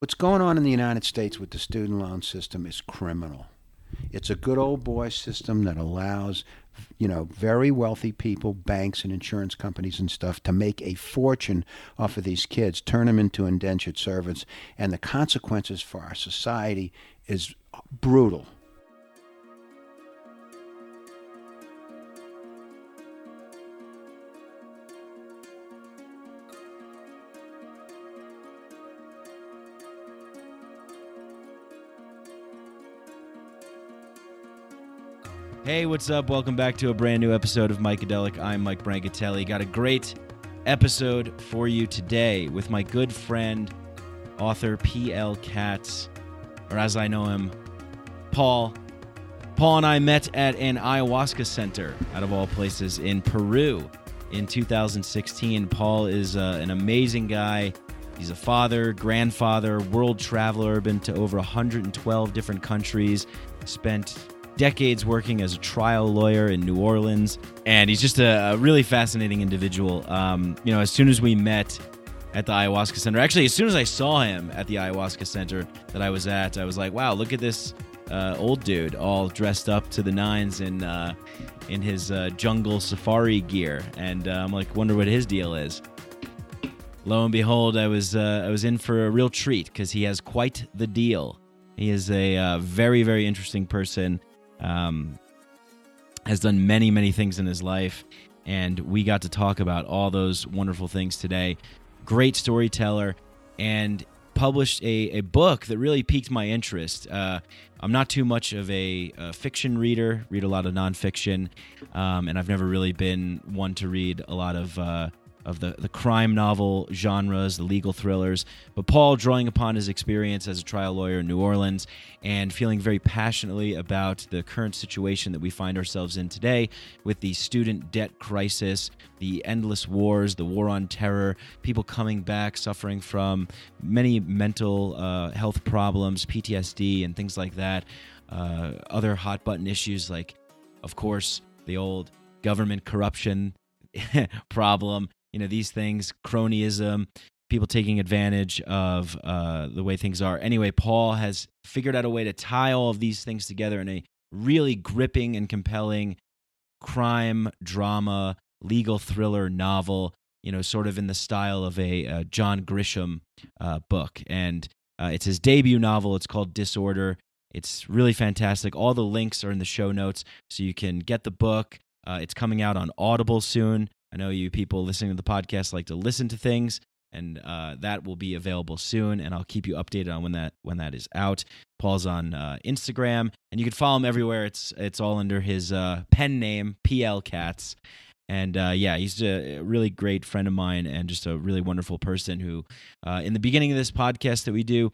What's going on in the United States with the student loan system is criminal. It's a good old boy system that allows, very wealthy people, banks and insurance companies and stuff to make a fortune off of these kids, turn them into indentured servants, and the consequences for our society is brutal. Hey, what's up? Welcome back to a brand new episode of Mikeadelic. I'm Mike Brancatelli. Got a great episode for you today with my good friend, author P.L. Katz, or as I know him, Paul. Paul and I met at an ayahuasca center, out of all places, in Peru in 2016. Paul is an amazing guy. He's a father, grandfather, world traveler, been to over 112 different countries, spent decades working as a trial lawyer in New Orleans, and he's just a really fascinating individual. As soon as we met at the ayahuasca center, actually, as soon as I saw him at the ayahuasca center that I was at, I was like, wow, look at this old dude all dressed up to the nines in his jungle safari gear, and I'm like, wonder what his deal is. Lo and behold, I was in for a real treat because he has quite the deal. He is a very, very interesting person. Has done many, many things in his life, and we got to talk about all those wonderful things today. Great storyteller, and published a book that really piqued my interest. I'm not too much of a fiction reader, read a lot of nonfiction, and I've never really been one to read a lot of the crime novel genres, the legal thrillers. But Paul, drawing upon his experience as a trial lawyer in New Orleans and feeling very passionately about the current situation that we find ourselves in today with the student debt crisis, the endless wars, the war on terror, people coming back suffering from many mental health problems, PTSD and things like that, other hot button issues like, of course, the old government corruption problem. These things, cronyism, people taking advantage of the way things are. Anyway, Paul has figured out a way to tie all of these things together in a really gripping and compelling crime, drama, legal thriller novel, sort of in the style of a John Grisham book. And it's his debut novel. It's called Disorder. It's really fantastic. All the links are in the show notes, so you can get the book. It's coming out on Audible soon. I know you people listening to the podcast like to listen to things, and that will be available soon, and I'll keep you updated on when that is out. Paul's on Instagram, and you can follow him everywhere. It's all under his pen name, PL Katz. And he's a really great friend of mine and just a really wonderful person who, in the beginning of this podcast that we do,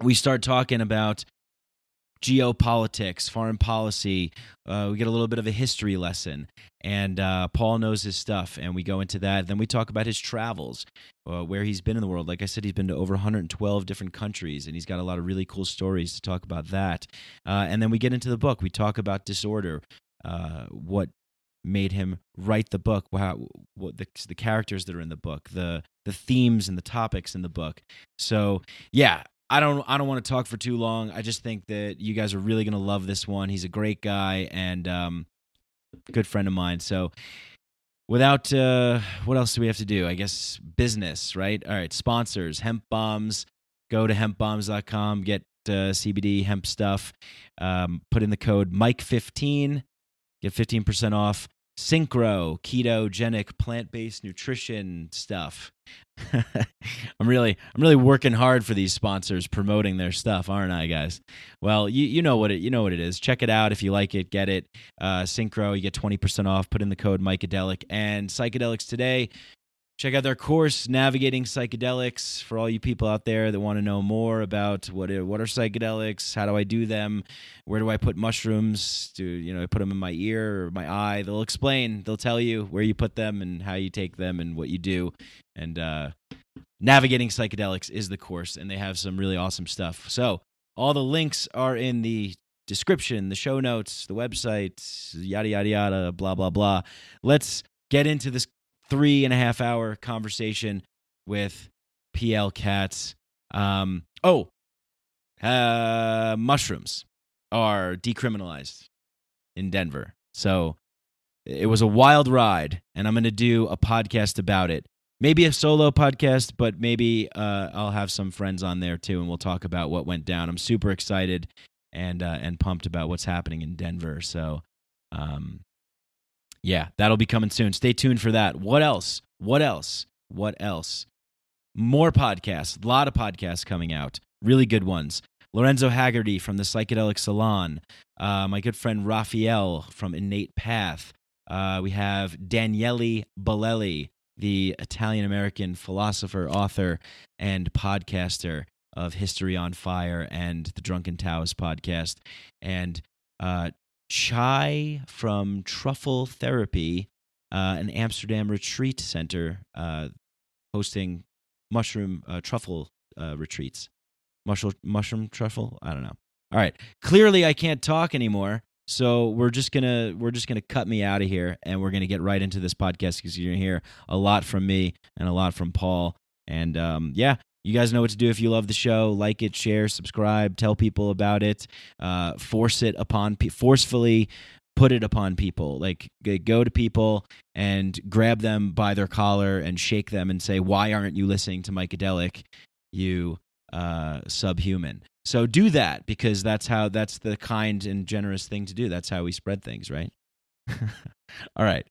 we start talking about geopolitics, foreign policy. We get a little bit of a history lesson, and Paul knows his stuff, and we go into that. Then we talk about his travels, where he's been in the world. Like I said, he's been to over 112 different countries, and he's got a lot of really cool stories to talk about that. And then we get into the book. We talk about Disorder, what made him write the book, what the characters that are in the book, the themes and the topics in the book. So, yeah. I don't want to talk for too long. I just think that you guys are really going to love this one. He's a great guy and good friend of mine. So without, what else do we have to do? I guess business, right? All right, sponsors, Hemp Bombs. Go to hempbombs.com, get CBD hemp stuff. Put in the code Mike15, get 15% off. SYNCHRO, ketogenic, plant-based nutrition stuff. I'm really working hard for these sponsors promoting their stuff, aren't I, guys? Well, you know what it is. Check it out if you like it, get it. SYNCHRO, you get 20% off. Put in the code Mikeadelic. And Psychedelics Today. Check out their course, Navigating Psychedelics, for all you people out there that want to know more about what are psychedelics, how do I do them, where do I put mushrooms, do I put them in my ear or my eye? They'll explain, they'll tell you where you put them and how you take them and what you do. And Navigating Psychedelics is the course, and they have some really awesome stuff. So all the links are in the description, the show notes, the website, yada, yada, yada, blah, blah, blah. Let's get into this 3.5 hour conversation with PL Katz. Mushrooms are decriminalized in Denver. So it was a wild ride, and I'm going to do a podcast about it. Maybe a solo podcast, but maybe I'll have some friends on there too, and we'll talk about what went down. I'm super excited and pumped about what's happening in Denver. So, yeah, that'll be coming soon. Stay tuned for that. What else? More podcasts. A lot of podcasts coming out. Really good ones. Lorenzo Haggerty from the Psychedelic Salon. My good friend Raphael from Innate Path. We have Daniele Bolelli, the Italian-American philosopher, author, and podcaster of History on Fire and the Drunken Taoist podcast. And Chai from Truffle Therapy, an Amsterdam retreat center hosting mushroom truffle retreats. Mushroom truffle? I don't know. All right. Clearly, I can't talk anymore, so we're just gonna cut me out of here, and we're gonna get right into this podcast because you're gonna hear a lot from me and a lot from Paul. And yeah, you guys know what to do if you love the show. Like it, share, subscribe, tell people about it. Forcefully put it upon people. Like, go to people and grab them by their collar and shake them and say, "Why aren't you listening to Mikeadelic, you subhuman?" So do that, because that's the kind and generous thing to do. That's how we spread things, right? All right.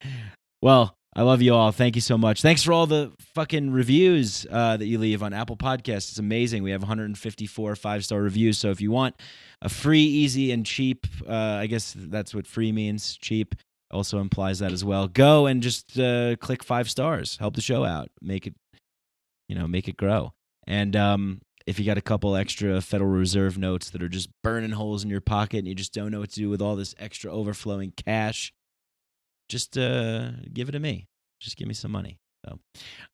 Well, I love you all. Thank you so much. Thanks for all the fucking reviews that you leave on Apple Podcasts. It's amazing. We have 154 5-star reviews. So if you want a free, easy, and cheap, I guess that's what free means. Cheap also implies that as well. Go and just click 5 stars. Help the show out. Make it grow. And if you got a couple extra Federal Reserve notes that are just burning holes in your pocket and you just don't know what to do with all this extra overflowing cash, just give it to me. Just give me some money. So,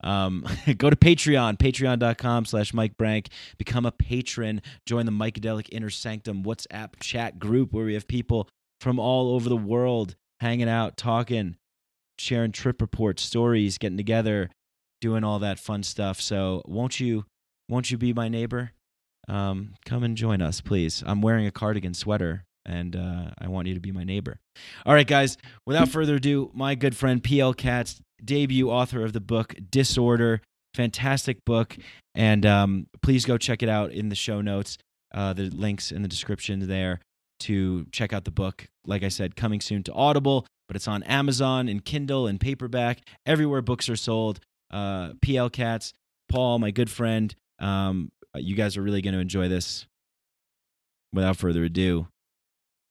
go to Patreon, patreon.com/MikeBrank. Become a patron. Join the Mikeadelic Inner Sanctum WhatsApp chat group where we have people from all over the world hanging out, talking, sharing trip reports, stories, getting together, doing all that fun stuff. So won't you be my neighbor? Come and join us, please. I'm wearing a cardigan sweater, and I want you to be my neighbor. All right, guys, without further ado, my good friend P.L. Katz, debut author of the book Disorder. Fantastic book, and please go check it out in the show notes. The links in the description there to check out the book. Like I said, coming soon to Audible, but it's on Amazon and Kindle and paperback, everywhere books are sold. P.L. Katz, Paul, my good friend, you guys are really going to enjoy this. Without further ado,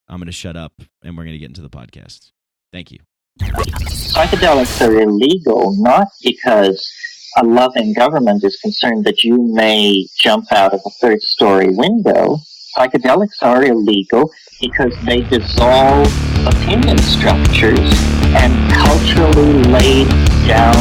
I'm going to shut up and we're going to get into the podcast. Thank you. Psychedelics are illegal not because a loving government is concerned that you may jump out of a third-story window. Psychedelics are illegal because they dissolve opinion structures and culturally laid down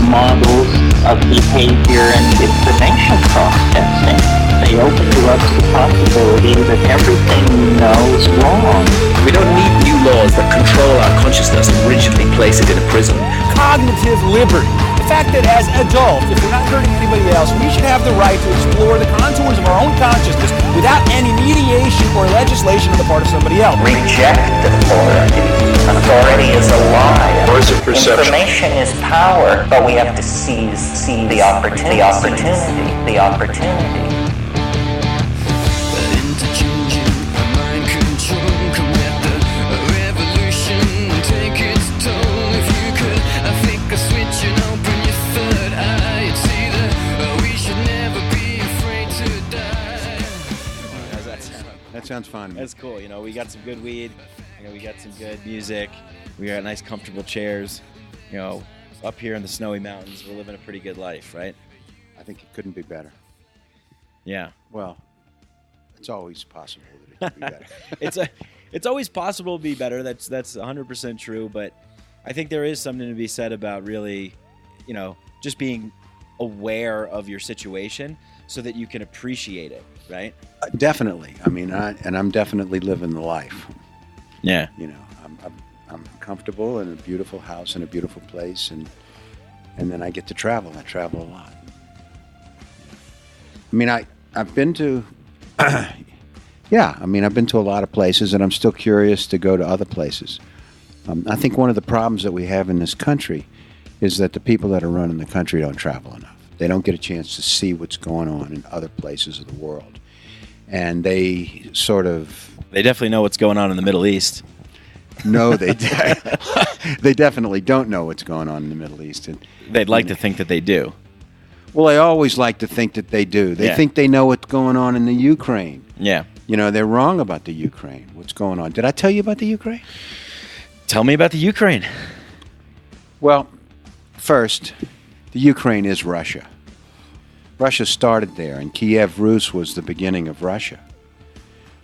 models of behavior and information processing. They open to us the possibility that everything we know is wrong. We don't need new laws that control our consciousness and rigidly place it in a prison. Cognitive liberty. The fact that as adults, if we're not hurting anybody else, we should have the right to explore the contours of our own consciousness without any mediation or legislation on the part of somebody else. Reject authority. Authority is a lie. Or is it perception? Information is power, but we have to seize the opportunity. That sounds fun. That's cool. We got some good weed. We got some good music. We got nice, comfortable chairs. Up here in the snowy mountains, we're living a pretty good life, right? I think it couldn't be better. Yeah. Well, it's always possible that it could be better. It's always possible to be better. That's 100% true. But I think there is something to be said about really, just being aware of your situation so that you can appreciate it, right? Definitely. I mean, I'm definitely living the life. Yeah. I'm comfortable in a beautiful house in a beautiful place, and then I get to travel. I travel a lot. I mean, I I've been to, yeah, I mean, I've been to a lot of places, and I'm still curious to go to other places. I think one of the problems that we have in this country is that the people that are running the country don't travel enough. They don't get a chance to see what's going on in other places of the world. And they sort of... They definitely know what's going on in the Middle East. No, they they definitely don't know what's going on in the Middle East. And they'd like to think that they do. Well, they always like to think that they do. They think they know what's going on in the Ukraine. Yeah. You know, they're wrong about the Ukraine. What's going on? Did I tell you about the Ukraine? Tell me about the Ukraine. Well, first, the Ukraine is Russia. Russia started there, and Kiev Rus was the beginning of Russia.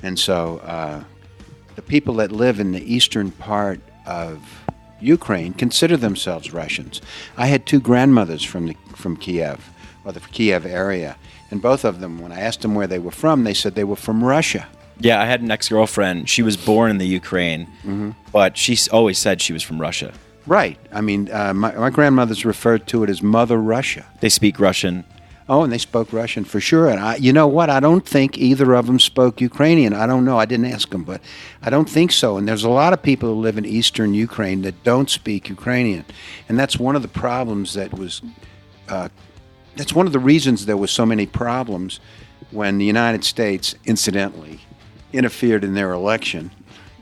And so the people that live in the eastern part of Ukraine consider themselves Russians. I had two grandmothers from Kiev, or the Kiev area, and both of them, when I asked them where they were from, they said they were from Russia. Yeah, I had an ex-girlfriend. She was born in the Ukraine, but she always said she was from Russia. Right. I mean, my grandmothers referred to it as Mother Russia. They speak Russian. Oh, and they spoke Russian for sure. And you know what? I don't think either of them spoke Ukrainian. I don't know. I didn't ask them, but I don't think so. And there's a lot of people who live in eastern Ukraine that don't speak Ukrainian. And that's one of the problems that was, that's one of the reasons there was so many problems when the United States, incidentally, interfered in their election.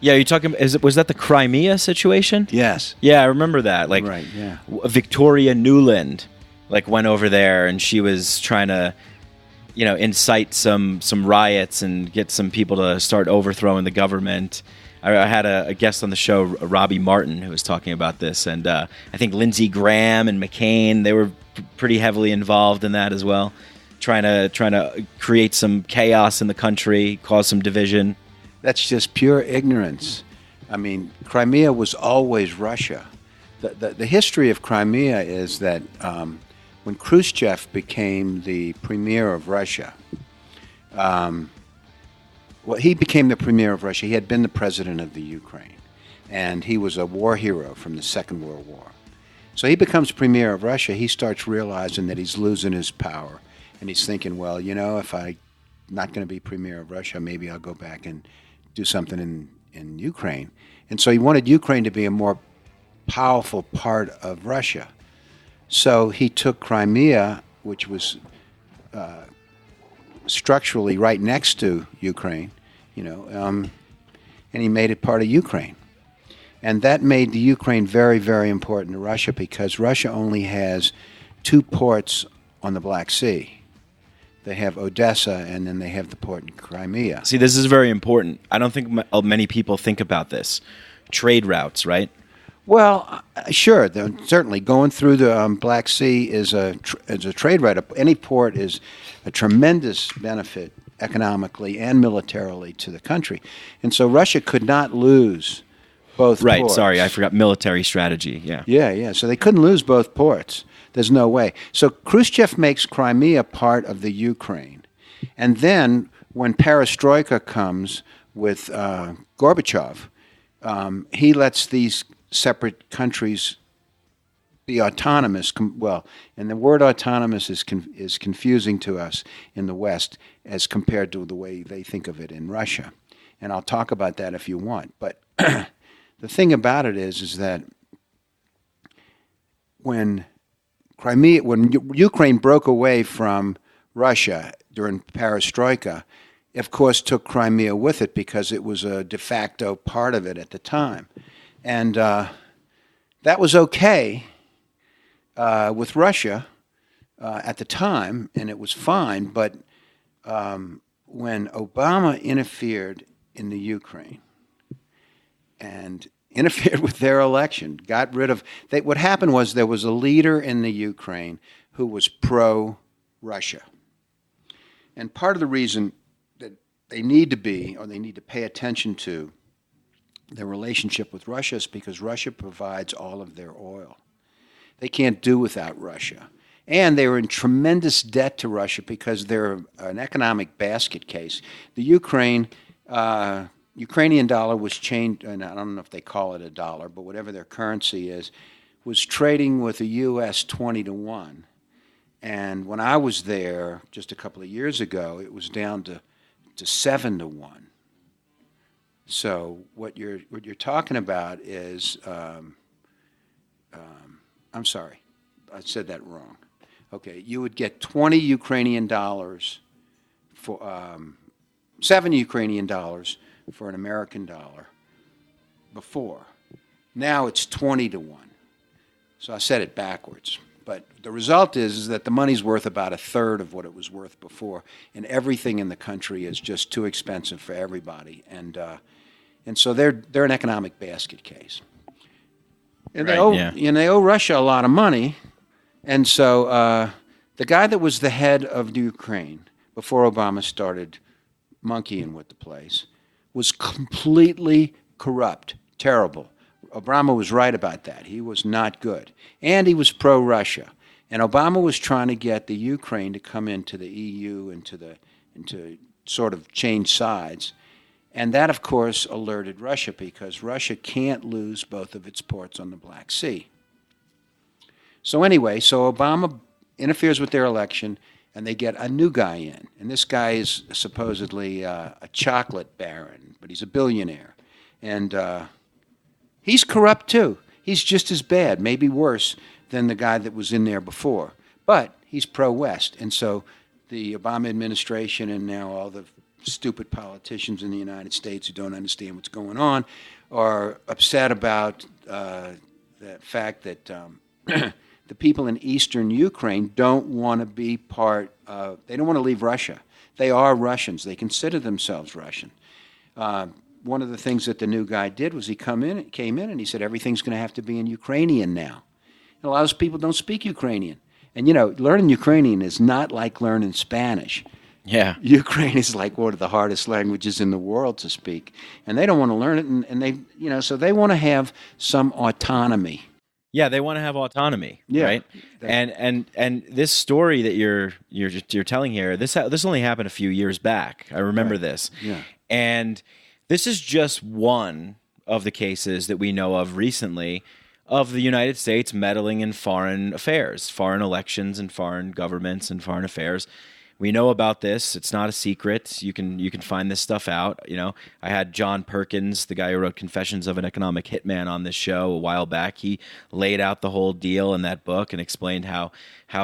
Yeah, you're talking. Was that the Crimea situation? Yes. Yeah, I remember that. Like, right. Yeah. Victoria Nuland, went over there, and she was trying to, incite some riots and get some people to start overthrowing the government. I had a guest on the show, Robbie Martin, who was talking about this, and I think Lindsey Graham and McCain, they were pretty heavily involved in that as well, trying to create some chaos in the country, cause some division. That's just pure ignorance. I mean, Crimea was always Russia. The history of Crimea is that when Khrushchev became the premier of Russia, he became the premier of Russia. He had been the president of the Ukraine, and he was a war hero from the Second World War. So he becomes premier of Russia. He starts realizing that he's losing his power, and he's thinking, well, if I'm not going to be premier of Russia, maybe I'll go back and do something in Ukraine. And so he wanted Ukraine to be a more powerful part of Russia. So he took Crimea, which was structurally right next to Ukraine, and he made it part of Ukraine. And that made the Ukraine very, very important to Russia because Russia only has two ports on the Black Sea. They have Odessa, and then they have the port in Crimea. See, this is very important. I don't think many people think about this. Trade routes, right? Well, sure. Certainly, going through the Black Sea is a trade route. Any port is a tremendous benefit economically and militarily to the country. And so Russia could not lose both ports. Right, sorry, I forgot military strategy, yeah. Yeah. So they couldn't lose both ports. There's no way. So Khrushchev makes Crimea part of the Ukraine. And then when perestroika comes with Gorbachev, he lets these separate countries be autonomous. And the word autonomous is confusing to us in the West as compared to the way they think of it in Russia. And I'll talk about that if you want. But the thing about it is that when Ukraine broke away from Russia during perestroika, of course took Crimea with it because it was a de facto part of it at the time. And that was okay with Russia at the time, and it was fine. But when Obama interfered in the Ukraine and interfered with their election, got rid of... what happened was there was a leader in the Ukraine who was pro-Russia. And part of the reason that they need to pay attention to their relationship with Russia is because Russia provides all of their oil. They can't do without Russia. And they were in tremendous debt to Russia because they're an economic basket case. The Ukrainian dollar was changed, and I don't know if they call it a dollar, but whatever their currency is, was trading with the U.S. 20-1. And when I was there just a couple of years ago, it was down to 7-1. So what you're talking about is, I'm sorry, I said that wrong. Okay, you would get 20 Ukrainian dollars for $7 Ukrainian dollars for an American dollar before. Now it's 20-1. So I said it backwards. But the result is that the money's worth about a third of what it was worth before, and everything in the country is just too expensive for everybody, and so they're an economic basket case. And they owe Russia a lot of money, and so the guy that was the head of Ukraine before Obama started monkeying with the place was completely corrupt, terrible. Obama was right about that. He was not good. And he was pro-Russia. And Obama was trying to get the Ukraine to come into the EU and to sort of change sides. And that, of course, alerted Russia because Russia can't lose both of its ports on the Black Sea. So anyway, so Obama interferes with their election, and they get a new guy in. And this guy is supposedly a chocolate baron, but he's a billionaire. And he's corrupt, too. He's just as bad, maybe worse, than the guy that was in there before. But he's pro-West. And so the Obama administration and now all the stupid politicians in the United States who don't understand what's going on are upset about the fact that the people in eastern Ukraine don't want to be part of, they don't want to leave Russia. They are Russians. They consider themselves Russian. One of the things that the new guy did was he came in and he said everything's going to have to be in Ukrainian now. And a lot of people don't speak Ukrainian. And, learning Ukrainian is not like learning Spanish. Yeah. Ukraine is like one of the hardest languages in the world to speak. And they don't want to learn it. And they, so they want to have some autonomy. Yeah, they want to have autonomy, right? And this story that you're telling here, this only happened a few years back. I remember this. Yeah. And this is just one of the cases that we know of recently of the United States meddling in foreign affairs, foreign elections and foreign governments and foreign affairs. We know about this. It's not a secret. You can find this stuff out. I had John Perkins, the guy who wrote Confessions of an Economic Hitman, on this show a while back. He laid out the whole deal in that book and explained how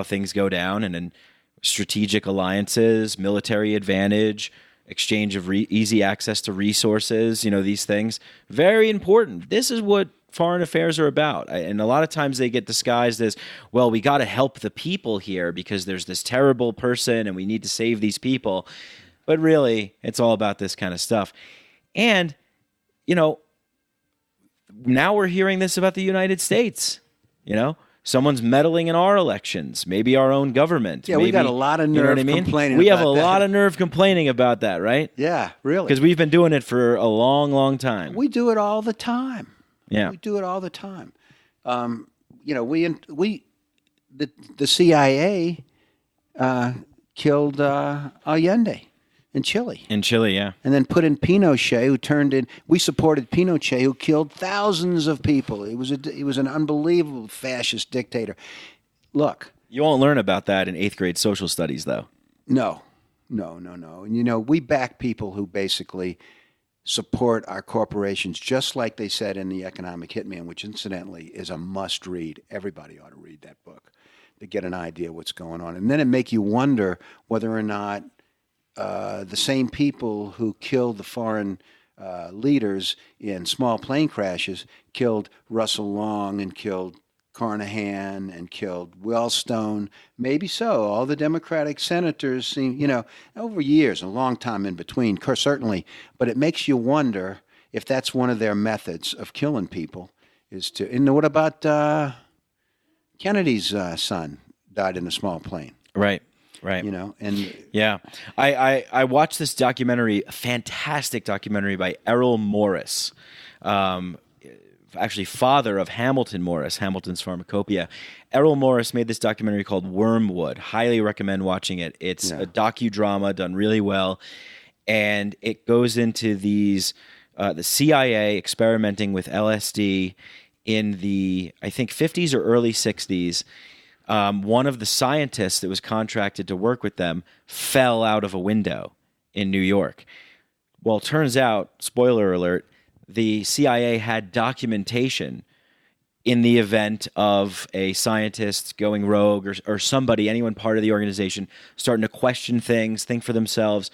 things go down and in strategic alliances, military advantage, exchange of easy access to resources, these things. Very important. This is what foreign affairs are about. And a lot of times they get disguised as, well, we got to help the people here because there's this terrible person and we need to save these people. But really, it's all about this kind of stuff. And, now we're hearing this about the United States, Someone's meddling in our elections, maybe our own government. Yeah, we got a lot of nerve complaining about that. We have a lot of nerve complaining about that, right? Yeah, really. Because we've been doing it for a long, long time. We do it all the time. Yeah, we do it all the time. The CIA killed Allende in Chile. In Chile, yeah. And then put in Pinochet, we supported Pinochet, who killed thousands of people. He was an unbelievable fascist dictator. Look. You won't learn about that in 8th grade social studies, though. No. And, we back people who basically support our corporations, just like they said in The Economic Hitman, which incidentally is a must-read. Everybody ought to read that book to get an idea of what's going on. And then it make you wonder whether or not the same people who killed the foreign leaders in small plane crashes killed Russell Long and killed Carnahan and killed Wellstone. Maybe so. All the Democratic senators seem, over years, a long time in between, certainly. But it makes you wonder if that's one of their methods of killing people is to. And what about Kennedy's son died in a small plane? Right. And yeah, I watched this documentary, a fantastic documentary by Errol Morris. Actually father of Hamilton Morris, Hamilton's Pharmacopoeia. Errol Morris made this documentary called Wormwood. Highly recommend watching it. It's a docudrama done really well, and it goes into these the CIA experimenting with LSD in the, I think, 50s or early 60s, one of the scientists that was contracted to work with them fell out of a window in New York. Well, it turns out, spoiler alert, the CIA had documentation in the event of a scientist going rogue or somebody, anyone part of the organization, starting to question things, think for themselves.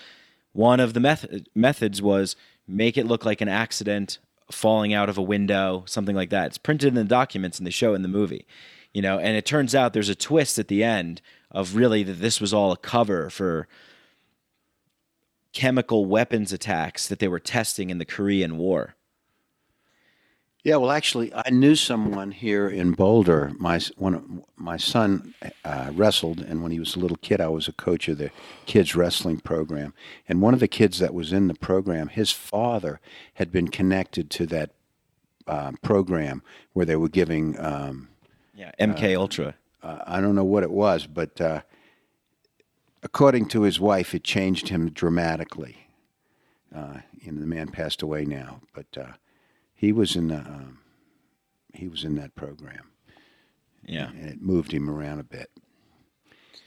One of the methods was make it look like an accident, falling out of a window, something like that. It's printed in the documents and they show it in the movie. And it turns out there's a twist at the end of really that this was all a cover for chemical weapons attacks that they were testing in the Korean War. Yeah, well, actually, I knew someone here in Boulder. My son wrestled, and when he was a little kid, I was a coach of the kids' wrestling program. And one of the kids that was in the program, his father had been connected to that program where they were giving... MK Ultra. I don't know what it was, but according to his wife, it changed him dramatically. The man passed away now, but... He was in that program. Yeah. And it moved him around a bit.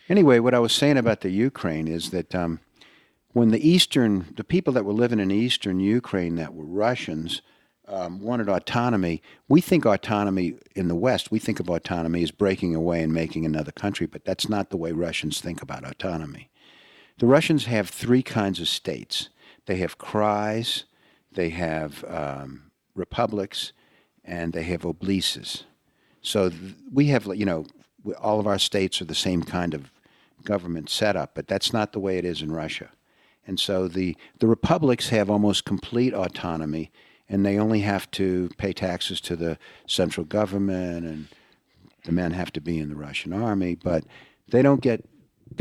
Anyway, what I was saying about the Ukraine is that when the people that were living in eastern Ukraine that were Russians wanted autonomy, we think autonomy in the West, we think of autonomy as breaking away and making another country, but that's not the way Russians think about autonomy. The Russians have three kinds of states. They have krais, they have... republics, and they have oblasts. So we have, all of our states are the same kind of government setup, but that's not the way it is in Russia. And so the republics have almost complete autonomy, and they only have to pay taxes to the central government, and the men have to be in the Russian army, but they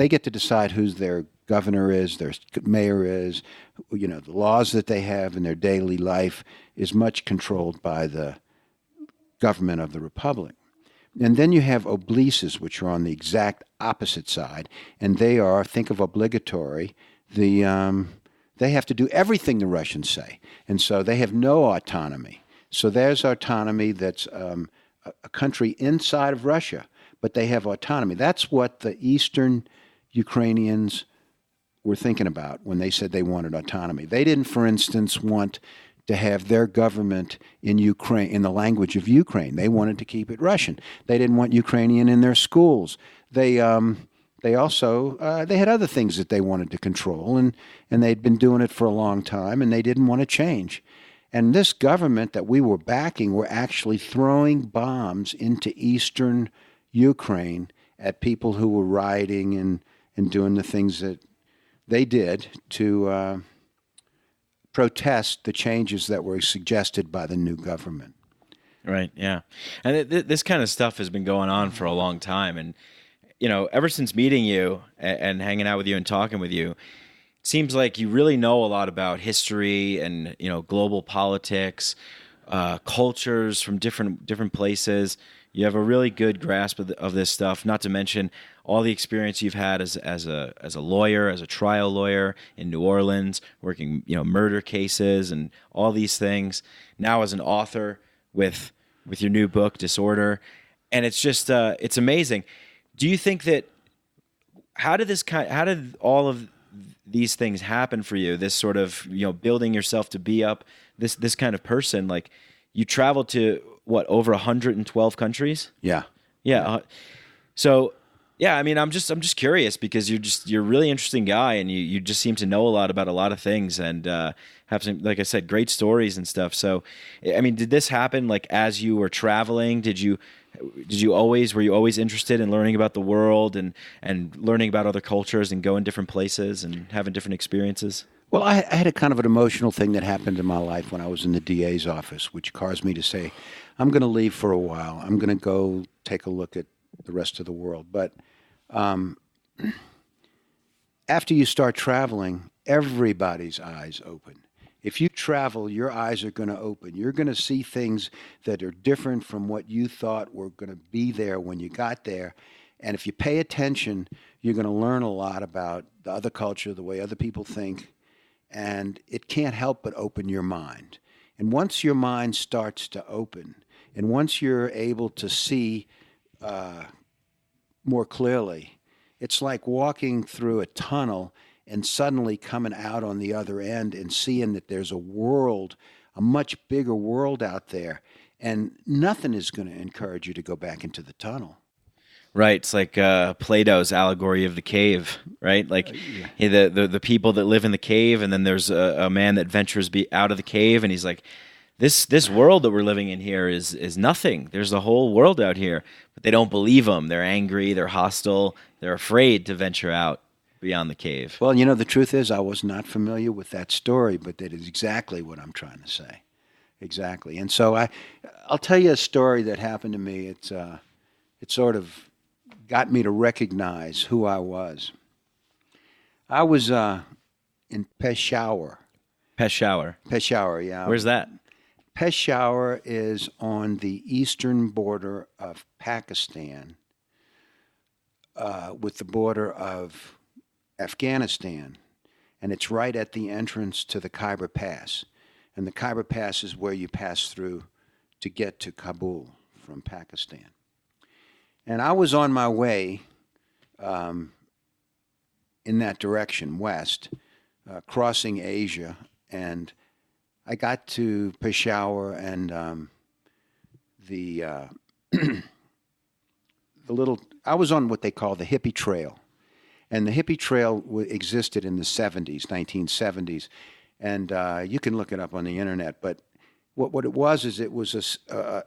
get to decide who's their governor is, their mayor is, the laws that they have in their daily life is much controlled by the government of the republic. And then you have oblasts, which are on the exact opposite side, and they are, think of obligatory, they have to do everything the Russians say, and so they have no autonomy. So there's autonomy that's a country inside of Russia, but they have autonomy. That's what the Eastern Ukrainians were thinking about when they said they wanted autonomy. They didn't, for instance, want to have their government in Ukraine, in the language of Ukraine. They wanted to keep it Russian. They didn't want Ukrainian in their schools. They also they had other things that they wanted to control, and they'd been doing it for a long time, and they didn't want to change. And this government that we were backing were actually throwing bombs into eastern Ukraine at people who were rioting and doing the things that they did to protest the changes that were suggested by the new government. Right, yeah. And this kind of stuff has been going on for a long time. And, ever since meeting you and hanging out with you and talking with you, it seems like you really know a lot about history and, global politics, cultures from different places. You have a really good grasp of this stuff, not to mention all the experience you've had as a lawyer, as a trial lawyer in New Orleans, working murder cases and all these things. Now as an author with your new book Disorder, and it's just it's amazing. Do you think that how did all of these things happen for you? This sort of building yourself to be up this kind of person. Like you traveled to over 112 countries? Yeah. So. Yeah, I mean, I'm just curious because you're a really interesting guy, and you just seem to know a lot about a lot of things, and have some, like I said, great stories and stuff. So, I mean, did this happen like as you were traveling? Were you always interested in learning about the world and learning about other cultures and going different places and having different experiences? Well, I had a kind of an emotional thing that happened in my life when I was in the DA's office, which caused me to say, I'm going to leave for a while. I'm going to go take a look at the rest of the world. But after you start traveling, everybody's eyes open. If you travel, your eyes are going to open. You're going to see things that are different from what you thought were going to be there when you got there. And if you pay attention, you're going to learn a lot about the other culture, the way other people think. And it can't help but open your mind. And once your mind starts to open, and once you're able to see more clearly. It's like walking through a tunnel and suddenly coming out on the other end and seeing that there's a world, a much bigger world out there, and nothing is going to encourage you to go back into the tunnel. Right. It's like Plato's allegory of the cave, right? Like the people that live in the cave, and then there's a man that ventures out of the cave, and he's like, this world that we're living in here is nothing. There's a whole world out here. But they don't believe him. They're angry. They're hostile. They're afraid to venture out beyond the cave. Well, you know, the truth is I was not familiar with that story, but that is exactly what I'm trying to say. Exactly. And so I'll tell you a story that happened to me. It sort of got me to recognize who I was. I was in Peshawar. Peshawar, Yeah. Where's that? Peshawar is on the eastern border of Pakistan, with the border of Afghanistan, and it's right at the entrance to the Khyber Pass. And the Khyber Pass is where you pass through to get to Kabul from Pakistan. And I was on my way in that direction, west, crossing Asia, and I got to Peshawar, and I was on what they call the hippie trail. And the hippie trail existed in the 70s, 1970s. And you can look it up on the internet. But what it was is it was a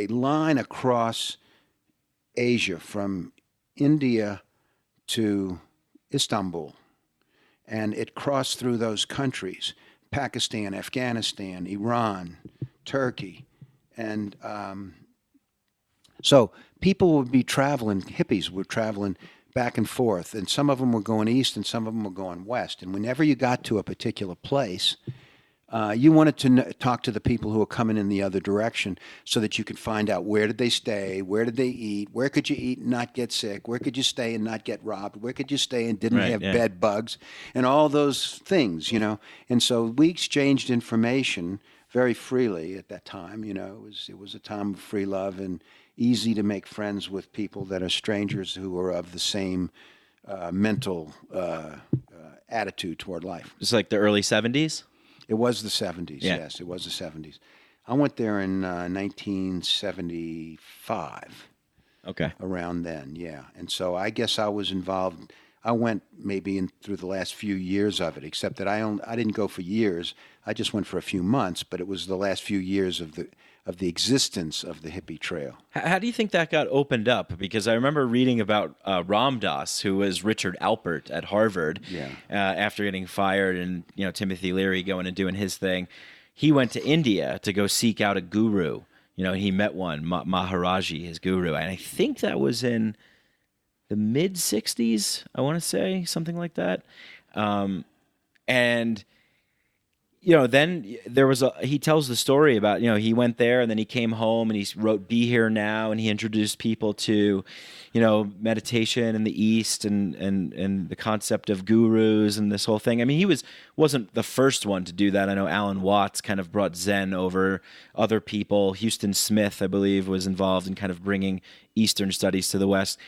line across Asia from India to Istanbul. And it crossed through those countries, Pakistan, Afghanistan, Iran, Turkey. And so people would be traveling, hippies were traveling back and forth, and some of them were going east and some of them were going west. And whenever you got to a particular place, you wanted to talk to the people who were coming in the other direction so that you could find out where did they stay, where did they eat, where could you eat and not get sick, where could you stay and not get robbed, where could you stay and didn't have bed bugs, and all those things, you know. And so we exchanged information very freely at that time. You know, it was a time of free love and easy to make friends with people that are strangers who are of the same mental attitude toward life. It's like the early 70s? It was the 70s, yes. It was the 70s. I went there in 1975. Okay. Around then, yeah. And so I guess I was involved. I went maybe through the last few years of it, except that I didn't go for years. I just went for a few months, but it was the last few years of the existence of the hippie trail. How do you think that got opened up? Because I remember reading about Ram Dass, who was Richard Alpert at Harvard, after getting fired, and Timothy Leary going and doing his thing. He went to India to go seek out a guru. He met one, Maharaji, his guru, and I think that was in the mid 60s. I want to say something like that, and. Then there was he tells the story about, he went there and then he came home and he wrote Be Here Now, and he introduced people to, meditation in the East and the concept of gurus and this whole thing. I mean, he wasn't the first one to do that. I know Alan Watts kind of brought Zen over other people. Houston Smith, I believe, was involved in kind of bringing Eastern studies to the West.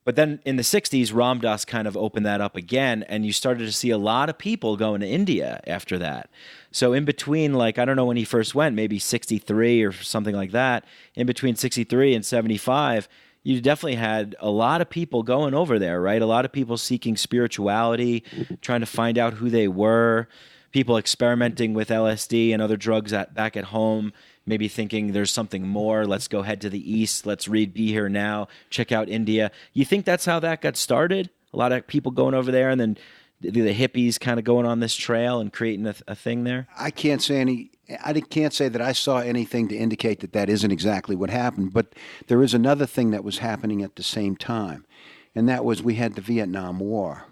But then in the 60s, Ram Dass kind of opened that up again, and you started to see a lot of people going to India after that. So in between, I don't know when he first went, maybe 63 or something like that, in between 63 and 75, you definitely had a lot of people going over there, right? A lot of people seeking spirituality, trying to find out who they were, people experimenting with LSD and other drugs back at home, maybe thinking there's something more. Let's go head to the East. Let's read Be Here Now. Check out India. You think that's how that got started? A lot of people going over there, and then the hippies kind of going on this trail and creating a thing there? I can't say that I saw anything to indicate that isn't exactly what happened. But there is another thing that was happening at the same time, and that was we had the Vietnam War.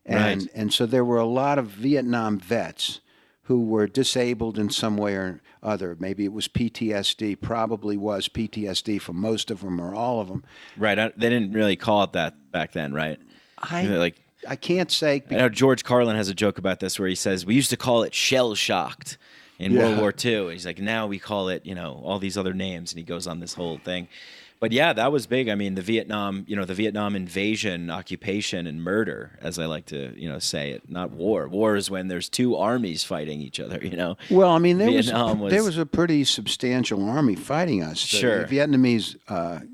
And so there were a lot of Vietnam vets who were disabled in some way or other. Maybe it was PTSD, probably was PTSD for most of them or all of them. Right. They didn't really call it that back then, right? I can't say. I know George Carlin has a joke about this where he says, we used to call it shell-shocked in World War II. He's like, now we call it, all these other names, and he goes on this whole thing. But yeah, that was big. I mean, the Vietnam invasion, occupation, and murder, as I like to, say it. Not war. War is when there's two armies fighting each other. Well, I mean, there was a pretty substantial army fighting us. Sure. The Vietnamese,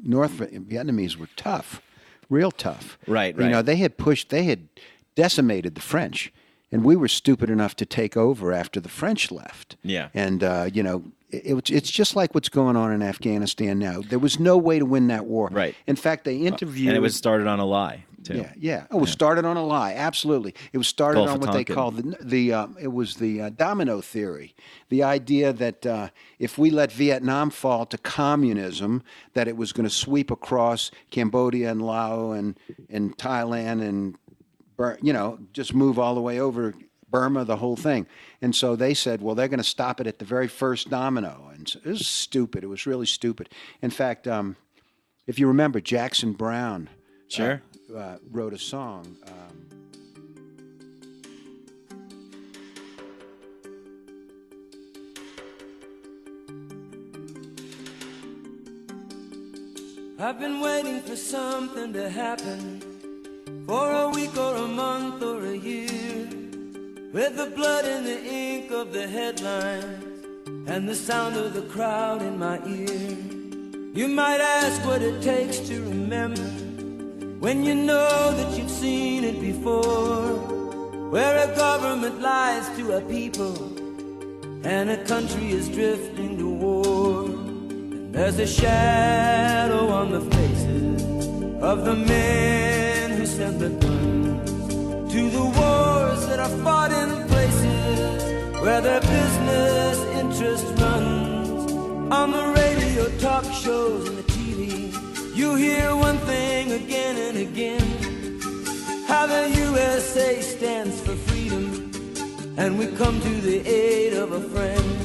North Vietnamese were tough, real tough. Right. They had decimated the French, and we were stupid enough to take over after the French left. Yeah. And it's just like what's going on in Afghanistan now. There was no way to win that war. Right. In fact, they interviewed. And it was started on a lie, too. Yeah. It was started on a lie. Absolutely. It was started Gulf on of what they Tonkin. called the domino theory. The idea that if we let Vietnam fall to communism, that it was going to sweep across Cambodia and Laos and Thailand and just move all the way over Burma, the whole thing. And so they said, well, they're going to stop it at the very first domino. And so it was stupid. It was really stupid. In fact, if you remember, Jackson Browne Sure. Wrote a song. I've been waiting for something to happen, for a week or a month or a year, with the blood and the ink of the headlines and the sound of the crowd in my ear. You might ask what it takes to remember, when you know that you've seen it before, where a government lies to a people and a country is drifting to war. And there's a shadow on the faces of the men who sent the guns to the wars that are fought in places where their business interest runs. On the radio, talk shows, and the TV, you hear one thing again and again, how the USA stands for freedom, and we come to the aid of a friend.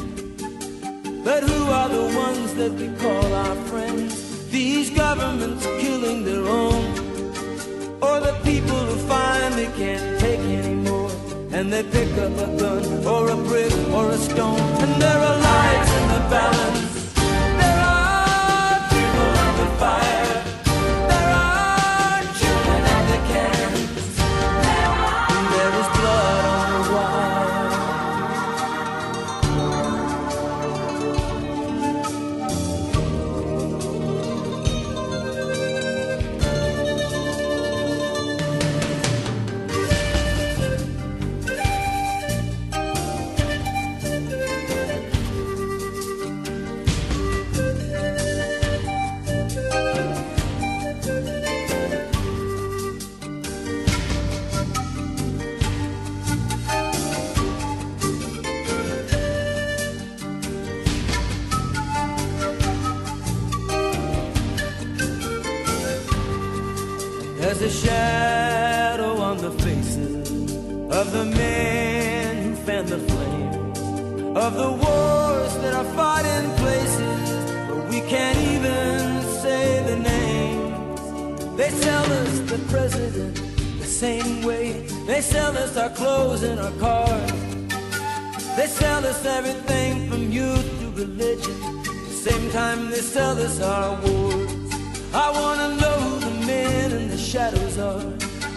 But who are the ones that we call our friends? These governments killing their own, or the people who finally can't take anymore, and they pick up a gun or a brick or a stone, and there are lives in the balance, there are people under fire, there are children at the camps, and there is blood on the wire. There's a shadow on the faces of the men who fan the flames of the wars that are fought in places where we can't even say the names. They sell us the president the same way they sell us our clothes and our cars. They sell us everything from youth to religion, the same time they sell us our wars. I wanna know who the men in the shadows are.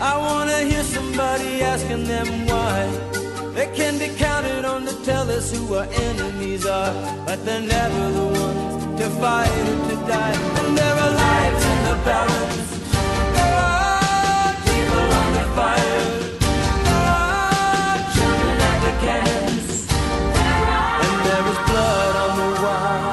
I wanna hear somebody asking them why. They can be counted on to tell us who our enemies are, but they're never the ones to fight or to die. And there are lives in the balance, there are people under fire, there are children at the camps, and there is blood on the wire.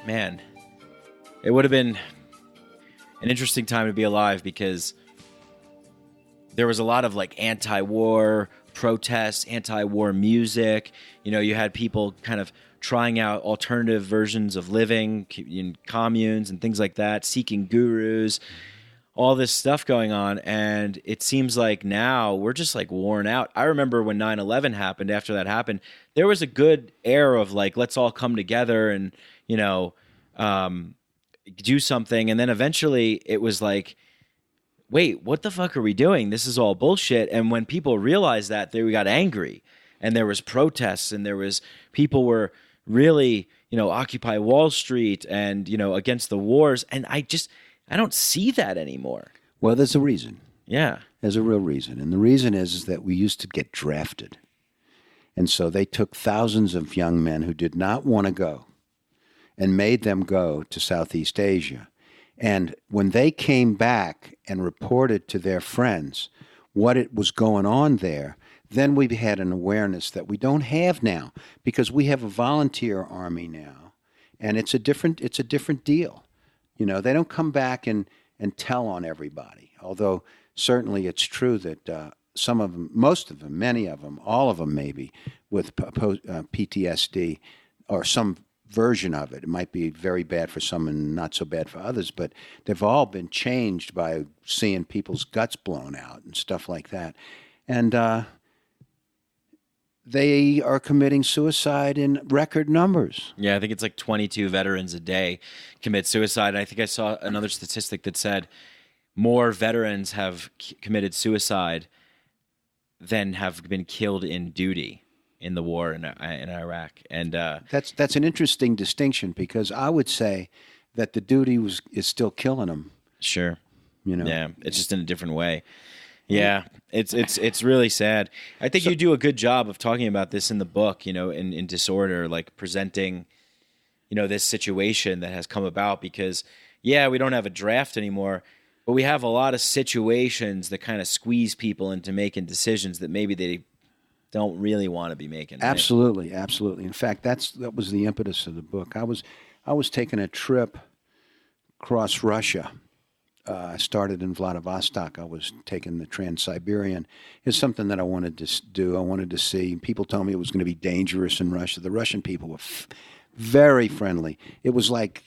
Man, it would have been an interesting time to be alive, because there was a lot of like anti-war protests, anti-war music. You had people kind of trying out alternative versions of living in communes and things like that, seeking gurus, all this stuff going on. And it seems like now we're just like worn out. I remember when 9/11 happened, after that happened, there was a good air of like, let's all come together and, do something. And then eventually it was like, wait, what the fuck are we doing? This is all bullshit. And when people realized that, we got angry, and there was protests, and there was people were really, Occupy Wall Street and, against the wars. And I don't see that anymore. Well, there's a reason. Yeah. There's a real reason. And the reason is that we used to get drafted. And so they took thousands of young men who did not want to go and made them go to Southeast Asia. And when they came back and reported to their friends what it was going on there, then we had an awareness that we don't have now, because we have a volunteer army now, and it's a different deal. They don't come back and tell on everybody, although certainly it's true that some of them, most of them, many of them, all of them maybe, with PTSD or some version of it. It might be very bad for some and not so bad for others, but they've all been changed by seeing people's guts blown out and stuff like that. And they are committing suicide in record numbers. Yeah, I think it's like 22 veterans a day commit suicide. And I think I saw another statistic that said more veterans have committed suicide than have been killed in duty in the war in Iraq. And that's an interesting distinction, because I would say that the duty is still killing them. Sure. Yeah, it's just in a different way. Yeah, it's really sad. I think you do a good job of talking about this in the book, in Disorder, like presenting, this situation that has come about, because, yeah, we don't have a draft anymore, but we have a lot of situations that kind of squeeze people into making decisions that maybe they don't really want to be making. Right? Absolutely, absolutely. In fact, that was the impetus of the book. I was taking a trip across Russia. I started in Vladivostok. I was taking the Trans-Siberian. It's something that I wanted to do. I wanted to see. People told me it was going to be dangerous in Russia. The Russian people were very friendly. It was like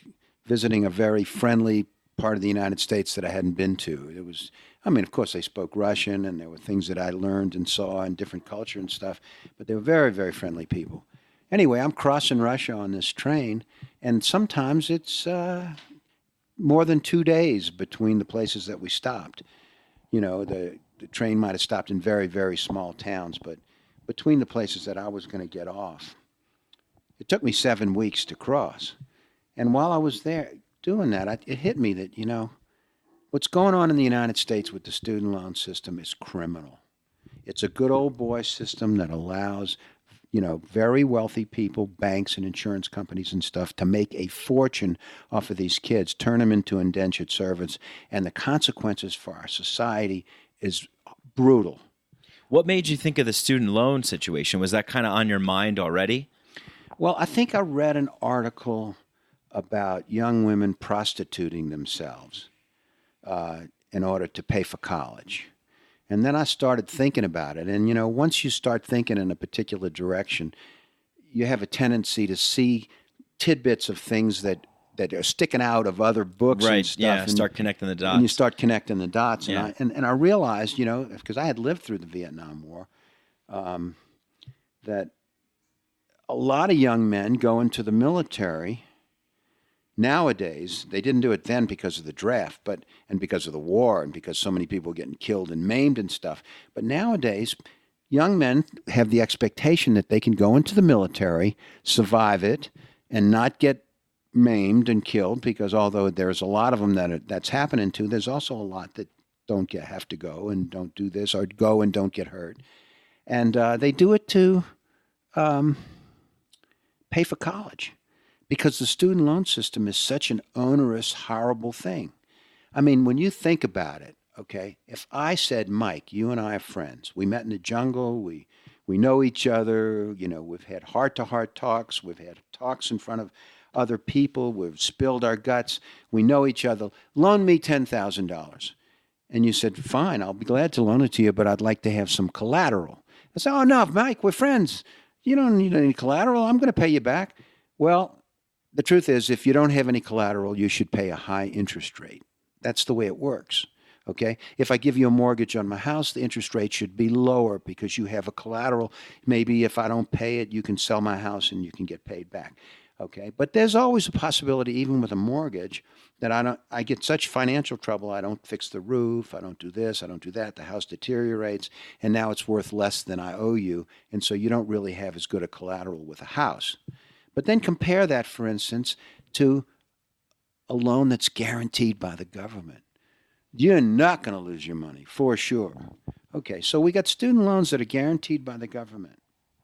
visiting a very friendly part of the United States that I hadn't been to. It was, of course, they spoke Russian, and there were things that I learned and saw in different culture and stuff, but they were very, very friendly people. Anyway, I'm crossing Russia on this train, and sometimes it's more than 2 days between the places that we stopped. The train might have stopped in very, very small towns, but between the places that I was going to get off, it took me 7 weeks to cross. And while I was there doing that, it hit me that, what's going on in the United States with the student loan system is criminal. It's a good old boy system that allows very wealthy people, banks and insurance companies and stuff, to make a fortune off of these kids, turn them into indentured servants, and the consequences for our society is brutal. What made you think of the student loan situation? Was that kind of on your mind already? Well, I think I read an article about young women prostituting themselves in order to pay for college. And then I started thinking about it. And, once you start thinking in a particular direction, you have a tendency to see tidbits of things that are sticking out of other books and stuff. Yeah, and start connecting the dots. And you start connecting the dots. Yeah. And I realized, because I had lived through the Vietnam War, that a lot of young men go into the military nowadays. They didn't do it then because of the draft, and because of the war, and because so many people were getting killed and maimed and stuff. But nowadays, young men have the expectation that they can go into the military, survive it, and not get maimed and killed, because although there's a lot of them that's happening to, there's also a lot that don't have to go and don't do this, or go and don't get hurt. And they do it to pay for college, because the student loan system is such an onerous, horrible thing. When you think about it, okay, if I said, Mike, you and I are friends. We met in the jungle. We know each other. We've had heart-to-heart talks. We've had talks in front of other people. We've spilled our guts. We know each other. Loan me $10,000. And you said, fine, I'll be glad to loan it to you, but I'd like to have some collateral. I said, oh, no, Mike, we're friends. You don't need any collateral. I'm going to pay you back. Well, the truth is, if you don't have any collateral, you should pay a high interest rate. That's the way it works. Okay? If I give you a mortgage on my house, the interest rate should be lower because you have a collateral. Maybe if I don't pay it, you can sell my house and you can get paid back. Okay? But there's always a possibility, even with a mortgage, that I get such financial trouble, I don't fix the roof, I don't do this, I don't do that, the house deteriorates, and now it's worth less than I owe you, and so you don't really have as good a collateral with a house. But then compare that, for instance, to a loan that's guaranteed by the government. You're not going to lose your money, for sure. Okay, so we got student loans that are guaranteed by the government.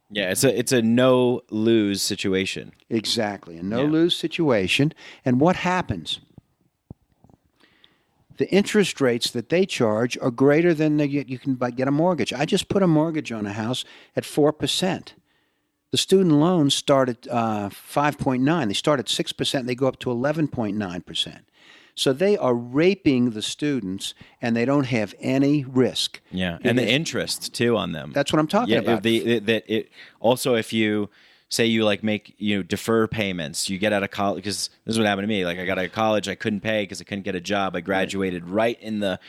Yeah, it's a no-lose situation. Exactly, a no-lose situation. And what happens? The interest rates that they charge are greater than you can get a mortgage. I just put a mortgage on a house at 4%. The student loans start at 5.9. They start at 6%. They go up to 11.9%. So they are raping the students, and they don't have any risk. Yeah, and the interest too on them. That's what I'm talking about. Also, if you say you defer payments, you get out of college, because this is what happened to me. Like, I got out of college, I couldn't pay because I couldn't get a job. I graduated right in the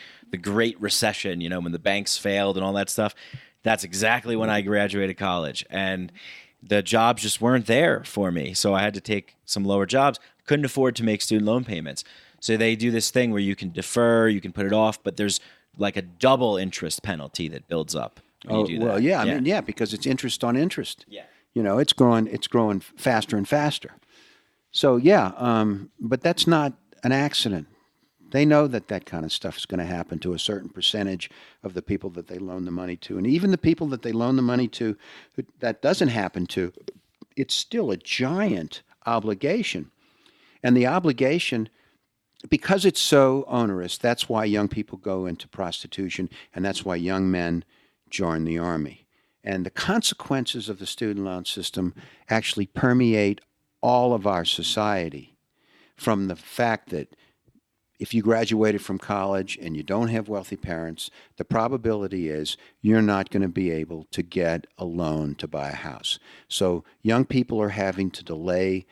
Great Recession, when the banks failed and all that stuff. That's exactly when I graduated college, and the jobs just weren't there for me. So I had to take some lower jobs. Couldn't afford to make student loan payments. So they do this thing where you can defer, you can put it off, but there's like a double interest penalty that builds up when you do that. Well, yeah, I mean, because it's interest on interest. Yeah. It's growing faster and faster. So, but that's not an accident. They know that kind of stuff is going to happen to a certain percentage of the people that they loan the money to. And even the people that they loan the money to that doesn't happen to, it's still a giant obligation. And the obligation, because it's so onerous, that's why young people go into prostitution, and that's why young men join the Army. And the consequences of the student loan system actually permeate all of our society, from the fact that if you graduated from college and you don't have wealthy parents, the probability is you're not going to be able to get a loan to buy a house. So young people are having to delay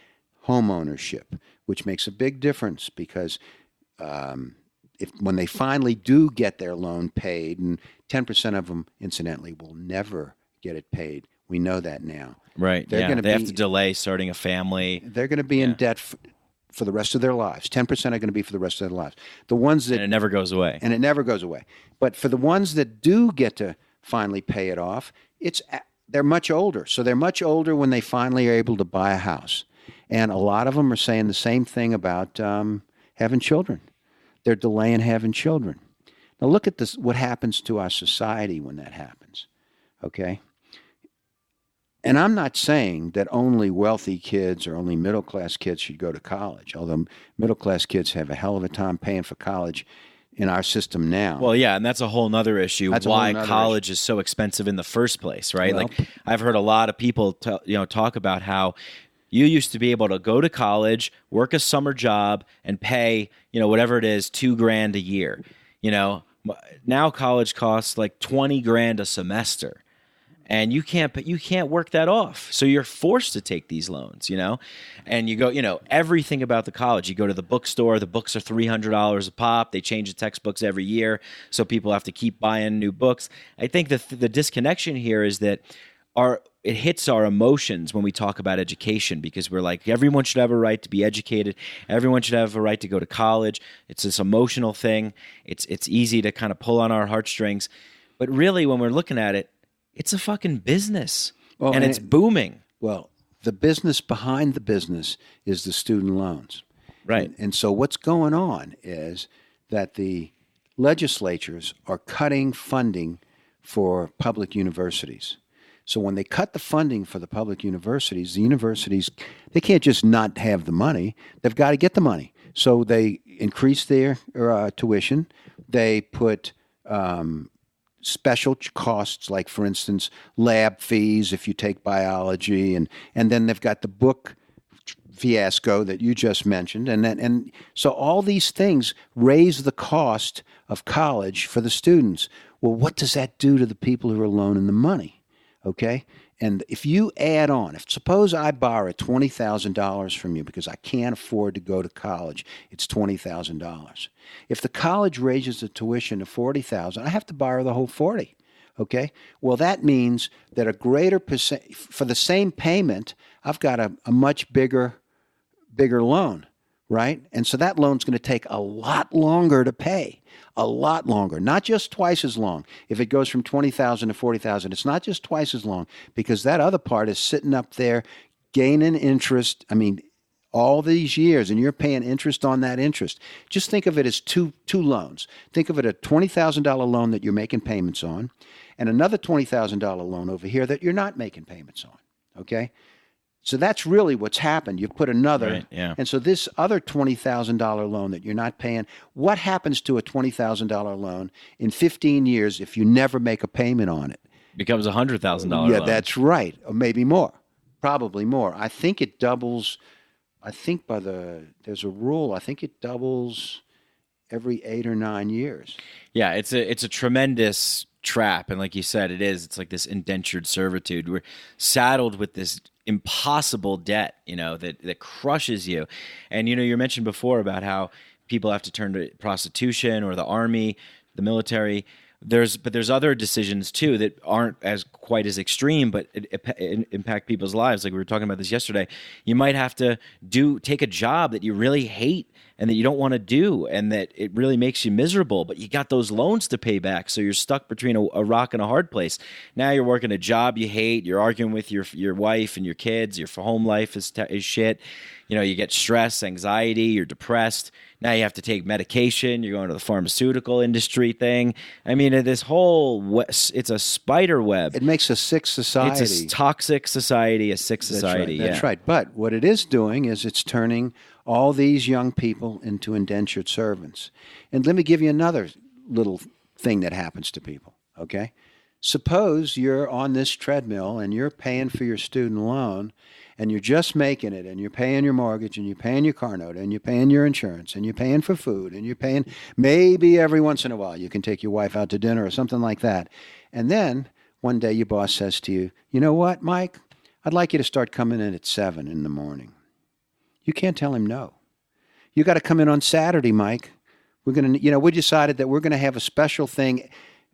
home ownership, which makes a big difference, because when they finally do get their loan paid, and 10% of them, incidentally, will never get it paid. We know that now. Right. They have to delay starting a family. They're going to be in debt for the rest of their lives. 10% are going to be for the rest of their lives. The ones that, and it never goes away. And it never goes away. But for the ones that do get to finally pay it off, they're much older. So they're much older when they finally are able to buy a house. And a lot of them are saying the same thing about having children. They're delaying having children. Now look at this, what happens to our society when that happens, okay? And I'm not saying that only wealthy kids or only middle-class kids should go to college, although middle-class kids have a hell of a time paying for college in our system now. Well, yeah, and that's a whole nother issue, why college is so expensive in the first place, right? Well, like, I've heard a lot of people talk about how you used to be able to go to college, work a summer job, and pay, whatever it is, $2,000 a year. Now college costs like $20,000 a semester. And you can't work that off. So you're forced to take these loans, and you go, everything about the college. You go to the bookstore, the books are $300 a pop. They change the textbooks every year. So people have to keep buying new books. I think the disconnection here is that it hits our emotions when we talk about education, because we're like, everyone should have a right to be educated. Everyone should have a right to go to college. It's this emotional thing. It's easy to kind of pull on our heartstrings. But really, when we're looking at it, it's a fucking business, and it's booming. Well, the business behind the business is the student loans. Right. And so what's going on is that the legislatures are cutting funding for public universities. So when they cut the funding for the public universities, they can't just not have the money. They've got to get the money. So they increase their tuition. They put special costs, like, for instance, lab fees if you take biology, and then they've got the book fiasco that you just mentioned, and so all these things raise the cost of college for the students. Well, what does that do to the people who are loaning the money? Okay, And if you add on, suppose I borrow $20,000 from you because I can't afford to go to college, it's $20,000. If the college raises the tuition to $40,000, I have to borrow the whole 40. Okay? Well, that means that a greater percent, for the same payment, I've got a much bigger loan, right? And so that loan's going to take a lot longer to pay. A lot longer, not just twice as long. If it goes from $20,000 to $40,000, it's not just twice as long because that other part is sitting up there gaining interest. I mean, all these years, and you're paying interest on that interest. Just think of it as two loans. Think of it a $20,000 loan that you're making payments on, and another $20,000 loan over here that you're not making payments on. Okay. So that's really what's happened. You put another, right, yeah. And so this other $20,000 loan that you're not paying, what happens to a $20,000 loan in 15 years if you never make a payment on it? Becomes a $100,000 Yeah, loan. that's right. Or maybe more, probably more. I think it doubles. I think there's a rule. I think it doubles every 8 or 9 years. Yeah, it's a tremendous trap, and like you said, it's like this indentured servitude. We're saddled with this impossible debt, that crushes you. And you mentioned before about how people have to turn to prostitution or the army, the military. There's other decisions too that aren't as quite as extreme, but it impact people's lives. Like we were talking about this yesterday. You might have to take a job that you really hate and that you don't want to do, and that it really makes you miserable, but you got those loans to pay back, so you're stuck between a rock and a hard place. Now you're working a job you hate, you're arguing with your wife and your kids, your home life is shit. You get stress, anxiety, you're depressed. Now you have to take medication, you're going to the pharmaceutical industry thing. I mean, this whole, it's a spider web. It makes a sick society. It's a toxic society, a sick society. That's right. But what it is doing is it's turning all these young people into indentured servants. And let me give you another little thing that happens to people, okay? Suppose you're on this treadmill and you're paying for your student loan and you're just making it and you're paying your mortgage and you're paying your car note and you're paying your insurance and you're paying for food and you're paying maybe every once in a while you can take your wife out to dinner or something like that. And then one day your boss says to you, you know what, Mike, I'd like you to start coming in at 7 in the morning. You can't tell him no. You got to come in on Saturday, Mike. We're going to, we decided that we're going to have a special thing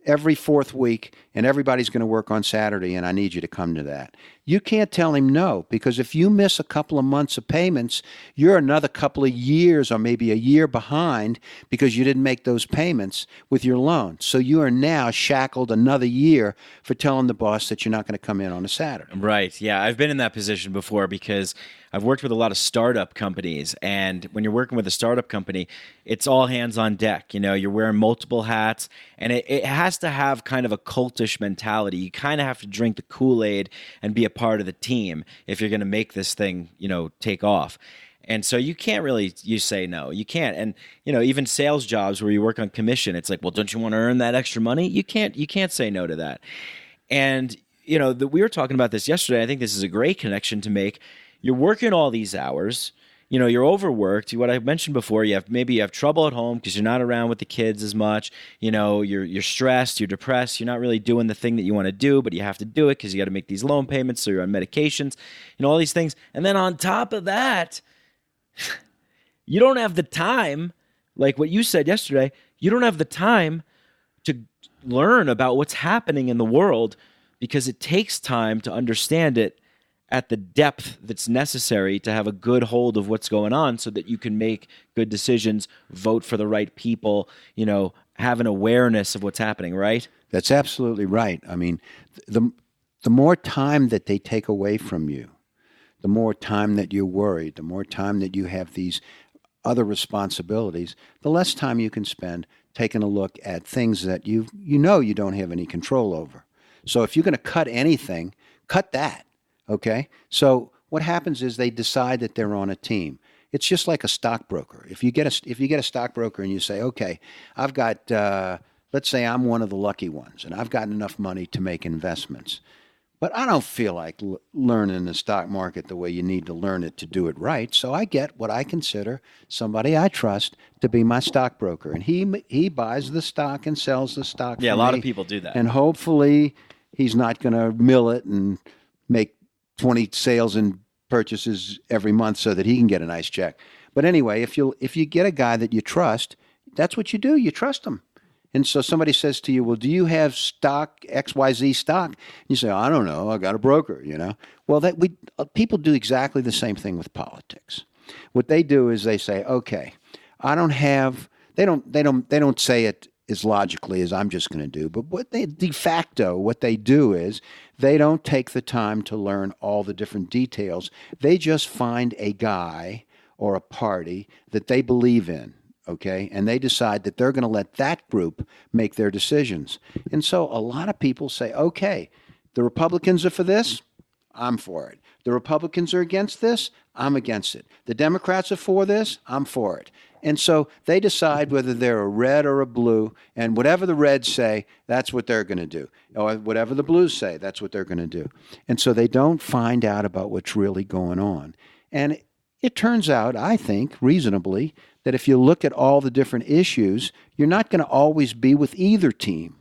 every 4th week, and everybody's going to work on Saturday, and I need you to come to that. You can't tell him no, because if you miss a couple of months of payments, you're another couple of years or maybe a year behind because you didn't make those payments with your loan. So you are now shackled another year for telling the boss that you're not going to come in on a Saturday. Right. Yeah, I've been in that position before because I've worked with a lot of startup companies, and when you're working with a startup company, it's all hands on deck. You're wearing multiple hats, and it has to have kind of a cultish mentality. You kind of have to drink the Kool-Aid and be a part of the team if you're going to make this thing, take off. And so you can't really, you say no. You can't. And, even sales jobs where you work on commission, it's like, well, don't you want to earn that extra money? You can't say no to that. And, we were talking about this yesterday. I think this is a great connection to make. You're working all these hours, you're overworked. What I mentioned before, you have trouble at home because you're not around with the kids as much. You're stressed, you're depressed. You're not really doing the thing that you want to do, but you have to do it because you got to make these loan payments. So you're on medications, all these things. And then on top of that, you don't have the time, like what you said yesterday, you don't have the time to learn about what's happening in the world because it takes time to understand it at the depth that's necessary to have a good hold of what's going on so that you can make good decisions, vote for the right people, have an awareness of what's happening, right? That's absolutely right. I mean, the more time that they take away from you, the more time that you're worried, the more time that you have these other responsibilities, the less time you can spend taking a look at things that you don't have any control over. So if you're going to cut anything, cut that. Okay, so what happens is they decide that they're on a team. It's just like a stockbroker. If you get a stockbroker and you say, okay, I've got, let's say I'm one of the lucky ones, and I've got enough money to make investments, but I don't feel like learning the stock market the way you need to learn it to do it right. So I get what I consider somebody I trust to be my stockbroker, and he buys the stock and sells the stock. Yeah, a lot of people do that, and hopefully he's not going to mill it and make 20 sales and purchases every month so that he can get a nice check. But anyway, if you get a guy that you trust, that's what you do. You trust him. And so somebody says to you, well, do you have stock, XYZ stock? You say, I don't know. I got a broker, Well, people do exactly the same thing with politics. What they do is they say, okay, I don't have, they don't say it as logically as I'm just going to do, but what they do is they don't take the time to learn all the different details. They just find a guy or a party that they believe in. Okay, and they decide that they're going to let that group make their decisions. And so a lot of people say, okay, the Republicans are for this, I'm for it. The Republicans are against this, I'm against it. The Democrats are for this, I'm for it. And so they decide whether they're a red or a blue, and whatever the reds say, that's what they're going to do. Or whatever the blues say, that's what they're going to do. And so they don't find out about what's really going on. And it turns out, I think, reasonably, that if you look at all the different issues, you're not going to always be with either team.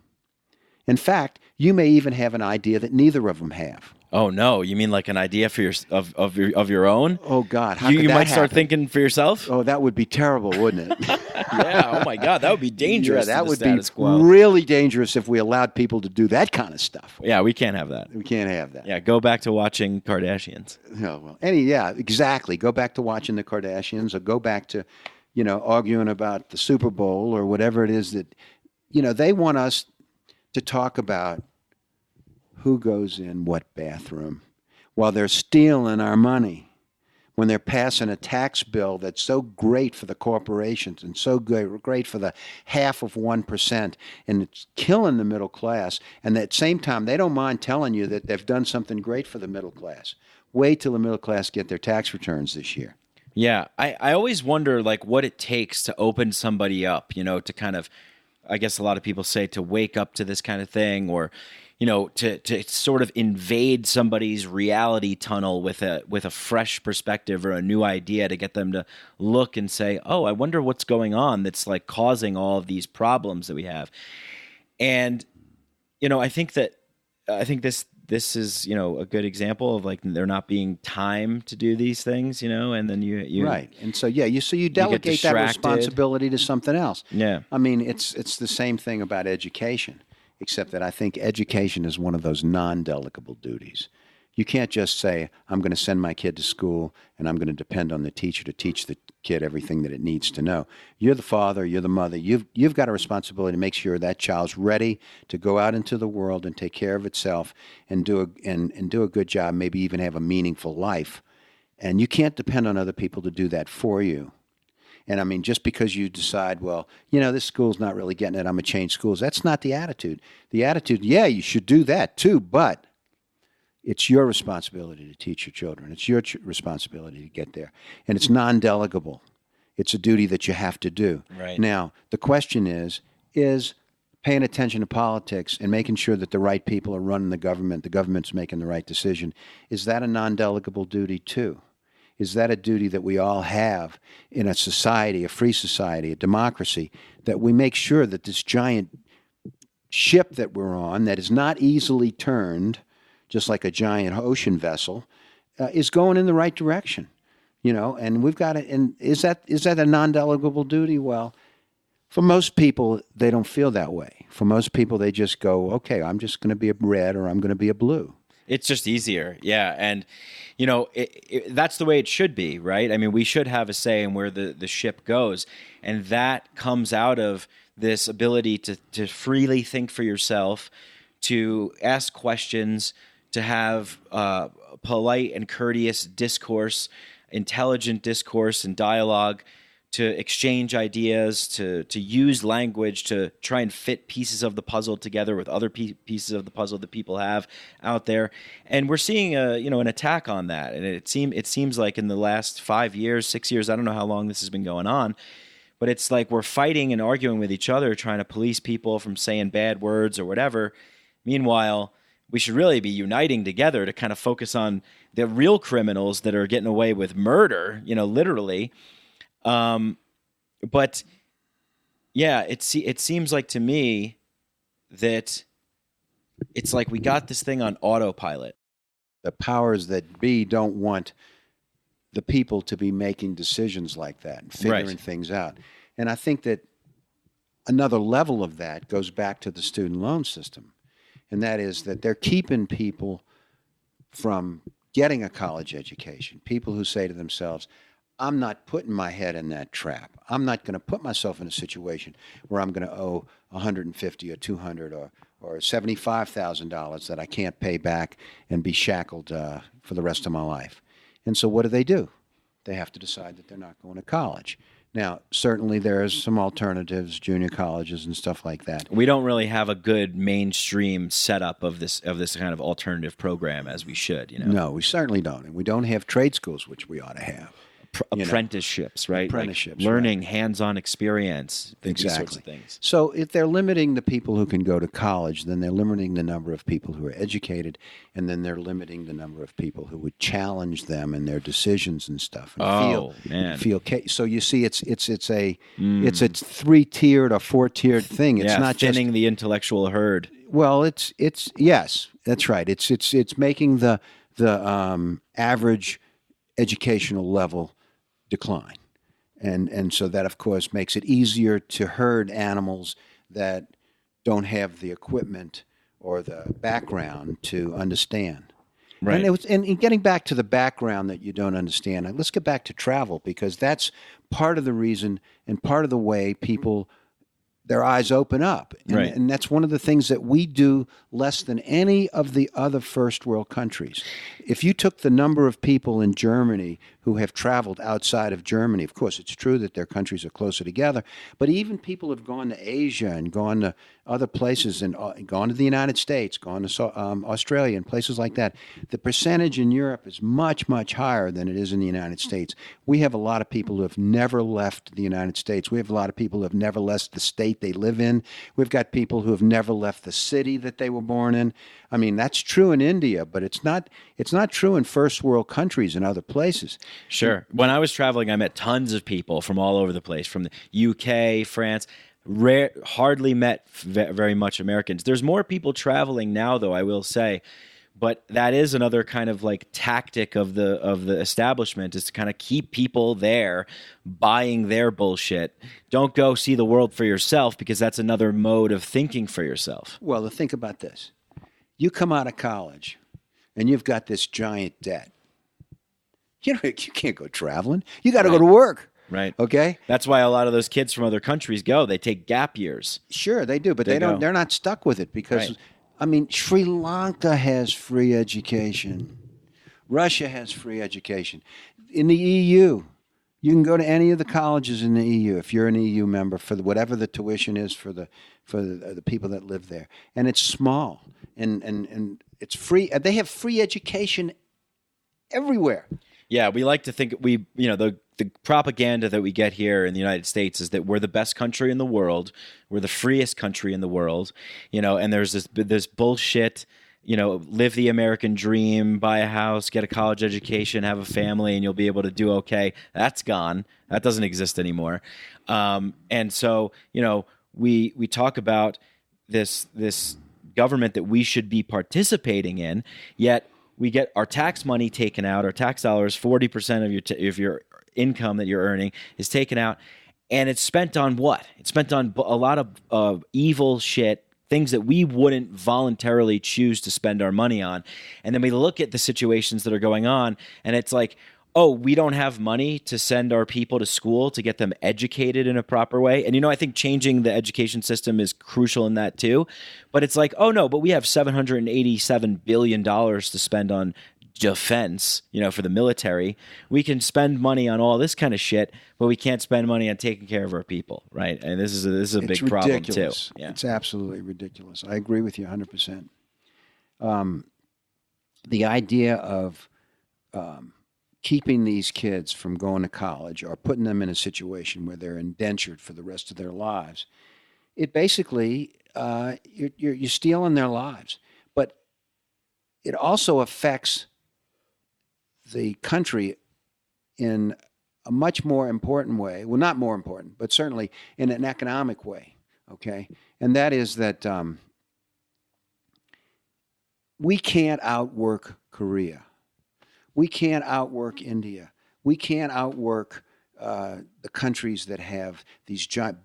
In fact, you may even have an idea that neither of them have. Oh no! You mean like an idea for of your own? Oh God! How you could that might start happen? thinking for yourself. Oh, that would be terrible, wouldn't it? Yeah. Oh my God, that would be dangerous. Yeah, that would be status quo. really dangerous if we allowed people to do that kind of stuff. Yeah, we can't have that. We can't have that. Yeah, go back to watching Kardashians. Oh, well, exactly. Go back to watching the Kardashians, or go back to, arguing about the Super Bowl or whatever it is that, they want us to talk about who goes in what bathroom while they're stealing our money, when they're passing a tax bill that's so great for the corporations and so great for the half of 1%, and it's killing the middle class. And at the same time, they don't mind telling you that they've done something great for the middle class. Wait till the middle class get their tax returns this year. Yeah, I always wonder what it takes to open somebody up, to kind of, I guess a lot of people say, to wake up to this kind of thing, or to sort of invade somebody's reality tunnel with a fresh perspective or a new idea, to get them to look and say, oh, I wonder what's going on that's causing all of these problems that we have. And I think this is a good example of there not being time to do these things, and then you right. And so you delegate that responsibility to something else. Yeah. I mean, it's the same thing about education, except that I think education is one of those non-delegable duties. You can't just say, I'm going to send my kid to school and I'm going to depend on the teacher to teach the kid everything that it needs to know. You're the father, you're the mother. You've got a responsibility to make sure that child's ready to go out into the world and take care of itself and do a good job, maybe even have a meaningful life. And you can't depend on other people to do that for you. And I mean, just because you decide, well, this school's not really getting it, I'm going to change schools. That's not the attitude. The attitude, you should do that too, but it's your responsibility to teach your children. It's your responsibility to get there. And it's non-delegable. It's a duty that you have to do. Right. Now, the question is paying attention to politics and making sure that the right people are running the government's making the right decision, is that a non-delegable duty too? Is that a duty that we all have in a society, a free society, a democracy, that we make sure that this giant ship that we're on, that is not easily turned, just like a giant ocean vessel, is going in the right direction, and we've got it. And is that a non-delegable duty? Well, for most people, they don't feel that way. For most people, they just go, okay, I'm just going to be a red or I'm going to be a blue. It's just easier. Yeah. And, that's the way it should be, right? I mean, we should have a say in where the ship goes. And that comes out of this ability to freely think for yourself, to ask questions, to have polite and courteous discourse, intelligent discourse and dialogue, to exchange ideas, to use language to try and fit pieces of the puzzle together with other pieces of the puzzle that people have out there. And we're seeing an attack on that. And it seems like in the last 5 years, 6 years, I don't know how long this has been going on, but it's like we're fighting and arguing with each other, trying to police people from saying bad words or whatever. Meanwhile, we should really be uniting together to kind of focus on the real criminals that are getting away with murder, literally. But yeah, it seems like to me that it's like we got this thing on autopilot. The powers that be don't want the people to be making decisions like that and figuring things out. And I think that another level of that goes back to the student loan system, and that is that they're keeping people from getting a college education. People who say to themselves, I'm not putting my head in that trap. I'm not going to put myself in a situation where I'm going to owe $150 or $200 or $75,000 that I can't pay back and be shackled for the rest of my life. And so what do? They have to decide that they're not going to college. Now, certainly there's some alternatives, junior colleges and stuff like that. We don't really have a good mainstream setup of this kind of alternative program as we should, you know. No, we certainly don't. And we don't have trade schools, which we ought to have. Apprenticeships, right? Apprenticeships, like learning, hands-on experience, exactly. These sorts of things. So if they're limiting the people who can go to college, then they're limiting the number of people who are educated, and then they're limiting the number of people who would challenge them in their decisions and stuff. And feel. So you see, it's a three-tiered or four-tiered thing. It's not thinning just the intellectual herd. Well, it's yes, that's right. It's making the average educational level decline. And so that, of course, makes it easier to herd animals that don't have the equipment or the background to understand. Right. And getting back to the background that you don't understand, let's get back to travel, because that's part of the reason and part of the way people, their eyes open up. And that's one of the things that we do less than any of the other first world countries. If you took the number of people in Germany who have traveled outside of Germany, of course, it's true that their countries are closer together, but even people have gone to Asia and gone to other places and gone to the United States, gone to Australia and places like that. The percentage in Europe is much, much higher than it is in the United States. We have a lot of people who have never left the United States. We have a lot of people who have never left the state they live in. We've got people who have never left the city that they were born in. I mean, that's true in India, but it's not true in first world countries and other places. Sure. When I was traveling, I met tons of people from all over the place, from the UK, France. Hardly met very much Americans. There's more people traveling now, though, I will say. But that is another kind of like tactic of the establishment, is to kind of keep people there buying their bullshit. Don't go see the world for yourself, because that's another mode of thinking for yourself. Well, think about this. You come out of college and you've got this giant debt. You can't go traveling. You got to go to work. Right. Okay. That's why a lot of those kids from other countries go. They take gap years. Sure, they do, but they're not stuck with it, because I mean, Sri Lanka has free education. Russia has free education. In the EU, you can go to any of the colleges in the EU if you're an EU member, for whatever the tuition is for the people that live there, and it's small and it's free. They have free education everywhere. Yeah, we like to think the propaganda that we get here in the United States is that we're the best country in the world, we're the freest country in the world, and there's this bullshit, live the American dream, buy a house, get a college education, have a family, and you'll be able to do okay. That's gone. That doesn't exist anymore. And so, we talk about this government that we should be participating in, yet we get our tax money taken out, our tax dollars, 40% of your income that you're earning is taken out, and it's spent on what? It's spent on a lot of evil shit, things that we wouldn't voluntarily choose to spend our money on. And then we look at the situations that are going on, and it's like, oh, we don't have money to send our people to school to get them educated in a proper way. And, I think changing the education system is crucial in that too. But it's like, oh, no, but we have $787 billion to spend on defense, for the military. We can spend money on all this kind of shit, but we can't spend money on taking care of our people, right? And this is a big problem too. Yeah. It's absolutely ridiculous. I agree with you 100%. The idea of keeping these kids from going to college or putting them in a situation where they're indentured for the rest of their lives, it basically, you're stealing their lives. But it also affects the country in a much more important way. Well, not more important, but certainly in an economic way, okay? And that is that we can't outwork Korea. We can't outwork India. We can't outwork the countries that have these giant,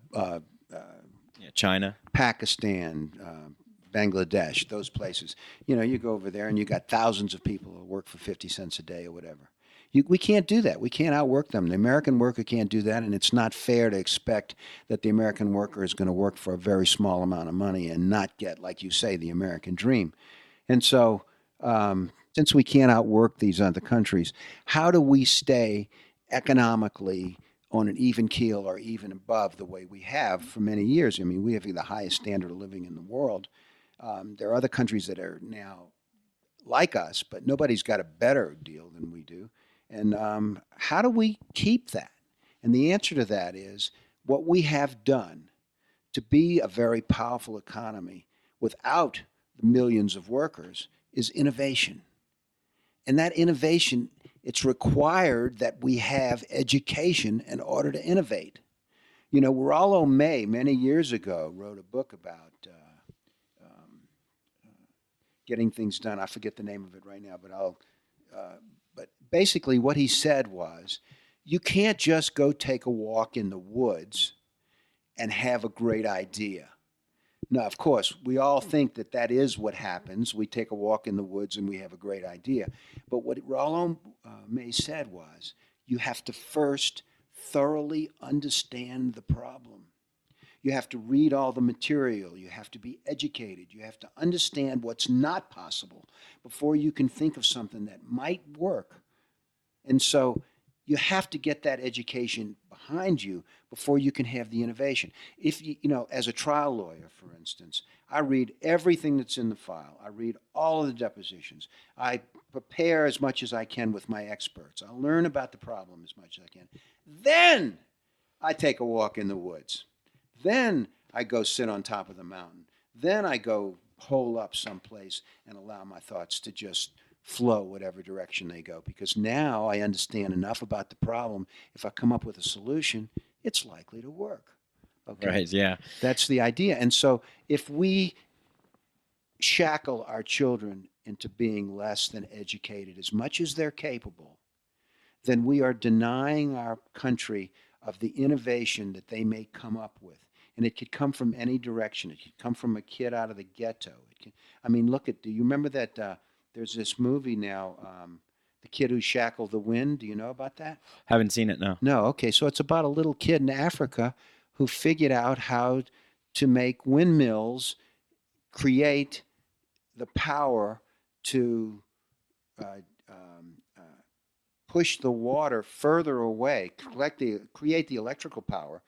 China, Pakistan, Bangladesh, those places. You know, you go over there and you got thousands of people who work for 50 cents a day or whatever. We can't do that. We can't outwork them. The American worker can't do that, and it's not fair to expect that the American worker is going to work for a very small amount of money and not get, like you say, the American dream. And so, since we can't outwork these other countries, how do we stay economically on an even keel or even above the way we have for many years? I mean, we have the highest standard of living in the world. There are other countries that are now like us, but nobody's got a better deal than we do. And how do we keep that? And the answer to that is what we have done to be a very powerful economy without the millions of workers is innovation. And that innovation, it's required that we have education in order to innovate. You know, Rollo May, many years ago, wrote a book about getting things done. I forget the name of it right now, but basically what he said was, you can't just go take a walk in the woods and have a great idea. Now, of course, we all think that that is what happens. We take a walk in the woods and we have a great idea. But what Rollo May said was, you have to first thoroughly understand the problem. You have to read all the material. You have to be educated. You have to understand what's not possible before you can think of something that might work. And so you have to get that education behind you before you can have the innovation. If you know, as a trial lawyer, for instance, I read everything that's in the file. I read all of the depositions. I prepare as much as I can with my experts. I learn about the problem as much as I can. Then I take a walk in the woods. Then I go sit on top of the mountain. Then I go hole up someplace and allow my thoughts to just flow whatever direction they go, because now I understand enough about the problem. If I come up with a solution, it's likely to work. Okay? Right, yeah. That's the idea. And so if we shackle our children into being less than educated as much as they're capable, then we are denying our country of the innovation that they may come up with. And it could come from any direction. It could come from a kid out of the ghetto. Do you remember that there's this movie now, The Kid Who Shackled the Wind? Do you know about that? Haven't seen it, no. No, okay. So it's about a little kid in Africa who figured out how to make windmills create the power to push the water further away, create the electrical power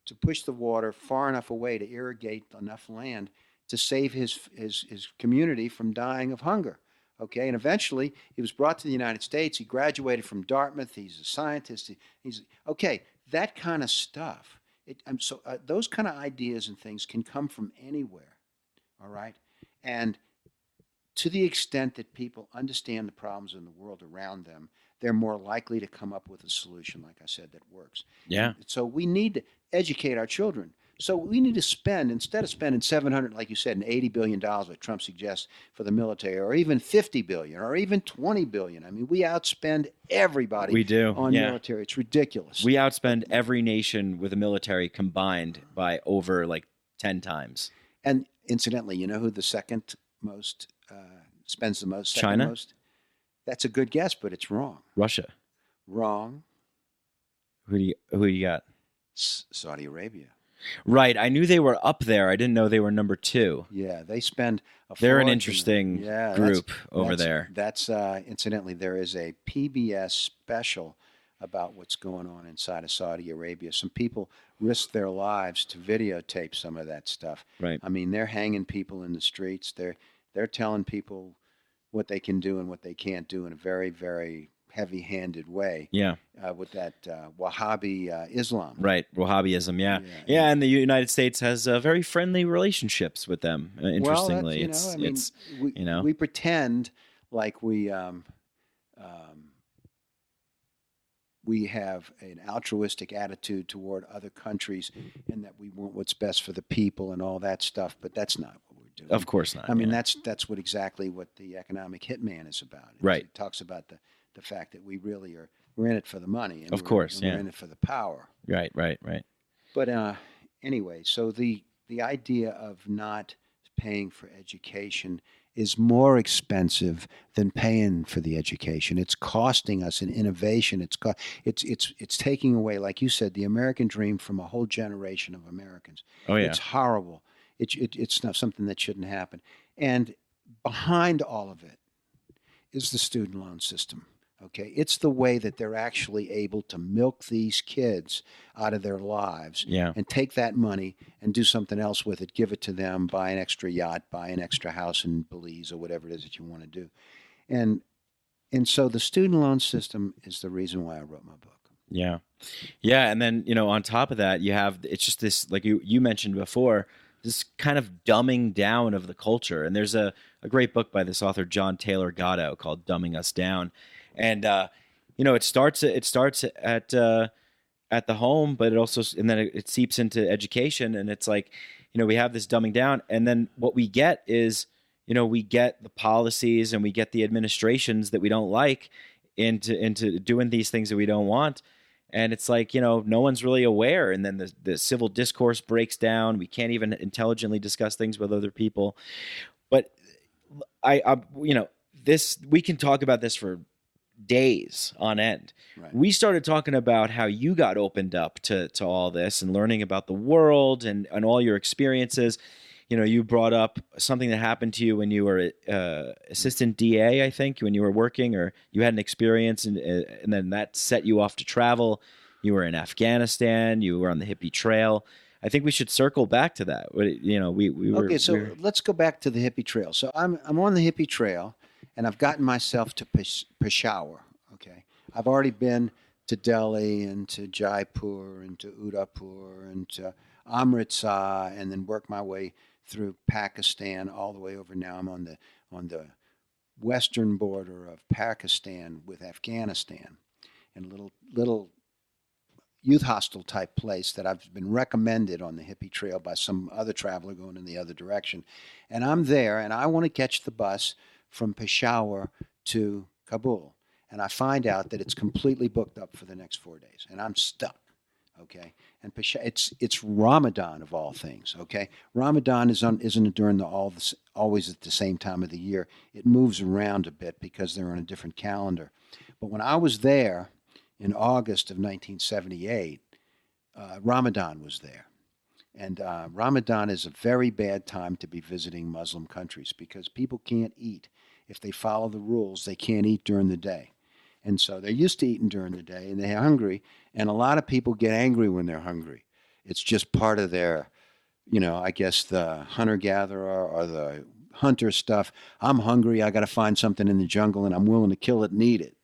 to push the water far enough away to irrigate enough land to save his community from dying of hunger. Okay, and eventually he was brought to the United States. He graduated from Dartmouth. He's a scientist. He's okay. That kind of stuff. Those kind of ideas and things can come from anywhere. All right, and to the extent that people understand the problems in the world around them, they're more likely to come up with a solution, like I said, that works. Yeah. And so we need to educate our children. So we need to spend, instead of spending $700, like you said, and $80 billion, like Trump suggests, for the military, or even $50 billion, or even $20 billion. I mean, we outspend everybody on military. It's ridiculous. We outspend every nation with a military combined by over like 10 times. And incidentally, you know who the second most spends the most? China? Most? That's a good guess, but it's wrong. Russia. Wrong. Who do you got? Saudi Arabia. Right. I knew they were up there. I didn't know they were number 2. Yeah, they spend a They're an fortune. interesting group over there. That's incidentally, there is a PBS special about what's going on inside of Saudi Arabia. Some people risk their lives to videotape some of that stuff. Right. I mean, they're hanging people in the streets. They're telling people what they can do and what they can't do in a very, very heavy-handed way. Yeah. With that Wahhabi Islam. Right. Wahhabism. Yeah. Yeah. And the United States has very friendly relationships with them. Interestingly, we pretend like we have an altruistic attitude toward other countries and that we want what's best for the people and all that stuff, but that's not what we're doing. Of course not. I mean, yeah. that's exactly what the economic hitman is about. Right. It talks about the fact that we're in it for the money, and Of course, we're yeah. in it for the power. Right. But anyway, so the idea of not paying for education is more expensive than paying for the education. It's costing us an innovation. It's taking away, like you said, the American dream from a whole generation of Americans. Oh, yeah. It's horrible. It's not something that shouldn't happen. And behind all of it is the student loan system. Okay, it's the way that they're actually able to milk these kids out of their lives and take that money and do something else with it, give it to them, buy an extra yacht, buy an extra house in Belize or whatever it is that you want to do. And so the student loan system is the reason why I wrote my book. Yeah. Yeah. And then, on top of that, it's just this, like you mentioned before, this kind of dumbing down of the culture. And there's a great book by this author, John Taylor Gatto, called Dumbing Us Down. And it starts at the home, but and then it seeps into education. And it's like, we have this dumbing down, and then what we get is, we get the policies and we get the administrations that we don't like into doing these things that we don't want. And it's like, no one's really aware. And then the civil discourse breaks down. We can't even intelligently discuss things with other people. But we can talk about this for days on end. Right. We started talking about how you got opened up to all this and learning about the world and all your experiences. You brought up something that happened to you when you were assistant DA, I think, when you were working, or you had an experience, and then that set you off to travel. You were in Afghanistan. You were on the hippie trail. I think we should circle back to that. Okay, so let's go back to the hippie trail. So I'm on the hippie trail, and I've gotten myself to Peshawar. Okay, I've already been to Delhi and to Jaipur and to Udaipur and to Amritsar, and then worked my way through Pakistan all the way over. Now I'm on the western border of Pakistan with Afghanistan, in a little youth hostel type place that I've been recommended on the hippie trail by some other traveler going in the other direction. And I'm there, and I want to catch the bus from Peshawar to Kabul. And I find out that it's completely booked up for the next 4 days, and I'm stuck. Okay, and it's Ramadan of all things. Okay, Ramadan isn't during always at the same time of the year. It moves around a bit because they're on a different calendar. But when I was there in August of 1978, Ramadan was there, and Ramadan is a very bad time to be visiting Muslim countries because people can't eat if they follow the rules. They can't eat during the day. And so they're used to eating during the day, and they're hungry. And a lot of people get angry when they're hungry. It's just part of their, I guess the hunter-gatherer or the hunter stuff. I'm hungry. I got to find something in the jungle, and I'm willing to kill it and eat it,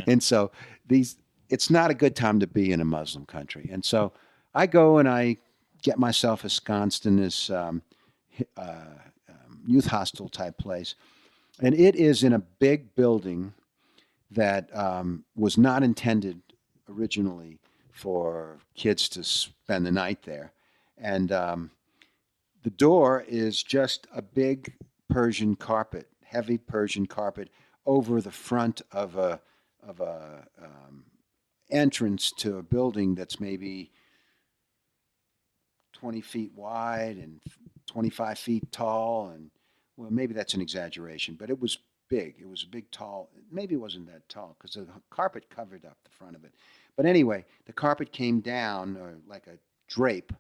And so it's not a good time to be in a Muslim country. And so I go and I get myself ensconced in this youth hostel type place. And it is in a big building that was not intended originally for kids to spend the night there. And the door is just a big Persian carpet, heavy Persian carpet, over the front of a entrance to a building that's maybe 20 feet wide and 25 feet tall. And, well, maybe that's an exaggeration, but it was big. It was a big, tall. Maybe it wasn't that tall because the carpet covered up the front of it. But anyway, the carpet came down like a drape,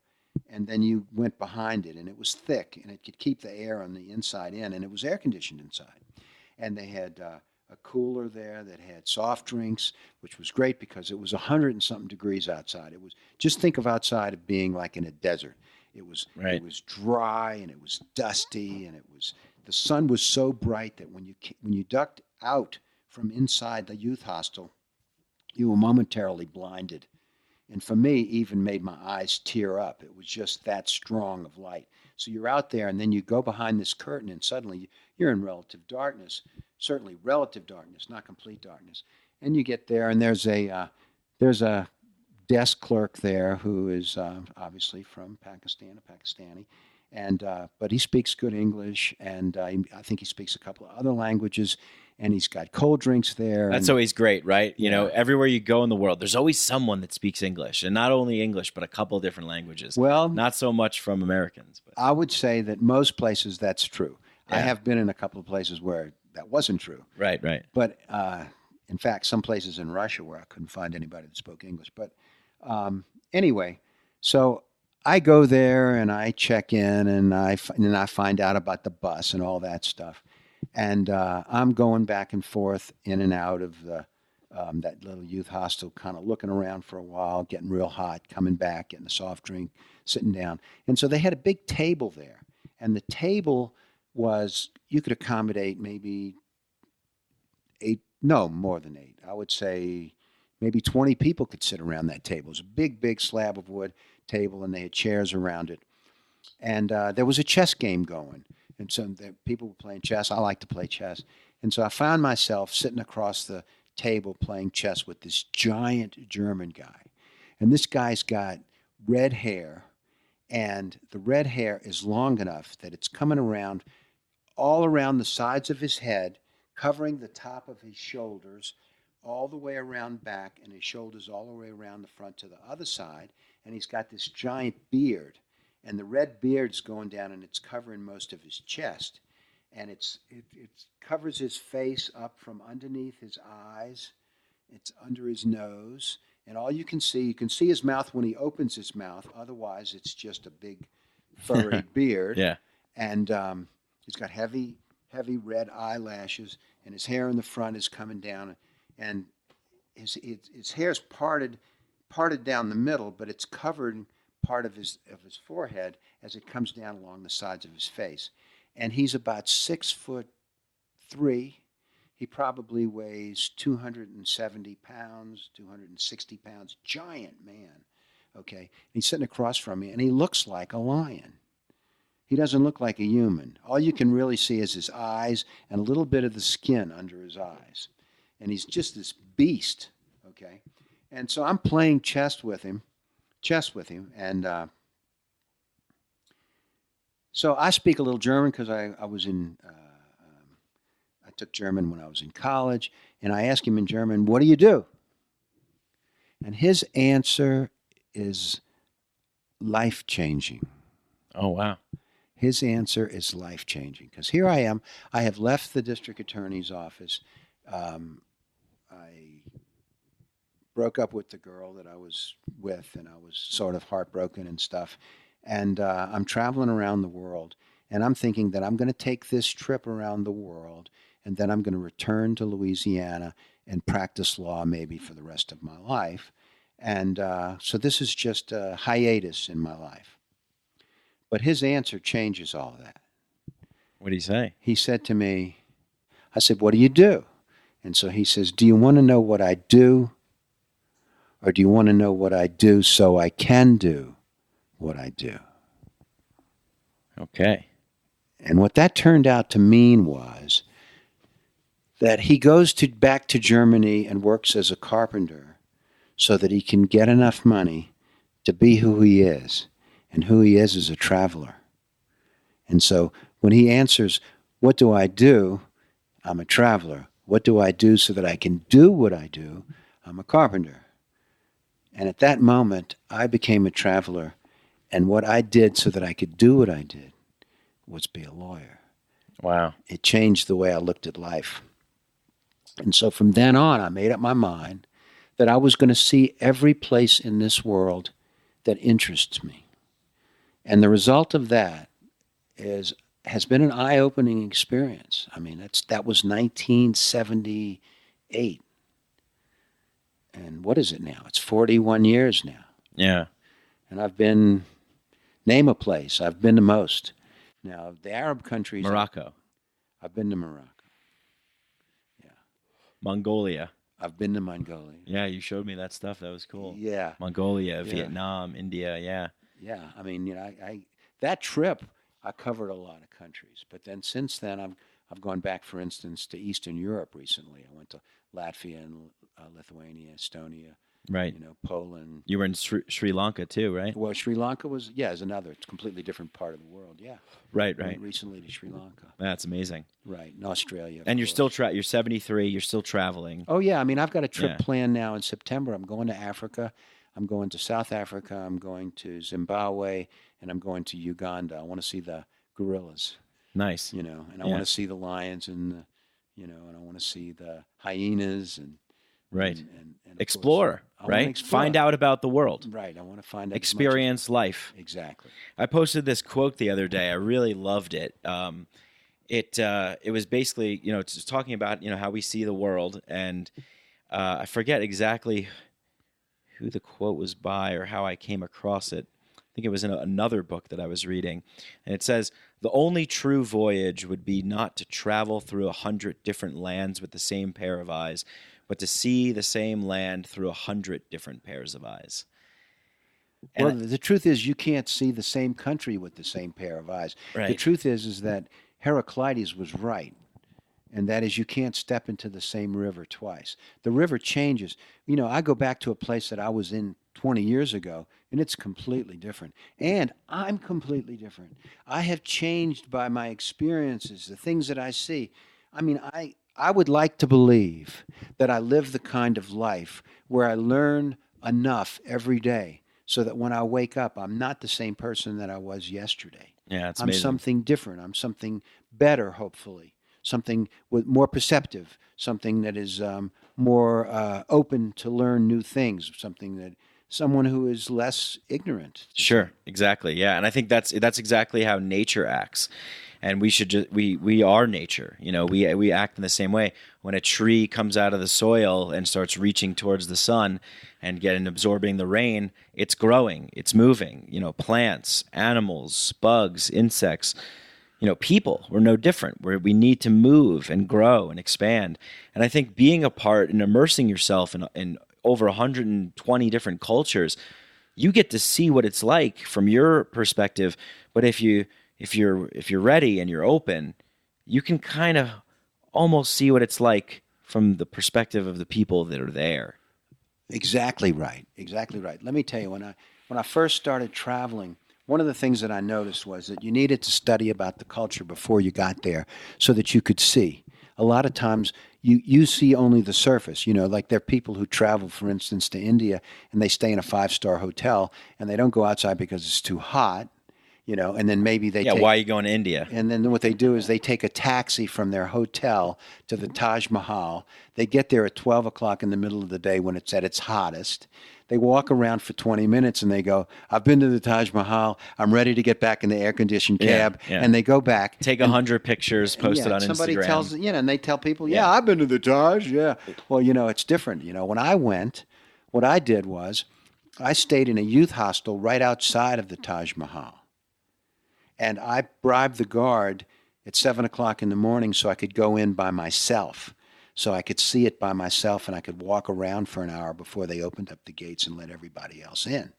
and then you went behind it, and it was thick, and it could keep the air on the inside in, and it was air conditioned inside. And they had a cooler there that had soft drinks, which was great because it was 100 and something degrees outside. It was, just think of outside of being like in a desert. It was right. It was dry, and it was dusty, and the sun was so bright that when you ducked out from inside the youth hostel, you were momentarily blinded. And for me, even made my eyes tear up. It was just that strong of light. So you're out there, and then you go behind this curtain, and suddenly you're in relative darkness, certainly relative darkness, not complete darkness. And you get there, and there's a desk clerk there who is obviously from Pakistan, a Pakistani, And but he speaks good English, and I think he speaks a couple of other languages, and he's got cold drinks there. That's and, always great, right? You know, Yeah. everywhere you go in the world, there's always someone that speaks English, and not only English, but a couple of different languages. Well, Not so much from Americans, but I would say that most places that's true. I Yeah. have been in a couple of places where that wasn't true. right. But in fact, some places in Russia where I couldn't find anybody that spoke English. But anyway, so I go there and I check in and I find out about the bus and all that stuff. And I'm going back and forth in and out of the that little youth hostel, kind of looking around for a while, getting real hot, coming back, getting a soft drink, sitting down. And so they had a big table there. And the table was, you could accommodate maybe 8, no, more than 8. I would say maybe 20 people could sit around that table. It was a big, big slab of wood table, and they had chairs around it. And there was a chess game going. And so people were playing chess. I like to play chess. And so I found myself sitting across the table playing chess with this giant German guy. And this guy's got red hair, and the red hair is long enough that it's coming around all around the sides of his head, covering the top of his shoulders, all the way around back, and his shoulders all the way around the front to the other side. And he's got this giant beard, and the red beard's going down, and it's covering most of his chest. And it covers his face up from underneath his eyes. It's under his nose. And all you can see his mouth when he opens his mouth. Otherwise, it's just a big furry beard. Yeah. And he's got heavy red eyelashes, and his hair in the front is coming down. And his hair's parted down the middle, but it's covered part of his forehead as it comes down along the sides of his face. And he's about 6'3". He probably weighs 270 pounds, 260 pounds. Giant man. Okay. And he's sitting across from me, and he looks like a lion. He doesn't look like a human. All you can really see is his eyes and a little bit of the skin under his eyes. And he's just this beast. Okay. And so I'm playing chess with him. And so I speak a little German because I was in, I took German when I was in college, and I asked him in German, "What do you do?" And his answer is life-changing. Oh, wow. His answer is life-changing because here I am. I have left the district attorney's office. I broke up with the girl that I was with, and I was sort of heartbroken and stuff. And I'm traveling around the world, and I'm thinking that I'm going to take this trip around the world, and then I'm going to return to Louisiana and practice law maybe for the rest of my life. And so this is just a hiatus in my life. But his answer changes all of that. What did he say? He said to me, I said, "What do you do?" And so he says, "Do you want to know what I do? Or do you want to know what I do so I can do what I do?" Okay. And what that turned out to mean was that he goes back to Germany and works as a carpenter so that he can get enough money to be who he is. And who he is a traveler. And so when he answers, "What do I do?" I'm a traveler. What do I do so that I can do what I do? I'm a carpenter. And at that moment, I became a traveler. And what I did so that I could do what I did was be a lawyer. Wow. It changed the way I looked at life. And so from then on, I made up my mind that I was going to see every place in this world that interests me. And the result of that has been an eye-opening experience. I mean, that was 1978. And what is it now? It's 41 years now. Yeah. And I've been, name a place, I've been to most. Now, the Arab countries. Morocco. I've been to Morocco. Yeah. Mongolia. I've been to Mongolia. Yeah, you showed me that stuff. That was cool. Yeah. Mongolia, Yeah. Vietnam, India, yeah. Yeah, I mean, I that trip, I covered a lot of countries. But then since then, I've gone back, for instance, to Eastern Europe recently. I went to Latvia and Lithuania, Estonia, Right. Poland. You were in Sri Lanka too, right? Well, Sri Lanka is another. It's a completely different part of the world. Yeah. Right. I went recently to Sri Lanka. That's amazing. Right. In Australia. And you're still you're 73. You're still traveling. Oh yeah. I mean, I've got a trip planned now in September. I'm going to Africa. I'm going to South Africa. I'm going to Zimbabwe, and I'm going to Uganda. I want to see the gorillas. Nice. And I want to see the lions and and I want to see the hyenas and. Right. And explore, right? Explore. Find out about the world. Right. I want to find out. Experience life. Exactly. I posted this quote the other day. I really loved it. It was basically, just talking about, how we see the world. And I forget exactly who the quote was by or how I came across it. I think it was in another book that I was reading. And it says, the only true voyage would be not to travel through 100 different lands with the same pair of eyes, but to see the same land through 100 different pairs of eyes. Well, the truth is you can't see the same country with the same pair of eyes. Right. The truth is that Heraclitus was right, and that is you can't step into the same river twice. The river changes. I go back to a place that I was in 20 years ago, and it's completely different. And I'm completely different. I have changed by my experiences, the things that I see. I mean, I would like to believe that I live the kind of life where I learn enough every day so that when I wake up, I'm not the same person that I was yesterday. Yeah, it's I'm amazing. something different. I'm something better, hopefully, something with more perceptive, something that is more open to learn new things, someone who is less ignorant. Sure, exactly. Yeah, and I think that's exactly how nature acts. And we should we are nature. We act in the same way. When a tree comes out of the soil and starts reaching towards the sun and absorbing the rain, it's growing, it's moving. Plants, animals, bugs, insects, people, we're no different. We need to move and grow and expand. And I think being a part and immersing yourself in over 120 different cultures, you get to see what it's like from your perspective. But if you're ready and you're open, you can kind of almost see what it's like from the perspective of the people that are there. Exactly right. Exactly right. Let me tell you, when I first started traveling, one of the things that I noticed was that you needed to study about the culture before you got there so that you could see. A lot of times you see only the surface, like there are people who travel, for instance, to India and they stay in a 5-star hotel and they don't go outside because it's too hot. And then maybe they why are you going to India? And then what they do is they take a taxi from their hotel to the Taj Mahal. They get there at 12 o'clock in the middle of the day when it's at its hottest. They walk around for 20 minutes and they go, I've been to the Taj Mahal. I'm ready to get back in the air-conditioned cab. Yeah. And they go back. Take 100 pictures, post it on somebody Instagram. Tells, and they tell people, I've been to the Taj, yeah. Well, it's different. When I went, what I did was I stayed in a youth hostel right outside of the Taj Mahal. And I bribed the guard at 7 o'clock in the morning so I could go in by myself, so I could see it by myself and I could walk around for an hour before they opened up the gates and let everybody else in.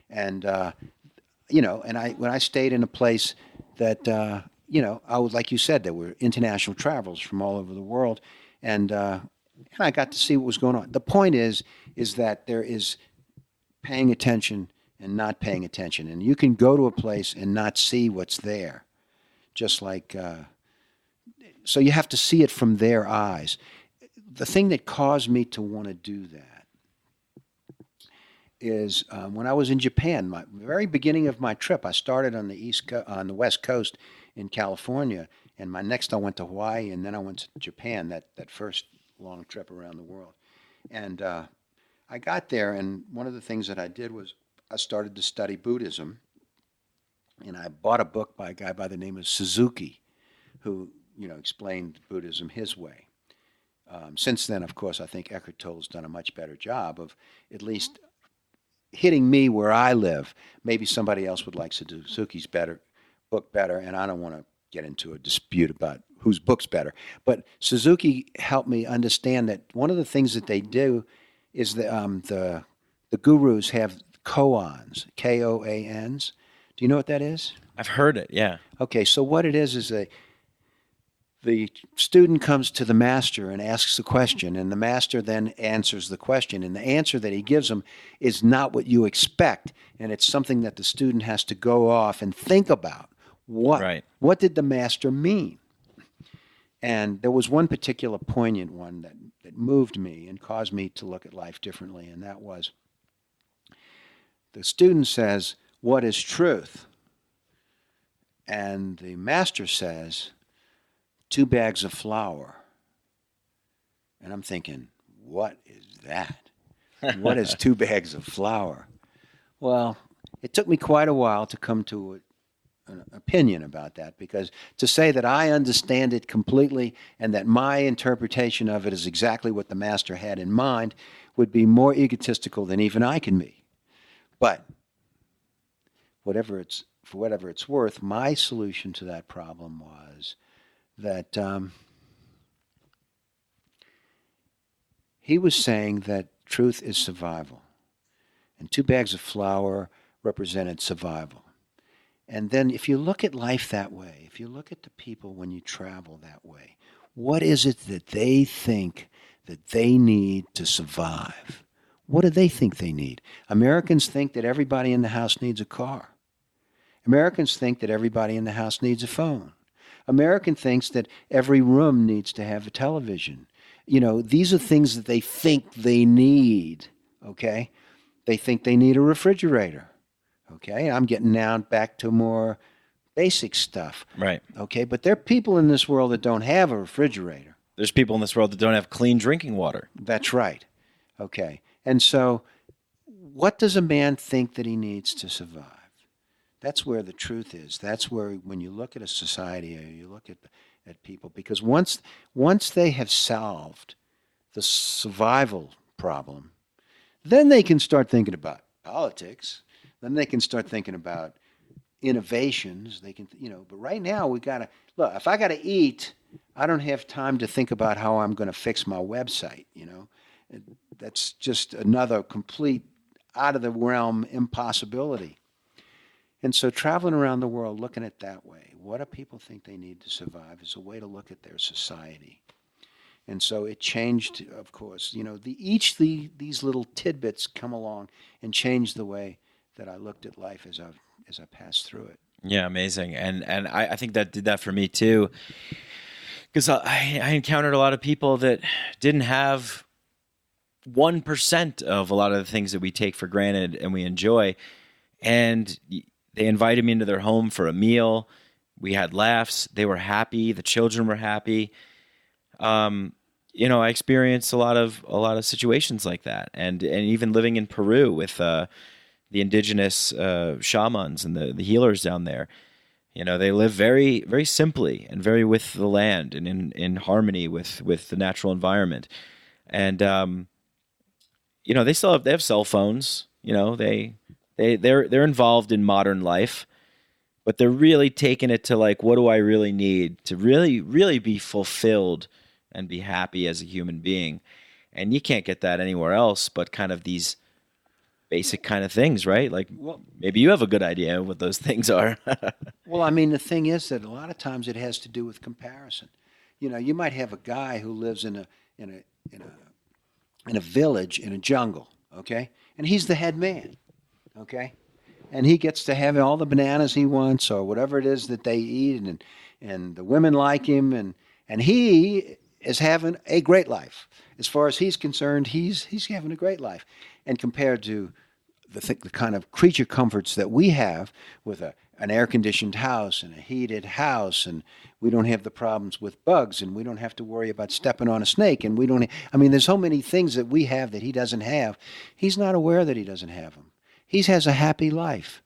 And, when I stayed in a place that, I was, like you said, there were international travelers from all over the world. And I got to see what was going on. The point is that there is paying attention and not paying attention. And you can go to a place and not see what's there. Just like, so you have to see it from their eyes. The thing that caused me to want to do that is when I was in Japan, the very beginning of my trip, I started on the West Coast in California, and I went to Hawaii, and then I went to Japan, that first long trip around the world. And I got there, and one of the things that I did was I started to study Buddhism, and I bought a book by a guy by the name of Suzuki, who explained Buddhism his way. Since then, of course, I think Eckhart Tolle's done a much better job of at least hitting me where I live. Maybe somebody else would like Suzuki's book better, and I don't want to get into a dispute about whose book's better. But Suzuki helped me understand that one of the things that they do is the gurus have koans, K-O-A-Ns. Do you know what that is? I've heard it, yeah. Okay, so what it is the student comes to the master and asks a question, and the master then answers the question, and the answer that he gives them is not what you expect, and it's something that the student has to go off and think about. What did the master mean? And there was one particular poignant one that moved me and caused me to look at life differently, and that was, the student says, "What is truth?" And the master says, 2 bags of flour. And I'm thinking, what is that? What is 2 bags of flour? Well, it took me quite a while to come to an opinion about that, because to say that I understand it completely and that my interpretation of it is exactly what the master had in mind would be more egotistical than even I can be. But for whatever it's worth, my solution to that problem was that he was saying that truth is survival, and 2 bags of flour represented survival. And then if you look at life that way, if you look at the people when you travel that way, what is it that they think that they need to survive? What do they think they need? Americans think that everybody in the house needs a car. Americans think that everybody in the house needs a phone. American thinks that every room needs to have a television. These are things that they think they need, okay? They think they need a refrigerator, okay? I'm getting now back to more basic stuff. Right. Okay, but there are people in this world that don't have a refrigerator. There's people in this world that don't have clean drinking water. That's right. Okay. And so what does a man think that he needs to survive? That's where the truth is. That's where, when you look at a society or you look at people, because once they have solved the survival problem, then they can start thinking about politics. Then they can start thinking about innovations. They can, but right now we got to, look, if I got to eat, I don't have time to think about how I'm going to fix my website, That's just another complete out of the realm impossibility. And so traveling around the world, looking at it that way, what do people think they need to survive, is a way to look at their society. And so it changed, of course. These little tidbits come along and change the way that I looked at life as I passed through it. Yeah, amazing. And I think that did that for me too, because I encountered a lot of people that didn't have 1% of a lot of the things that we take for granted and we enjoy. And they invited me into their home for a meal. We had laughs. They were happy. The children were happy. I experienced a lot of situations like that, and even living in Peru with the indigenous shamans and the healers down there. They live very, very simply and very with the land and in harmony with the natural environment. And they have cell phones. They're involved in modern life, but they're really taking it to like, what do I really need to really, really be fulfilled and be happy as a human being? And you can't get that anywhere else but kind of these basic kind of things, right? Like, maybe you have a good idea of what those things are. Well, I mean, the thing is that a lot of times it has to do with comparison. You might have a guy who lives in a village in a jungle, okay? And he's the head man. Okay, and he gets to have all the bananas he wants or whatever it is that they eat, and the women like him, and he is having a great life. As far as he's concerned, he's having a great life. And compared to the kind of creature comforts that we have with an air-conditioned house and a heated house, and we don't have the problems with bugs, and we don't have to worry about stepping on a snake, and there's so many things that we have that he doesn't have. He's not aware that he doesn't have them. He has a happy life.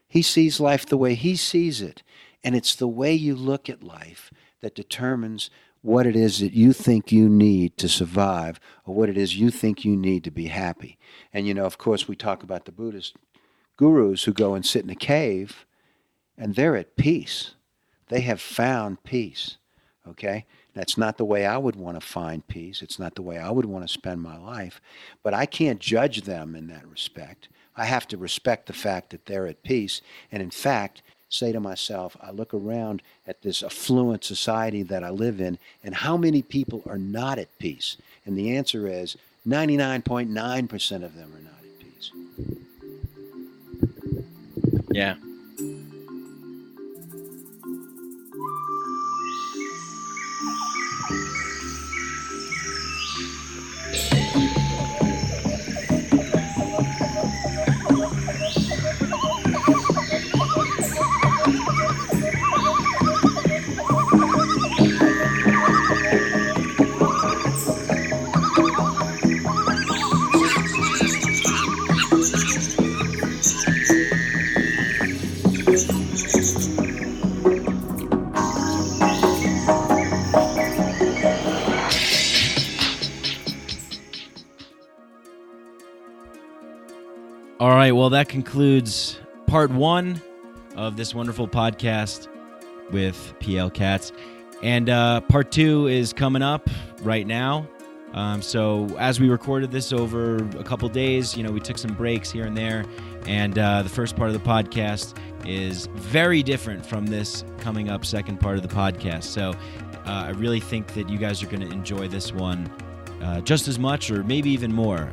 He sees life the way he sees it. And it's the way you look at life that determines what it is that you think you need to survive or what it is you think you need to be happy. And, of course, we talk about the Buddhist gurus who go and sit in a cave, and they're at peace. They have found peace, okay? That's not the way I would want to find peace. It's not the way I would want to spend my life. But I can't judge them in that respect. I have to respect the fact that they're at peace. And in fact, say to myself, I look around at this affluent society that I live in, and how many people are not at peace? And the answer is 99.9% of them are not at peace. Yeah. All right, well, that concludes part 1 of this wonderful podcast with PL Katz. And part 2 is coming up right now. So as we recorded this over a couple days, we took some breaks here and there. And the first part of the podcast is very different from this coming up second part of the podcast. So I really think that you guys are going to enjoy this one just as much, or maybe even more.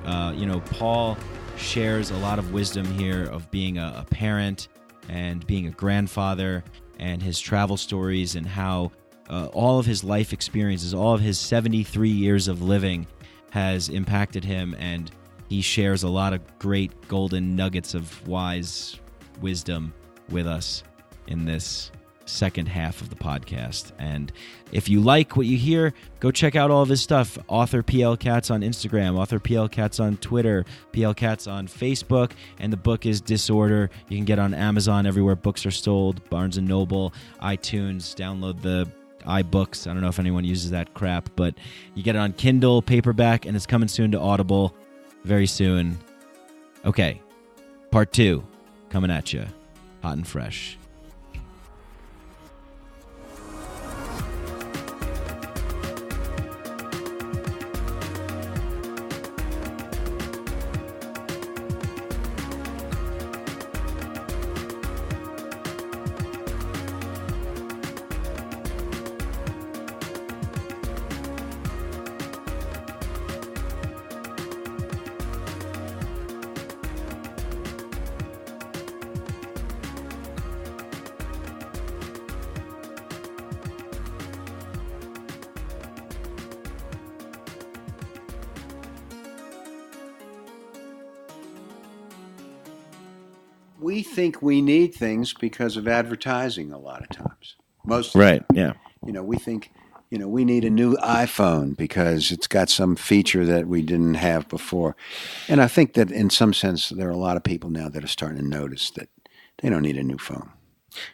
Paul shares a lot of wisdom here of being a parent and being a grandfather, and his travel stories, and how all of his life experiences, all of his 73 years of living has impacted him, and he shares a lot of great golden nuggets of wise wisdom with us in this second half of the podcast. And if you like what you hear, go check out all of his stuff. Author PL Katz on Instagram, author PL Katz on Twitter, PL Katz on Facebook, and the book is Disorder. You can get on Amazon everywhere books are sold, Barnes & Noble, iTunes, download the iBooks. I don't know if anyone uses that crap, but you get it on Kindle, paperback, and it's coming soon to Audible very soon. Okay, part 2 coming at you, hot and fresh. We think we need things because of advertising a lot of times. Most of Right, the time. yeah. We think, we need a new iPhone because it's got some feature that we didn't have before. And I think that in some sense there are a lot of people now that are starting to notice that they don't need a new phone.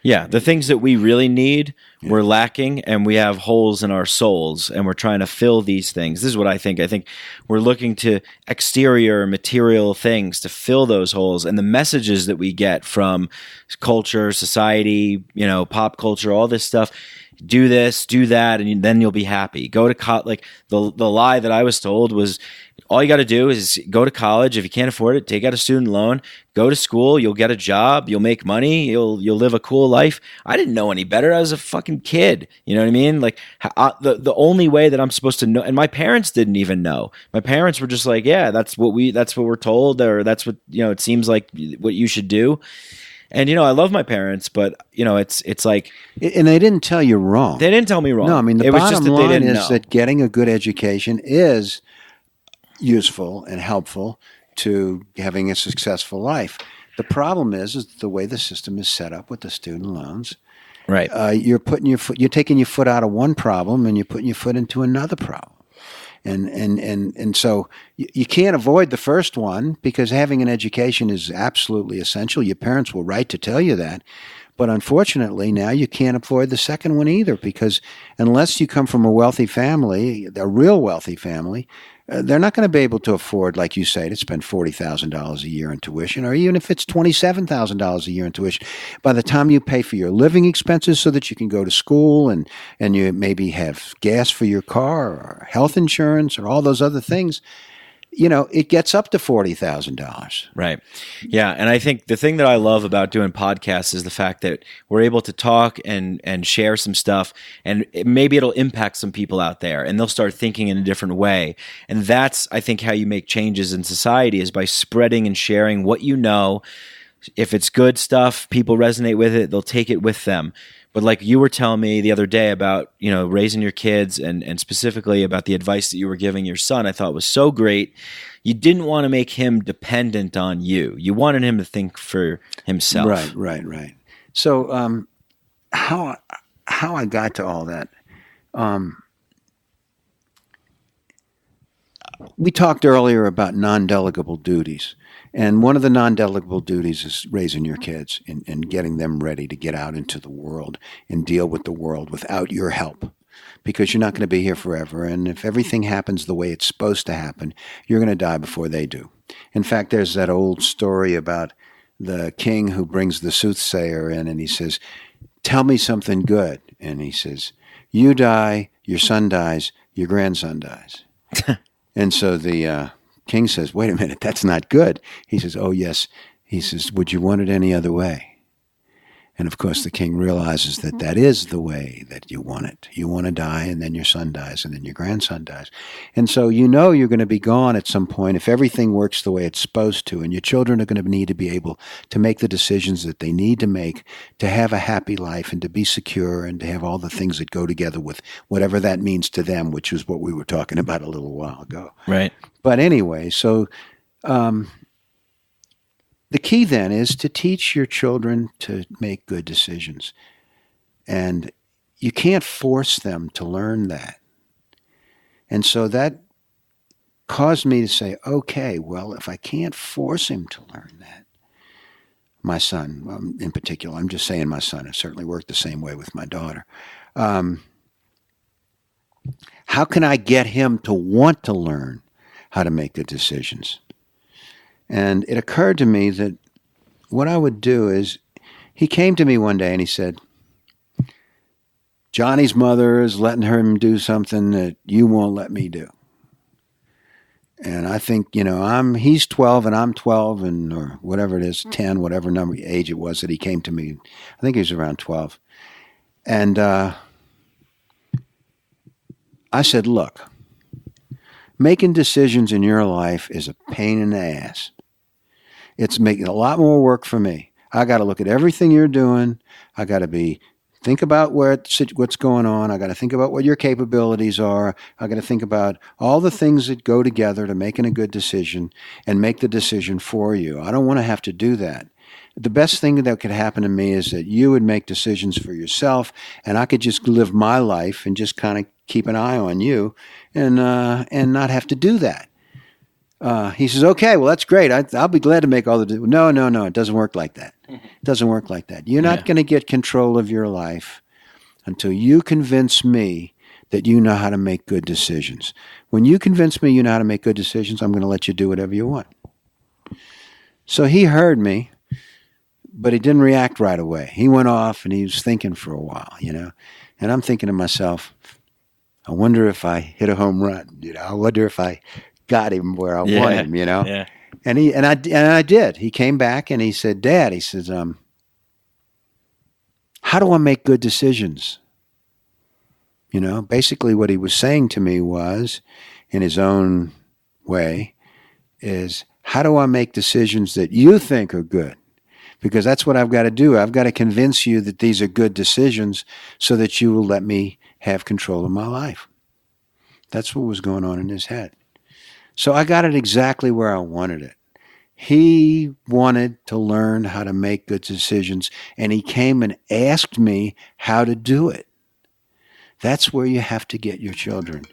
Yeah, the things that we really need, we're lacking, and we have holes in our souls, and we're trying to fill these things. This is what I think. I think we're looking to exterior material things to fill those holes, and the messages that we get from culture, society, pop culture, all this stuff. Do this, do that, and then you'll be happy. Go to college. Like the lie that I was told was, all you got to do is go to college. If you can't afford it, take out a student loan, go to school, you'll get a job, you'll make money, you'll live a cool life. I didn't know any better. I was a fucking kid. You know what I mean? Like the only way that I'm supposed to know, and my parents didn't even know. My parents were just like, yeah, that's what we're told, or that's what, it seems like what you should do. And, I love my parents, but, it's like... And they didn't tell you wrong. They didn't tell me wrong. No, I mean, the it was bottom just that line they didn't is know. that getting a good education is useful and helpful to having a successful life. The problem is the way the system is set up with the student loans. Right. You're taking your foot out of one problem and you're putting your foot into another problem. And so you can't avoid the first one because having an education is absolutely essential. Your parents were right to tell you that. But unfortunately, now you can't avoid the second one either because unless you come from a wealthy family, a real wealthy family, they're not going to be able to afford, like you say, to spend $40,000 a year in tuition, or even if it's $27,000 a year in tuition. By the time you pay for your living expenses so that you can go to school and you maybe have gas for your car or health insurance or all those other things, it gets up to $40,000. Right. Yeah. And I think the thing that I love about doing podcasts is the fact that we're able to talk and share some stuff, and maybe it'll impact some people out there and they'll start thinking in a different way. And that's, I think, how you make changes in society, is by spreading and sharing what you know. If it's good stuff, people resonate with it, they'll take it with them. But like you were telling me the other day about, raising your kids and specifically about the advice that you were giving your son, I thought was so great. You didn't want to make him dependent on you. You wanted him to think for himself. Right. So how I got to all that, we talked earlier about non-delegable duties. And one of the non-delegable duties is raising your kids and getting them ready to get out into the world and deal with the world without your help, because you're not going to be here forever. And if everything happens the way it's supposed to happen, you're going to die before they do. In fact, there's that old story about the king who brings the soothsayer in, and he says, "Tell me something good." And he says, "You die, your son dies, your grandson dies." And so the king says, "Wait a minute, that's not good." He says, "Oh, yes." He says, "Would you want it any other way?" And of course, the king realizes that that is the way that you want it. You want to die, and then your son dies, and then your grandson dies. And so you're going to be gone at some point if everything works the way it's supposed to, and your children are going to need to be able to make the decisions that they need to make to have a happy life and to be secure and to have all the things that go together with whatever that means to them, which is what we were talking about a little while ago. Right. But anyway, so the key then is to teach your children to make good decisions. And you can't force them to learn that. And so that caused me to say, okay, well, if I can't force him to learn that, my son in particular, I'm just saying my son, it certainly worked the same way with my daughter. How can I get him to want to learn how to make good decisions? And it occurred to me that what I would do is, he came to me one day and he said, "Johnny's mother is letting him do something that you won't let me do." And I think, he's 12 and I'm 12 or whatever it is, 10, whatever age it was that he came to me. I think he was around 12. And I said, "Look, making decisions in your life is a pain in the ass. It's making a lot more work for me. I got to look at everything you're doing. I got to think about what's going on. I got to think about what your capabilities are. I got to think about all the things that go together to making a good decision and make the decision for you. I don't want to have to do that. The best thing that could happen to me is that you would make decisions for yourself, and I could just live my life and just kind of keep an eye on you and not have to do that." He says, "Okay, well, that's great. I'll be glad to make all the... No, it doesn't work like that. It doesn't work like that. You're not going to get control of your life until you convince me that you know how to make good decisions. When you convince me you know how to make good decisions, I'm going to let you do whatever you want." So he heard me, but he didn't react right away. He went off and he was thinking for a while, And I'm thinking to myself, I wonder if I hit a home run. I wonder if I got him where I want him, Yeah. And I did. He came back and he said, "Dad," he says, "how do I make good decisions?" Basically what he was saying to me was, in his own way, is, how do I make decisions that you think are good? Because that's what I've got to do. I've got to convince you that these are good decisions so that you will let me have control of my life. That's what was going on in his head. So I got it exactly where I wanted it. He wanted to learn how to make good decisions, and he came and asked me how to do it. That's where you have to get your children.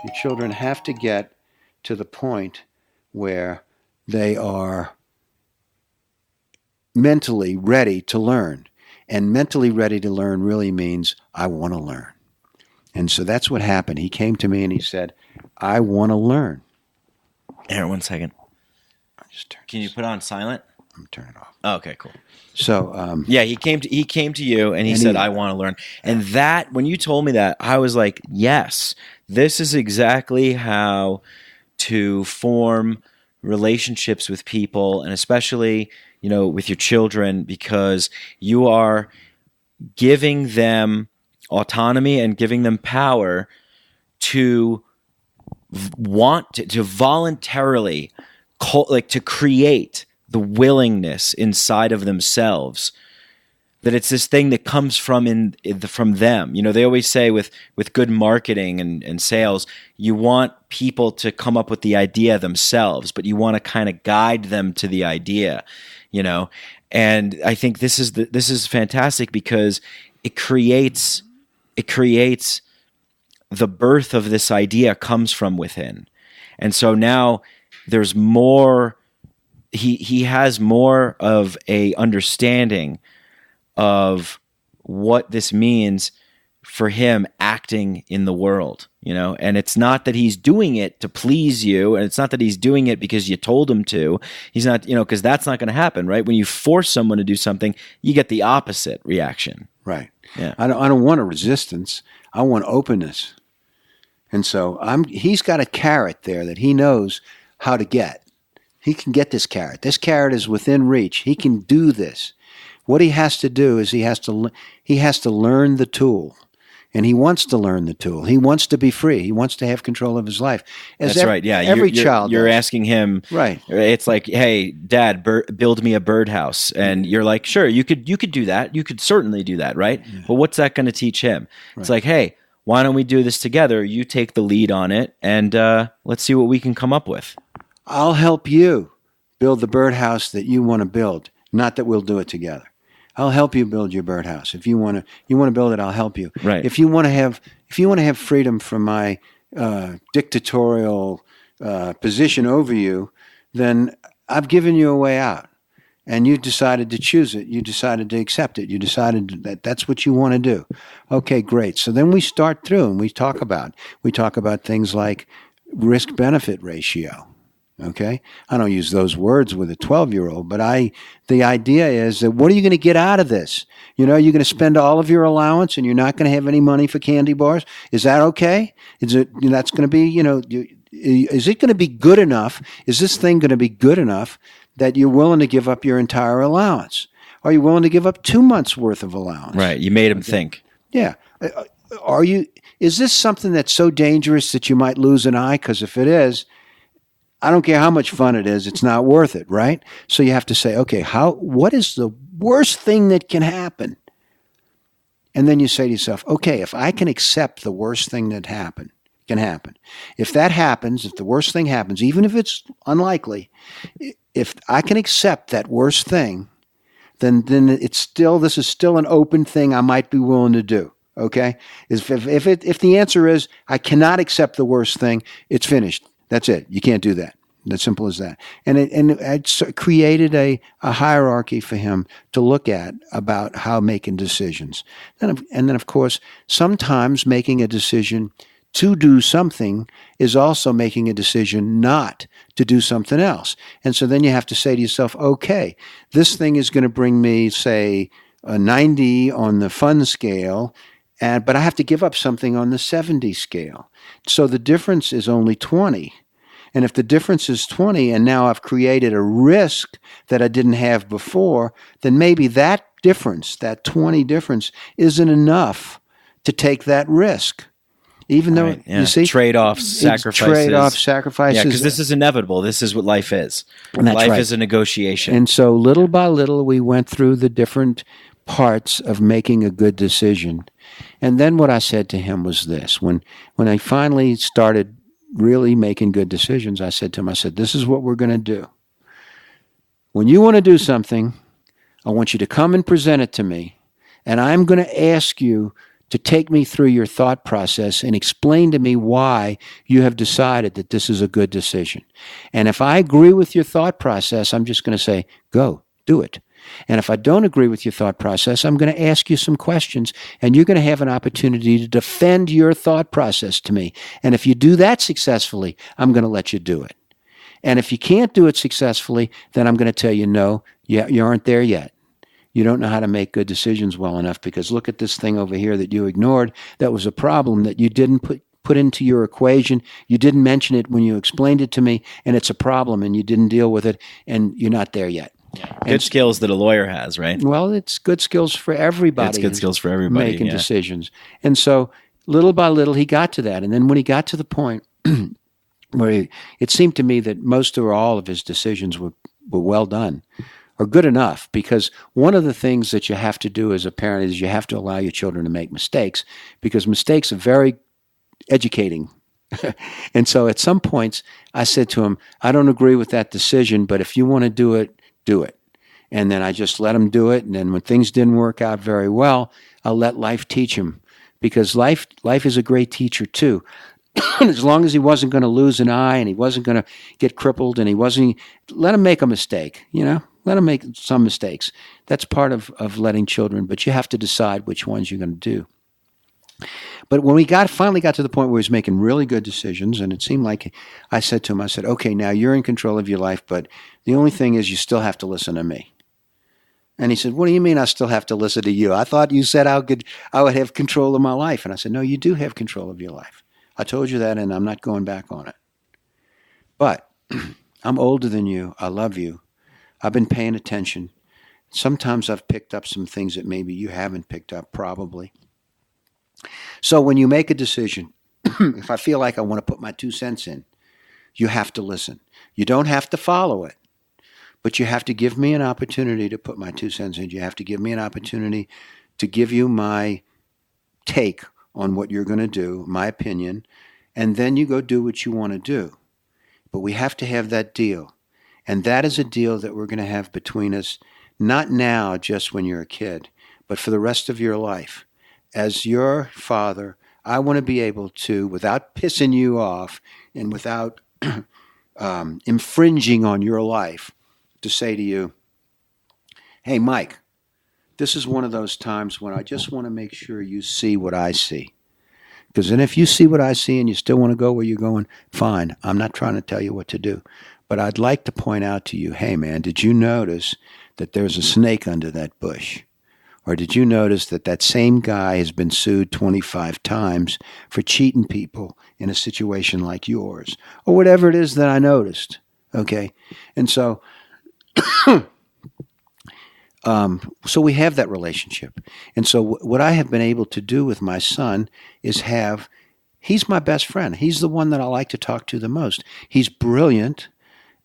Your children have to get to the point where they are mentally ready to learn. And mentally ready to learn really means, I want to learn. And so that's what happened. He came to me and he said, "I want to learn." Aaron, 1 second. Can you put on silent? I'm turning it off. Oh, okay, cool. So he came to you and he said, "I want to learn." And that, when you told me that, I was like, yes, this is exactly how to form relationships with people, and especially, with your children, because you are giving them autonomy and giving them power to want to voluntarily to create the willingness inside of themselves, that it's this thing that comes from them. They always say with good marketing and sales, you want people to come up with the idea themselves, but you want to kind of guide them to the idea, And I think this is fantastic, because it creates the birth of this idea comes from within. And so now there's more, he has more of a understanding of what this means for him acting in the world, and it's not that he's doing it to please you, and it's not that he's doing it because you told him to. He's not, because that's not going to happen, right? When you force someone to do something, you get the opposite reaction. Right. Yeah. I don't want a resistance. I want openness. And so he's got a carrot there that he knows how to get. He can get this carrot. This carrot is within reach. He can do this. What he has to do is he has to learn the tool, and he wants to learn the tool. He wants to be free. He wants to have control of his life. That's right. Yeah, every child. You're does. asking him. Right. It's like, hey, Dad, build me a birdhouse, and you're like, sure, you could do that. You could certainly do that, right? Yeah. But what's that going to teach him? Right. It's like, hey, why don't we do this together? You take the lead on it, and let's see what we can come up with. I'll help you build the birdhouse that you want to build. Not that we'll do it together. I'll help you build your birdhouse. If you want to build it, I'll help you. Right. If you want to have freedom from my dictatorial position over you, then I've given you a way out, and you decided to choose it. You decided to accept it. You decided that that's what you want to do. Okay, great. So then we start through and we talk about things like risk-benefit ratio. Okay, I don't use those words with a 12-year-old, but the idea is that what are you going to get out of this? You're going to spend all of your allowance and you're not going to have any money for candy bars. Is that okay? Is it that's going to be is it going to be good enough? Is this thing going to be good enough that you're willing to give up your entire allowance? Are you willing to give up 2 months worth of allowance? Right. You made him think. Yeah. Is this something that's so dangerous that you might lose an eye? Because if it is, I don't care how much fun it is, it's not worth it, right? So you have to say, okay, what is the worst thing that can happen? And then you say to yourself, okay, if I can accept the worst thing that can happen. If that happens, if the worst thing happens, even if it's unlikely, if I can accept that worst thing, then this is still an open thing I might be willing to do. Okay? If the answer is I cannot accept the worst thing, it's finished. That's it. You can't do that. As simple as that. And it created a hierarchy for him to look at about how making decisions. And then, of course, sometimes making a decision to do something is also making a decision not to do something else. And so then you have to say to yourself, okay, this thing is going to bring me, say, a 90 on the fun scale, but I have to give up something on the 70 scale. So the difference is only 20. And if the difference is 20 and now I've created a risk that I didn't have before, then maybe that difference, that 20 difference, isn't enough to take that risk. Even though, you see, trade-offs, sacrifices. Trade-offs, sacrifices. Yeah, because this is inevitable. This is what life is. Life is a negotiation. And so little by little, we went through the different parts of making a good decision. And then what I said to him was this. When I finally started really making good decisions, I said to him, this is what we're going to do. When you want to do something, I want you to come and present it to me, and I'm going to ask you to take me through your thought process and explain to me why you have decided that this is a good decision. And if I agree with your thought process, I'm just going to say, go, do it. And if I don't agree with your thought process, I'm going to ask you some questions, and you're going to have an opportunity to defend your thought process to me. And if you do that successfully, I'm going to let you do it. And if you can't do it successfully, then I'm going to tell you, no, you aren't there yet. You don't know how to make good decisions well enough, because look at this thing over here that you ignored. That was a problem that you didn't put into your equation. You didn't mention it when you explained it to me, and it's a problem, and you didn't deal with it, and you're not there yet. Good skills that a lawyer has, right? Well, it's good skills for everybody. It's good skills for everybody. Making decisions. And so little by little, he got to that. And then when he got to the point where it seemed to me that most or all of his decisions were well done or good enough, because one of the things that you have to do as a parent is you have to allow your children to make mistakes, because mistakes are very educating. And so at some points, I said to him, I don't agree with that decision, but if you want to do it, do it. And then I just let him do it. And then when things didn't work out very well, I'll let life teach him, because life is a great teacher too. As long as he wasn't going to lose an eye and he wasn't going to get crippled and let him make a mistake, let him make some mistakes. That's part of letting children, but you have to decide which ones you're going to do. But when we finally got to the point where he was making really good decisions, and it seemed like I said to him, okay, now you're in control of your life, but the only thing is you still have to listen to me. And he said, what do you mean I still have to listen to you? I thought you said I would have control of my life. And I said, no, you do have control of your life. I told you that, and I'm not going back on it. But I'm older than you. I love you. I've been paying attention. Sometimes I've picked up some things that maybe you haven't picked up, probably. So when you make a decision, if I feel like I want to put my 2 cents in, you have to listen. You don't have to follow it, but you have to give me an opportunity to put my 2 cents in. You have to give me an opportunity to give you my take on what you're going to do, my opinion, and then you go do what you want to do. But we have to have that deal. And that is a deal that we're going to have between us, not now, just when you're a kid, but for the rest of your life. As your father, I want to be able to, without pissing you off and without infringing on your life, to say to you, hey, Mike, this is one of those times when I just want to make sure you see what I see. Because then if you see what I see and you still want to go where you're going, fine. I'm not trying to tell you what to do. But I'd like to point out to you, hey, man, did you notice that there's a snake under that bush? Or did you notice that same guy has been sued 25 times for cheating people in a situation like yours? Or whatever it is that I noticed, okay? And so so we have that relationship. And so what I have been able to do with my son is he's my best friend. He's the one that I like to talk to the most. He's brilliant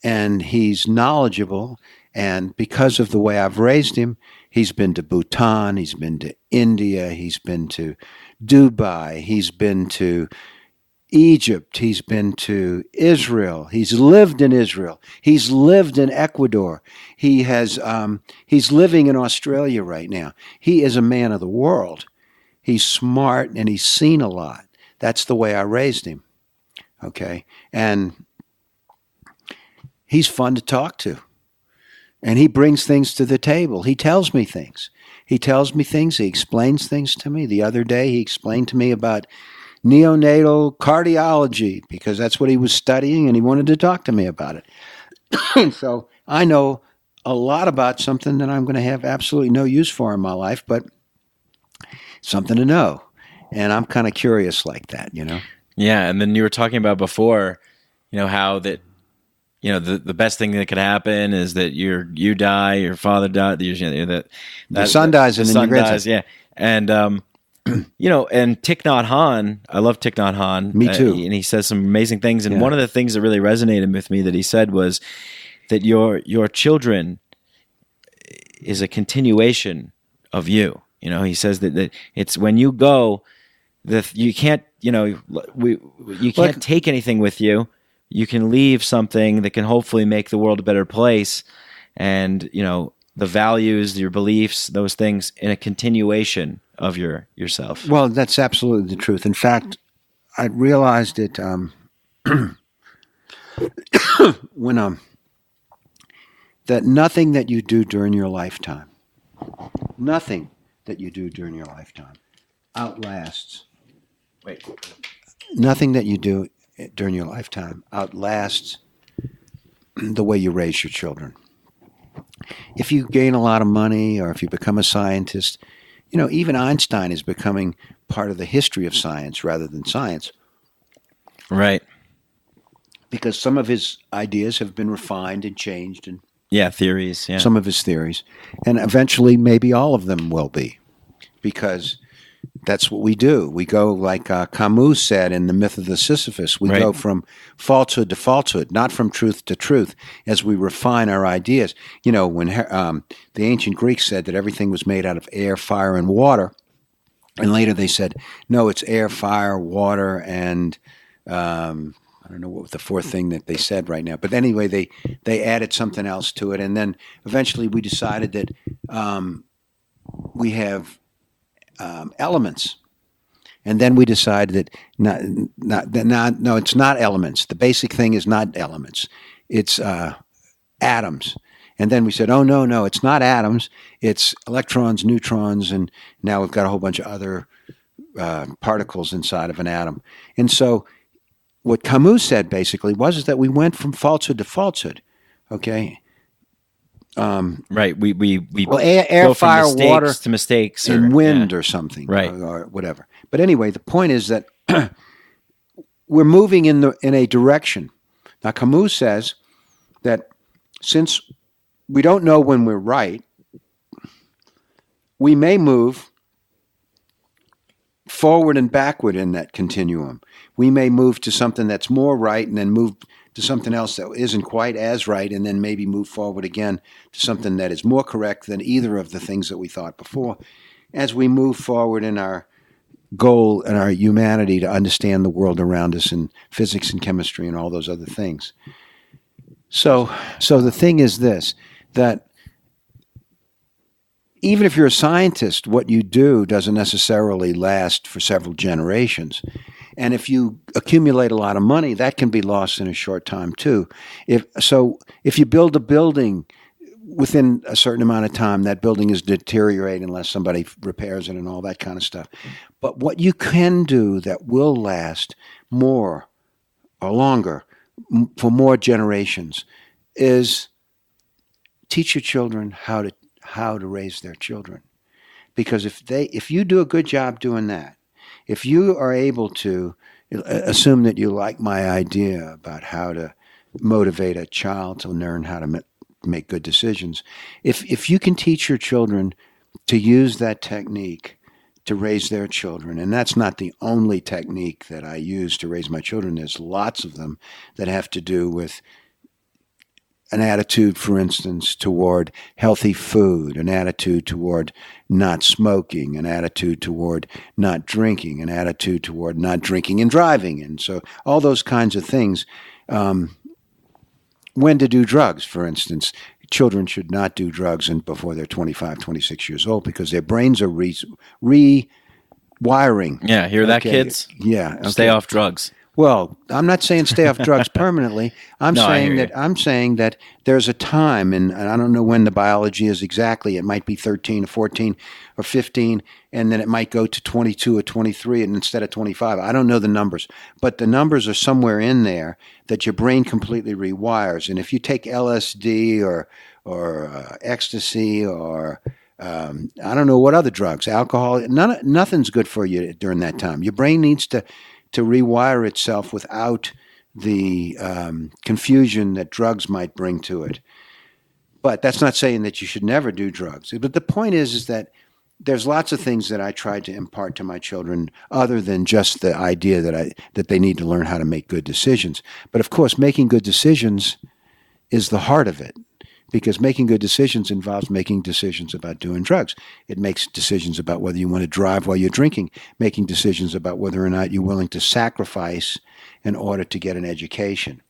and he's knowledgeable. And because of the way I've raised him, he's been to Bhutan, he's been to India, he's been to Dubai, he's been to Egypt, he's been to Israel, he's lived in Israel, he's lived in Ecuador, he's living in Australia right now. He is a man of the world. He's smart and he's seen a lot. That's the way I raised him, okay? And he's fun to talk to. And he brings things to the table. He tells me things. He explains things to me. The other day he explained to me about neonatal cardiology because that's what he was studying and he wanted to talk to me about it. So I know a lot about something that I'm going to have absolutely no use for in my life, but something to know. And I'm kind of curious like that, Yeah, and then you were talking about before, how that the best thing that could happen is that you die, your father died, the son dies, and then your grandson dies. Yeah, and and Thich Nhat Hanh, I love Thich Nhat Hanh. Me too. And he says some amazing things. And one of the things that really resonated with me that he said was that your children is a continuation of you. He says that it's when you go, you can't you can't take anything with you. You can leave something that can hopefully make the world a better place, and the values, your beliefs, those things in a continuation of yourself. Well, that's absolutely the truth. In fact, I realized it when that nothing that you do during your lifetime, outlasts. Nothing that you do during your lifetime outlasts the way you raise your children. If you gain a lot of money or if you become a scientist, even Einstein is becoming part of the history of science rather than science. Right. Because some of his ideas have been refined and changed, and theories. Yeah. some of his theories, and eventually maybe all of them will be, because that's what we do. We go, like Camus said in The Myth of the Sisyphus, we go from falsehood to falsehood, not from truth to truth, as we refine our ideas. You know, when the ancient Greeks said that everything was made out of air, fire, and water, and later they said, no, it's air, fire, water, and I don't know what the fourth thing that they said right now. But anyway, they added something else to it. And then eventually we decided that we have elements. And then we decided that no, it's not elements. The basic thing is not elements. It's atoms. And then we said, oh, no, it's not atoms. It's electrons, neutrons, and now we've got a whole bunch of other particles inside of an atom. And so what Camus said basically was that we went from falsehood to falsehood, okay? Right. We air, go fire, from mistakes water, to mistakes, and wind or something, right, or whatever. But anyway, the point is that we're moving in a direction. Now, Camus says that since we don't know when we're right, we may move forward and backward in that continuum. We may move to something that's more right and then move to something else that isn't quite as right, and then maybe move forward again to something that is more correct than either of the things that we thought before, as we move forward in our goal and our humanity to understand the world around us in physics and chemistry and all those other things. So the thing is this, that even if you're a scientist, what you do doesn't necessarily last for several generations. And if you accumulate a lot of money, that can be lost in a short time too. If you build a building, within a certain amount of time, that building is deteriorating unless somebody repairs it and all that kind of stuff. But what you can do that will last more or longer for more generations is teach your children how to raise their children. Because if you do a good job doing that, if you are able to assume that you like my idea about how to motivate a child to learn how to make good decisions, if you can teach your children to use that technique to raise their children, and that's not the only technique that I use to raise my children. There's lots of them that have to do with an attitude, for instance, toward healthy food, an attitude toward not smoking, an attitude toward not drinking, an attitude toward not drinking and driving. And so all those kinds of things. When to do drugs, for instance. Children should not do drugs before they're 25, 26 years old, because their brains are rewiring. Yeah, hear that, kids? Yeah. Okay. Stay off drugs. Well, I'm not saying stay off drugs permanently. I'm saying that there's a time, and I don't know when the biology is exactly. It might be 13 or 14 or 15, and then it might go to 22 or 23 and instead of 25. I don't know the numbers, but the numbers are somewhere in there that your brain completely rewires. And if you take LSD or ecstasy or I don't know what other drugs, alcohol, nothing's good for you during that time. Your brain needs to rewire itself without the confusion that drugs might bring to it. But that's not saying that you should never do drugs. But the point is that there's lots of things that I try to impart to my children other than just the idea that they need to learn how to make good decisions. But of course, making good decisions is the heart of it, because making good decisions involves making decisions about doing drugs. It makes decisions about whether you want to drive while you're drinking, making decisions about whether or not you're willing to sacrifice in order to get an education.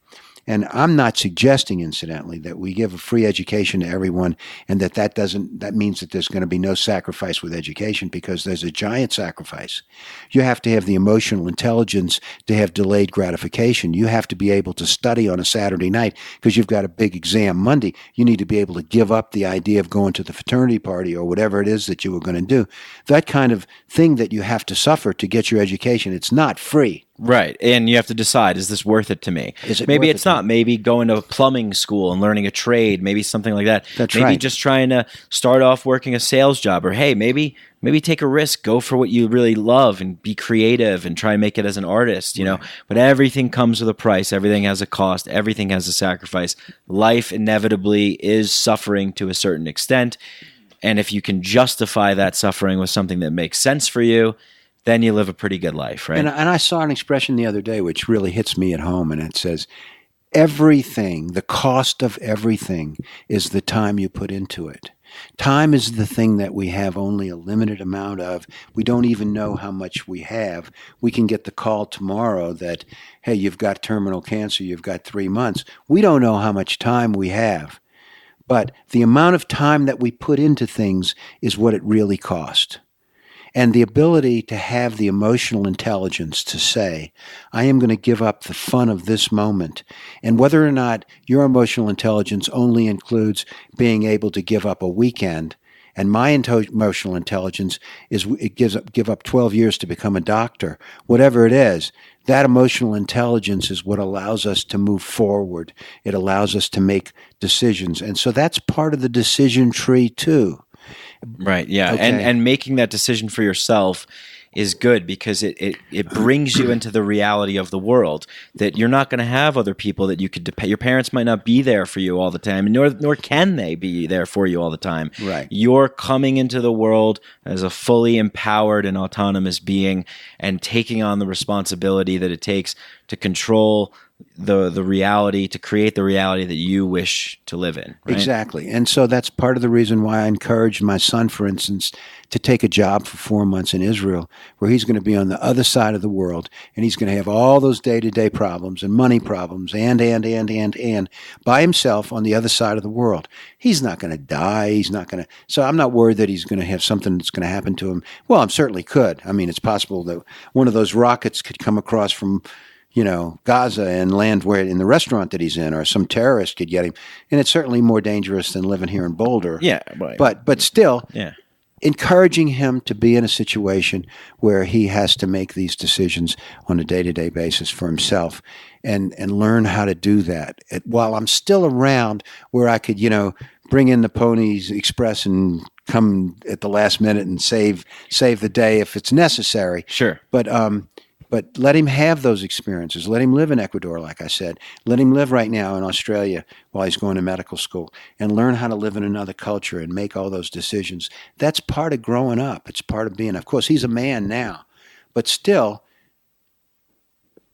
And I'm not suggesting, incidentally, that we give a free education to everyone and that means that there's going to be no sacrifice with education, because there's a giant sacrifice. You have to have the emotional intelligence to have delayed gratification. You have to be able to study on a Saturday night because you've got a big exam Monday. You need to be able to give up the idea of going to the fraternity party or whatever it is that you were going to do. That kind of thing that you have to suffer to get your education, it's not free. Right. And you have to decide, is this worth it to me? Is it Maybe worth it's it to not. Maybe going to a plumbing school and learning a trade, maybe something like that. That's maybe right. just trying to start off working a sales job, or hey, maybe take a risk, go for what you really love and be creative and try and make it as an artist, you know. But everything comes with a price, everything has a cost, everything has a sacrifice. Life inevitably is suffering to a certain extent. And if you can justify that suffering with something that makes sense for you, then you live a pretty good life, right? And I saw an expression the other day which really hits me at home, and it says, everything, the cost of everything is the time you put into it. Time is the thing that we have only a limited amount of. We don't even know how much we have. We can get the call tomorrow that, hey, you've got terminal cancer, you've got 3 months. We don't know how much time we have. But the amount of time that we put into things is what it really costs. And the ability to have the emotional intelligence to say, I am going to give up the fun of this moment. And whether or not your emotional intelligence only includes being able to give up a weekend, and my emotional intelligence is it give up 12 years to become a doctor, whatever it is, that emotional intelligence is what allows us to move forward. It allows us to make decisions. And so that's part of the decision tree too. Right, yeah. Okay. And making that decision for yourself is good because it brings you into the reality of the world, that you're not going to have other people that you could depend. Your parents might not be there for you all the time, nor can they be there for you all the time. Right. You're coming into the world as a fully empowered and autonomous being and taking on the responsibility that it takes to control the reality, to create the reality that you wish to live in. Right? Exactly. And so that's part of the reason why I encouraged my son, for instance, to take a job for 4 months in Israel, where he's going to be on the other side of the world, and he's going to have all those day-to-day problems and money problems and by himself on the other side of the world. He's not going to die. He's not going to. So I'm not worried that he's going to have something that's going to happen to him. Well, it certainly could. I mean, it's possible that one of those rockets could come across from Gaza and land where in the restaurant that he's in, or some terrorist could get him. And it's certainly more dangerous than living here in Boulder. Yeah. Right. But still, yeah. Encouraging him to be in a situation where he has to make these decisions on a day-to-day basis for himself and learn how to do that. While I'm still around where I could, bring in the Ponies Express and come at the last minute and save the day if it's necessary. Sure. But let him have those experiences. Let him live in Ecuador, like I said. Let him live right now in Australia while he's going to medical school and learn how to live in another culture and make all those decisions. That's part of growing up. It's part of being, of course, he's a man now. But still,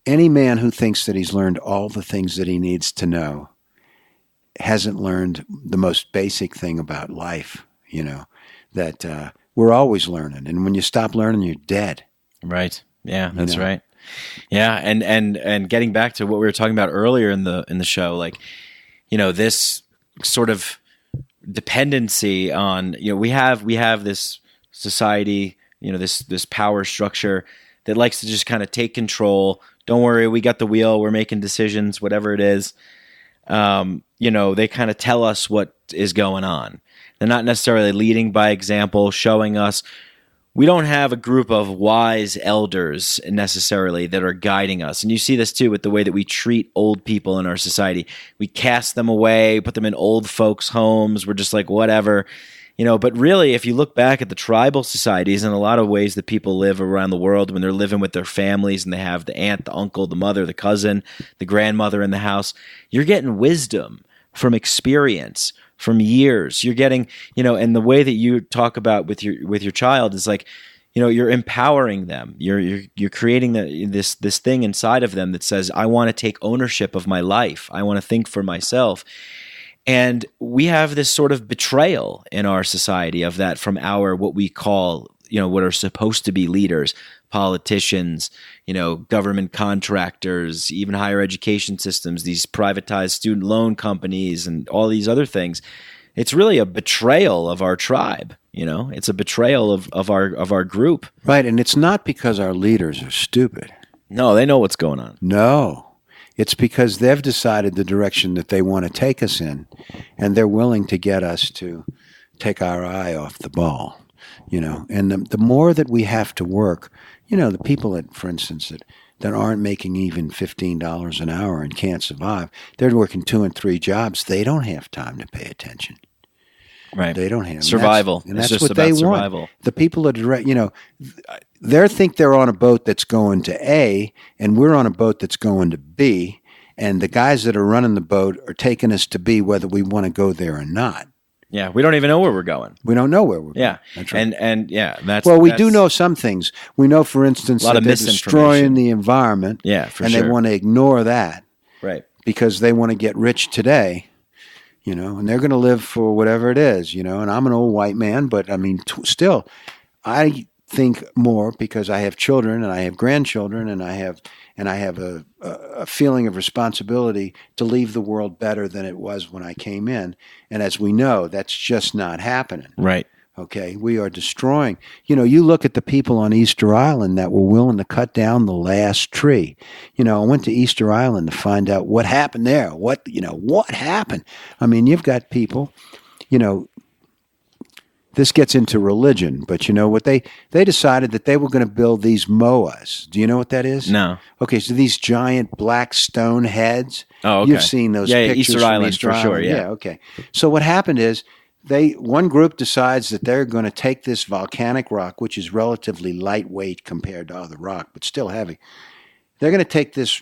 any man who thinks that he's learned all the things that he needs to know hasn't learned the most basic thing about life, that we're always learning. And when you stop learning, you're dead. Right. Yeah, that's right. Yeah, and getting back to what we were talking about earlier in the show, like, this sort of dependency on, we have this society, this power structure that likes to just kind of take control. Don't worry, we got the wheel, we're making decisions, whatever it is. They kind of tell us what is going on. They're not necessarily leading by example, showing us. We don't have a group of wise elders necessarily that are guiding us. And you see this too with the way that we treat old people in our society. We cast them away, put them in old folks' homes. We're just like, whatever. But really, if you look back at the tribal societies and a lot of ways that people live around the world when they're living with their families and they have the aunt, the uncle, the mother, the cousin, the grandmother in the house, you're getting wisdom from experience, from years. You're getting, and the way that you talk about with your child is like, you're empowering them. You're creating this thing inside of them that says, I want to take ownership of my life. I want to think for myself. And we have this sort of betrayal in our society of that from our, what we call, what are supposed to be leaders, politicians, government contractors, even higher education systems, these privatized student loan companies and all these other things. It's really a betrayal of our tribe. It's a betrayal of our group. Right. And it's not because our leaders are stupid. No, they know what's going on. No. It's because they've decided the direction that they want to take us in, and they're willing to get us to take our eye off the ball. And the more that we have to work, the people that, for instance, that aren't making even $15 an hour and can't survive. They're working 2 and 3 jobs. They don't have time to pay attention. Right. They don't have survival. And that's just what about they survival. want. The people that they think they're on a boat that's going to A, and we're on a boat that's going to B, and the guys that are running the boat are taking us to B whether we want to go there or not. Yeah, we don't even know where we're going. We don't know where we're going. Yeah, that's right. And that's well, we do know some things. We know, for instance, a lot that of they're misinformation. destroying the environment. Yeah, for and sure. they want to ignore that, right? Because they want to get rich today. And they're going to live for whatever it is, and I'm an old white man, but I mean, still, I think more because I have children and I have grandchildren and I have a feeling of responsibility to leave the world better than it was when I came in. And as we know, that's just not happening. Right. Okay, we are destroying. You look at the people on Easter Island that were willing to cut down the last tree. I went to Easter Island to find out what happened there. What happened? I mean, you've got people, this gets into religion, but what they decided that they were going to build these moas. Do you know what that is? No. Okay, so these giant black stone heads. Oh, okay. You've seen those pictures Easter from Island Easter for Island. sure, yeah. Okay. So what happened is one group decides that they're going to take this volcanic rock, which is relatively lightweight compared to other rock, but still heavy. They're going to take this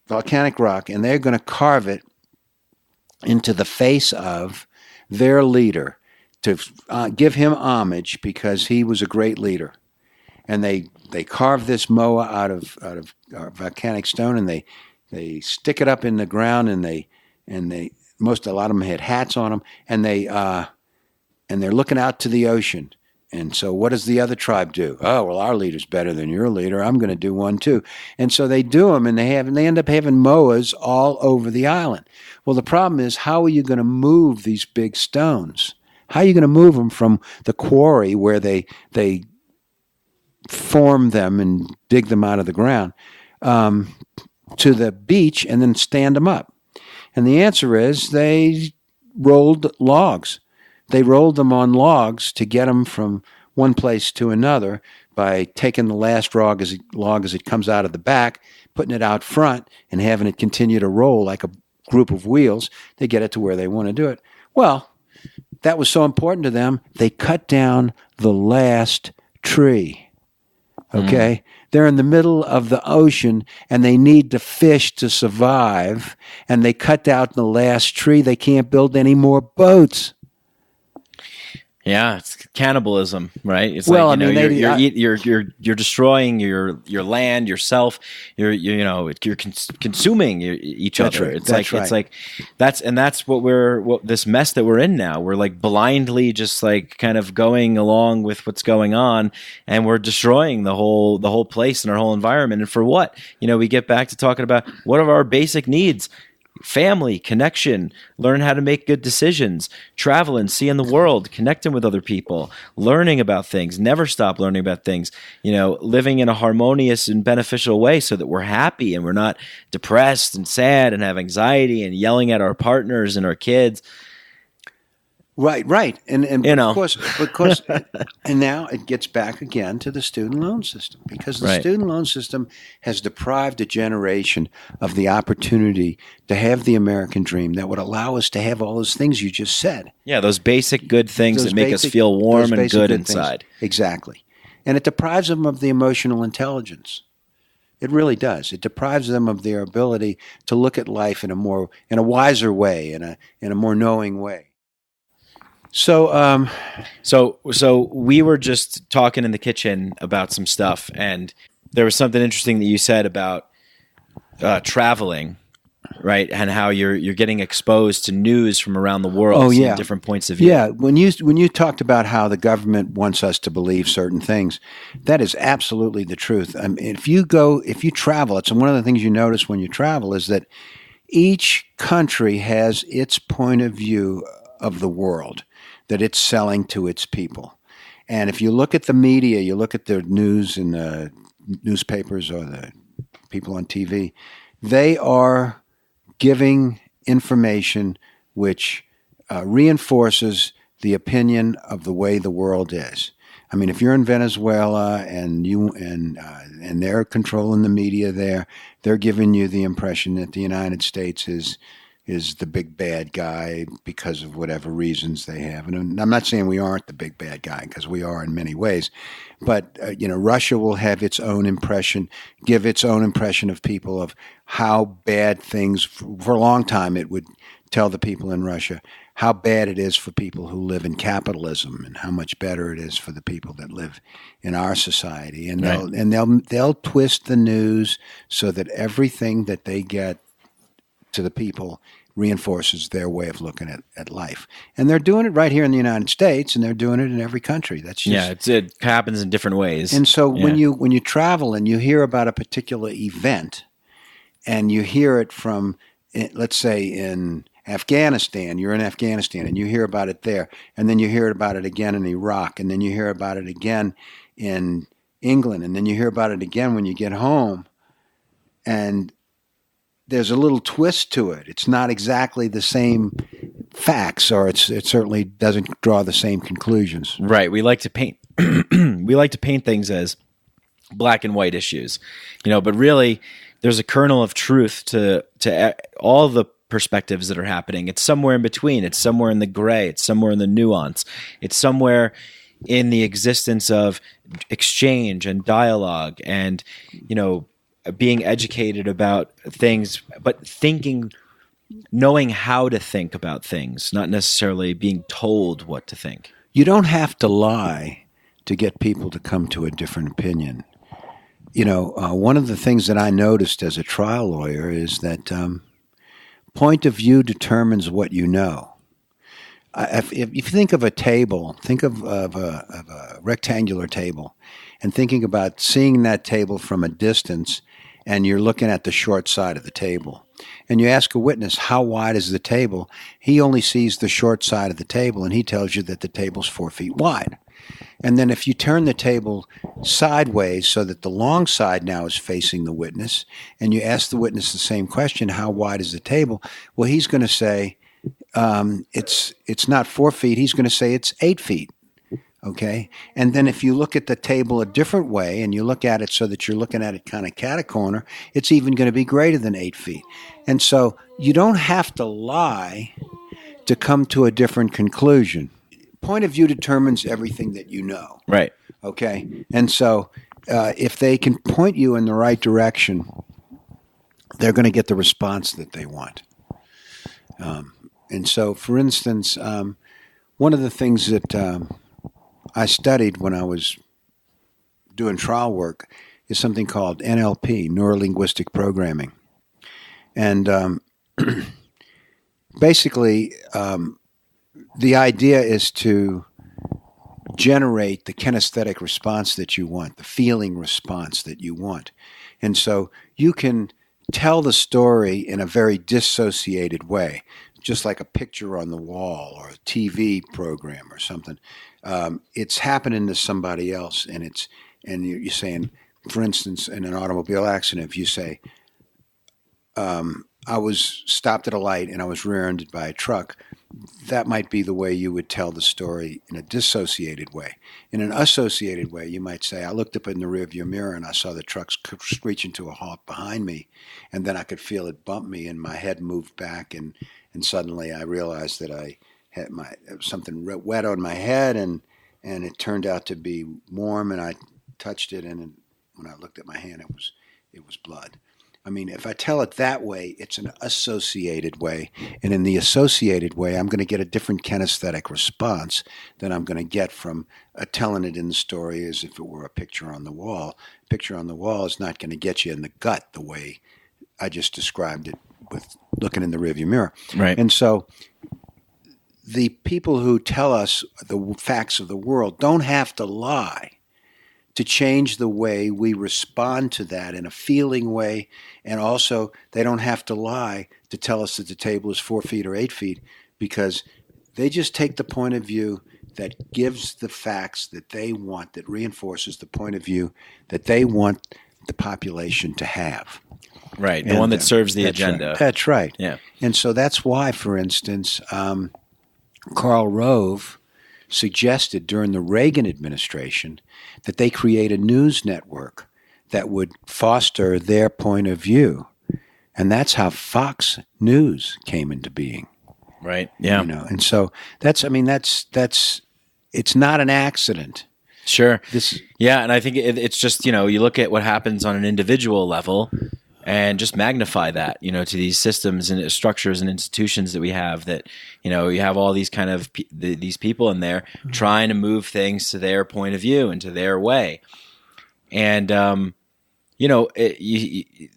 volcanic rock and they're going to carve it into the face of their leader to give him homage because he was a great leader. And they carve this moa out of volcanic stone and they stick it up in the ground and a lot of them had hats on them, and they're looking out to the ocean. And so what does the other tribe do? Oh, well, our leader's better than your leader. I'm going to do one too. And so they do them, and they end up having moas all over the island. Well, the problem is, how are you going to move these big stones? How are you going to move them from the quarry where they form them and dig them out of the ground to the beach and then stand them up? And the answer is they rolled logs. They rolled them on logs to get them from one place to another by taking the last log as it comes out of the back, putting it out front, and having it continue to roll like a group of wheels. They get it to where they want to do it. Well, that was so important to them, they cut down the last tree. Okay? They're in the middle of the ocean and they need to fish to survive, and they cut down the last tree. They can't build any more boats. Yeah, it's cannibalism, right? It's well, you're destroying your land, yourself. You're consuming each other. Right. It's like that's what this mess that we're in now. We're like blindly just like kind of going along with what's going on, and we're destroying the whole place and our whole environment. And for what? We get back to talking about what are our basic needs. Family, connection, learn how to make good decisions, travel and seeing the world, connecting with other people, learning about things, never stop learning about things, living in a harmonious and beneficial way so that we're happy and we're not depressed and sad and have anxiety and yelling at our partners and our kids. Right. And because and now it gets back again to the student loan system, because the student loan system has deprived a generation of the opportunity to have the American dream that would allow us to have all those things you just said. Yeah, those basic good things that make us feel warm and good inside. Exactly. And it deprives them of the emotional intelligence. It really does. It deprives them of their ability to look at life in a wiser way, in a more knowing way. So we were just talking in the kitchen about some stuff, and there was something interesting that you said about traveling, right? And how you're getting exposed to news from around the world, seeing different points of view. Yeah, when you talked about how the government wants us to believe certain things, that is absolutely the truth. I mean, if you travel, it's one of the things you notice when you travel is that each country has its point of view of the world that it's selling to its people. And if you look at the media, you look at the news in the newspapers or the people on TV, they are giving information which reinforces the opinion of the way the world is. I mean, if you're in Venezuela and they're controlling the media there, they're giving you the impression that the United States is the big bad guy because of whatever reasons they have. And I'm not saying we aren't the big bad guy, because we are in many ways. But, Russia will have its own impression, give its own impression of people of how bad things, for a long time it would tell the people in Russia how bad it is for people who live in capitalism and how much better it is for the people that live in our society. And they'll twist the news so that everything that they get to the people reinforces their way of looking at life. And they're doing it right here in the United States, and they're doing it in every country. That's just, it happens in different ways. And so when you travel and you hear about a particular event, and you hear it from, let's say, in Afghanistan, you're in Afghanistan, and you hear about it there, and then you hear about it again in Iraq, and then you hear about it again in England, and then you hear about it again when you get home, and there's a little twist to it. It's not exactly the same facts, or it certainly doesn't draw the same conclusions. Right. We like to paint things as black and white issues, but really there's a kernel of truth to all the perspectives that are happening. It's somewhere in between. It's somewhere in the gray. It's somewhere in the nuance. It's somewhere in the existence of exchange and dialogue and, being educated about things, but knowing how to think about things, not necessarily being told what to think. You don't have to lie to get people to come to a different opinion. One of the things that I noticed as a trial lawyer is that point of view determines what you know. If you think of a table, think of a rectangular table, and thinking about seeing that table from a distance, and you're looking at the short side of the table. And you ask a witness, how wide is the table? He only sees the short side of the table, and he tells you that the table's 4 feet wide. And then if you turn the table sideways so that the long side now is facing the witness, and you ask the witness the same question, how wide is the table? Well, he's going to say, it's not 4 feet. He's going to say it's 8 feet. Okay? And then if you look at the table a different way, and you look at it so that you're looking at it kind of cat-a-corner, it's even going to be greater than 8 feet. And so you don't have to lie to come to a different conclusion. Point of view determines everything that you know. Right. Okay? And so if they can point you in the right direction, they're going to get the response that they want. And so, for instance, one of the things that I studied when I was doing trial work is something called NLP, Neuro-Linguistic Programming. And basically, the idea is to generate the kinesthetic response that you want, the feeling response that you want. And so you can tell the story in a very dissociated way, just like a picture on the wall or a TV program or something. It's happening to somebody else, and you're saying, for instance, in an automobile accident, if you say, I was stopped at a light and I was rear-ended by a truck, that might be the way you would tell the story in a dissociated way. In an associated way, you might say, I looked up in the rearview mirror and I saw the truck screeching to a halt behind me, and then I could feel it bump me and my head moved back, and suddenly I realized that I had something wet on my head, and it turned out to be warm, and I touched it, and when I looked at my hand, it was blood. I mean, if I tell it that way, it's an associated way. And in the associated way, I'm going to get a different kinesthetic response than I'm going to get from telling it in the story as if it were a picture on the wall. A picture on the wall is not going to get you in the gut the way I just described it with looking in the rearview mirror. Right. And so the people who tell us the facts of the world don't have to lie to change the way we respond to that in a feeling way. And also, they don't have to lie to tell us that the table is 4 feet or 8 feet, because they just take the point of view that gives the facts that they want, that reinforces the point of view that they want the population to have. Right, the one that serves the agenda. Right. That's right. Yeah. And so that's why, for instance, Karl Rove suggested during the Reagan administration that they create a news network that would foster their point of view. And that's how Fox News came into being. Right. Yeah. And so that's it's not an accident. Sure. And I think it's just, you look at what happens on an individual level and just magnify that, to these systems and structures and institutions that we have that, you have all these kind of these people in there trying to move things to their point of view and to their way. And,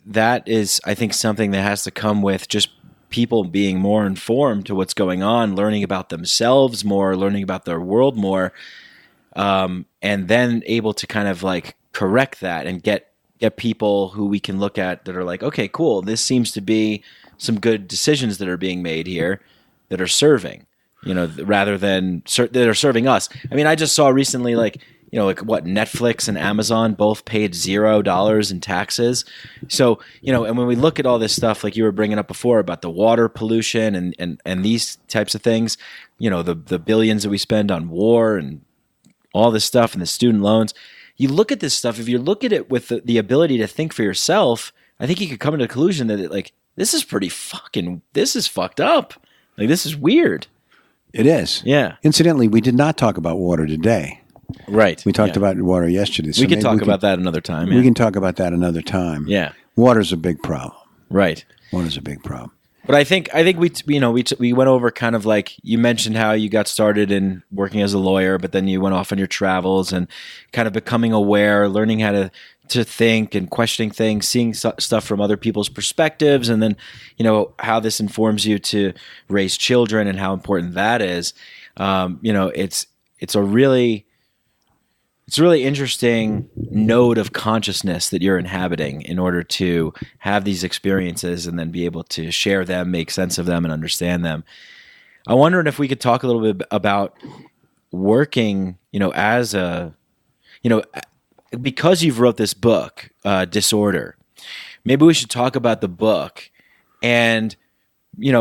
that is, I think, something that has to come with just people being more informed to what's going on, learning about themselves more, learning about their world more, and then able to kind of like correct that and get people who we can look at that are like, okay, cool, this seems to be some good decisions that are being made here that are serving, rather than that are serving us. I mean, I just saw recently, like what Netflix and Amazon both paid $0 in taxes. So, and when we look at all this stuff, like you were bringing up before about the water pollution and these types of things, the billions that we spend on war and all this stuff and the student loans, you look at this stuff, if you look at it with the ability to think for yourself, I think you could come to the conclusion that this is fucked up. Like, this is weird. It is. Yeah. Incidentally, we did not talk about water today. Right. We talked about water yesterday. So we could talk about that another time. We can talk about that another time. Yeah. Water's a big problem. Right. Water's a big problem. But I think we went over kind of like, you mentioned how you got started in working as a lawyer, but then you went off on your travels and kind of becoming aware, learning how to think and questioning things, seeing stuff from other people's perspectives, and then how this informs you to raise children and how important that is. It's a really interesting node of consciousness that you're inhabiting in order to have these experiences and then be able to share them, make sense of them, and understand them. I wondered if we could talk a little bit about working, because you've wrote this book, Disorder. Maybe we should talk about the book and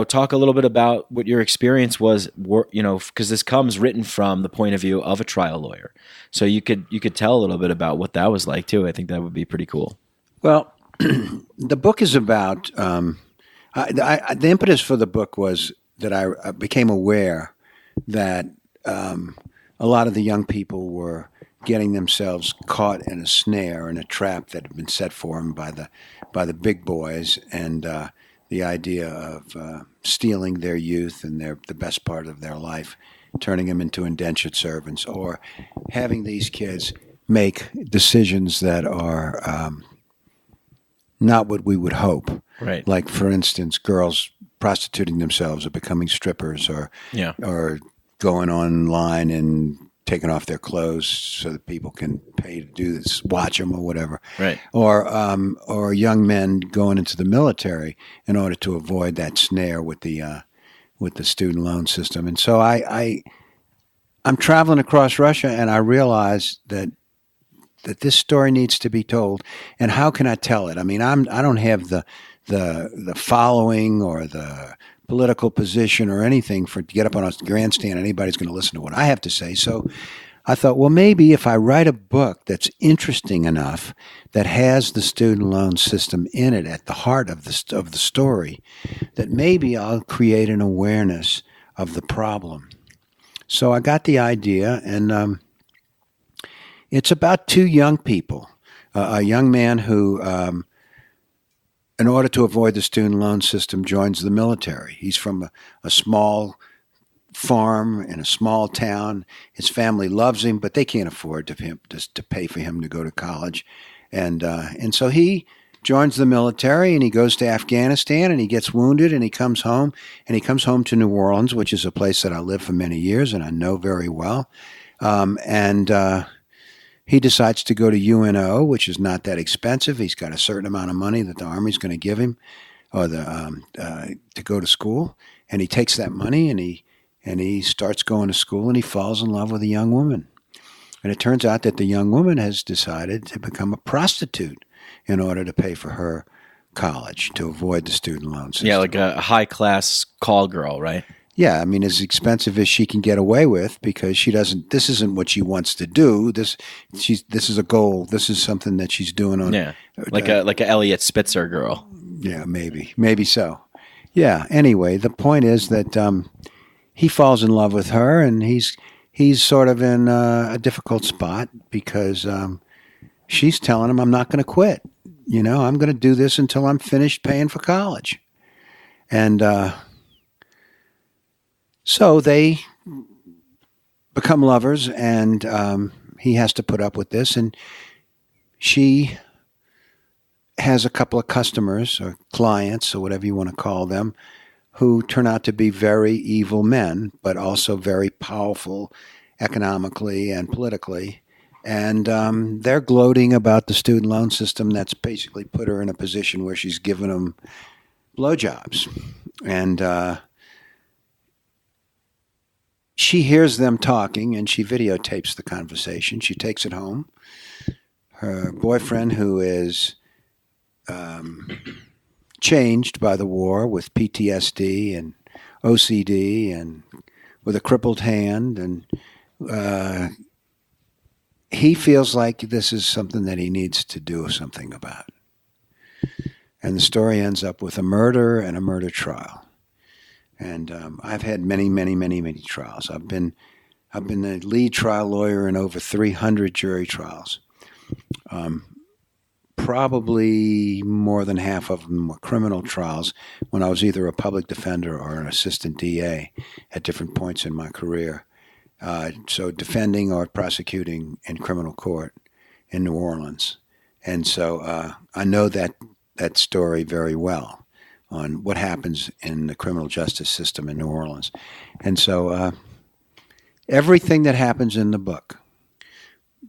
talk a little bit about what your experience was, because this comes written from the point of view of a trial lawyer. So you could tell a little bit about what that was like too. I think that would be pretty cool. Well, the book is about, the impetus for the book was that I became aware that a lot of the young people were getting themselves caught in a snare, in a trap that had been set for them by the big boys, and the idea of stealing their youth and the best part of their life, turning them into indentured servants, or having these kids make decisions that are not what we would hope. Right. Like, for instance, girls prostituting themselves or becoming strippers, or going online and taking off their clothes so that people can pay to do this, watch them or whatever. Right. Or young men going into the military in order to avoid that snare with the student loan system. And so I'm traveling across Russia, and I realize that this story needs to be told. And how can I tell it? I mean, I don't have the following or the political position or anything to get up on a grandstand. Anybody's going to listen to what I have to say. So I thought, well, maybe if I write a book that's interesting enough, that has the student loan system in it at the heart of the story, that maybe I'll create an awareness of the problem. So I got the idea, and it's about two young people, a young man who, in order to avoid the student loan system, joins the military. He's from a small farm in a small town. His family loves him, but they can't afford to pay for him to go to college. And so he joins the military, and he goes to Afghanistan, and he gets wounded, and he comes home. And he comes home to New Orleans, which is a place that I lived for many years and I know very well. He decides to go to UNO, which is not that expensive. He's got a certain amount of money that the Army's going to give him, or to go to school. And he takes that money, and he starts going to school, and he falls in love with a young woman. And it turns out that the young woman has decided to become a prostitute in order to pay for her college, to avoid the student loan system. Yeah, like a high-class call girl, right? Yeah, I mean, as expensive as she can get away with, because she doesn't. This isn't what she wants to do. This is a goal. This is something that she's doing on. Yeah, like a Elliot Spitzer girl. Yeah, maybe so. Yeah. Anyway, the point is that he falls in love with her, and he's sort of in a difficult spot because she's telling him, "I'm not going to quit. I'm going to do this until I'm finished paying for college," and. So they become lovers, and he has to put up with this. And she has a couple of customers or clients or whatever you want to call them who turn out to be very evil men, but also very powerful economically and politically. And they're gloating about the student loan system that's basically put her in a position where she's giving them blowjobs. And she hears them talking, and she videotapes the conversation. She takes it home. Her boyfriend, who is changed by the war with PTSD and OCD and with a crippled hand, and he feels like this is something that he needs to do something about. And the story ends up with a murder and a murder trial. And I've had many, many, many, many trials. I've been the lead trial lawyer in over 300 jury trials. Probably more than half of them were criminal trials when I was either a public defender or an assistant DA at different points in my career. So defending or prosecuting in criminal court in New Orleans. And so I know that story very well, on what happens in the criminal justice system in New Orleans. And so everything that happens in the book,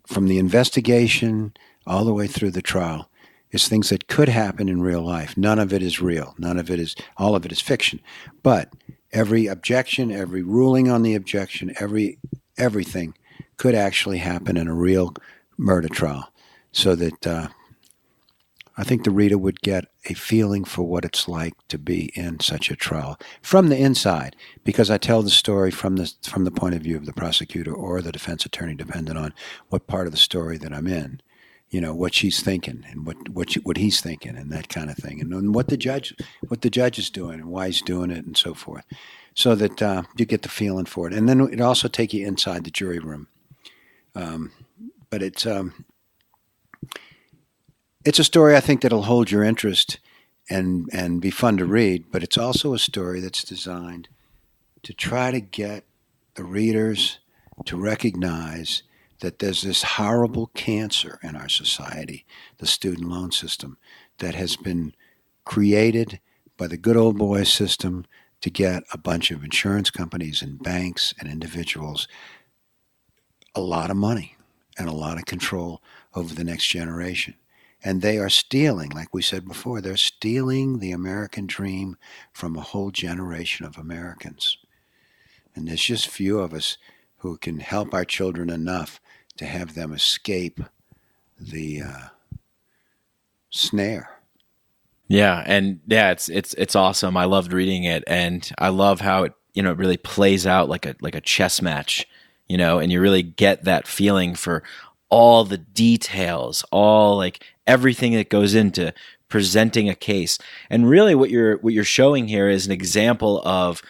from the investigation all the way through the trial, is things that could happen in real life. None of it is real. All of it is fiction. But every objection, every ruling on the objection, everything could actually happen in a real murder trial, so that I think the reader would get a feeling for what it's like to be in such a trial from the inside, because I tell the story from the point of view of the prosecutor or the defense attorney, depending on what part of the story that I'm in. What she's thinking and what he's thinking, and that kind of thing, and what the judge is doing and why he's doing it, and so forth, so that you get the feeling for it. And then it also take you inside the jury room. But it's a story I think that'll hold your interest and be fun to read, but it's also a story that's designed to try to get the readers to recognize that there's this horrible cancer in our society, the student loan system, that has been created by the good old boy system to get a bunch of insurance companies and banks and individuals a lot of money and a lot of control over the next generation. And they are stealing, like we said before, they're stealing the American dream from a whole generation of Americans. And there's just few of us who can help our children enough to have them escape the snare. Yeah, and yeah, it's awesome. I loved reading it, and I love how it it really plays out like a chess match, and you really get that feeling for all the details, all like everything that goes into presenting a case. And really what you're showing here is an example of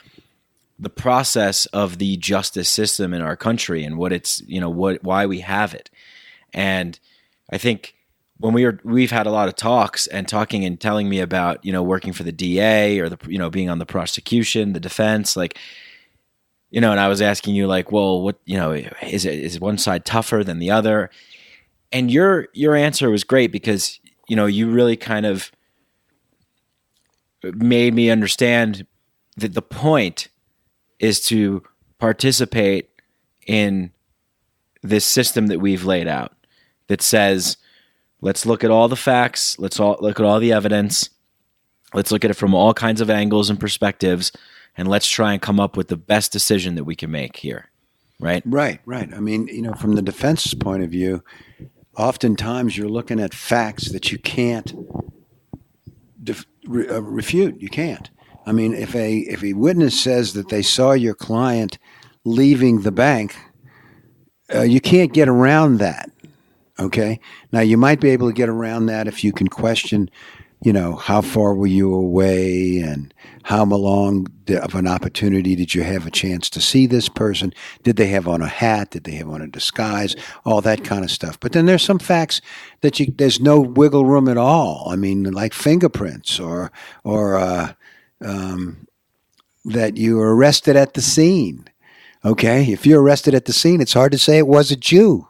the process of the justice system in our country and what it's, why we have it. And I think when we've had a lot of talks and talking and telling me about, working for the DA or the, being on the prosecution, the defense, like, and I was asking you like, well, what, is one side tougher than the other? And your answer was great because, you really kind of made me understand that the point is to participate in this system that we've laid out that says, let's look at all the facts, let's look at all the evidence, let's look at it from all kinds of angles and perspectives, and let's try and come up with the best decision that we can make here, right? Right. I mean, from the defense's point of view, oftentimes you're looking at facts that you can't refute. You can't. I mean, if a witness says that they saw your client leaving the bank, you can't get around that. Okay. Now you might be able to get around that if you can question, how far were you away and how long of an opportunity did you have a chance to see this person? Did they have on a hat? Did they have on a disguise? All that kind of stuff. But then there's some facts that there's no wiggle room at all. I mean, like fingerprints or that you were arrested at the scene. Okay, if you're arrested at the scene, it's hard to say it was a Jew.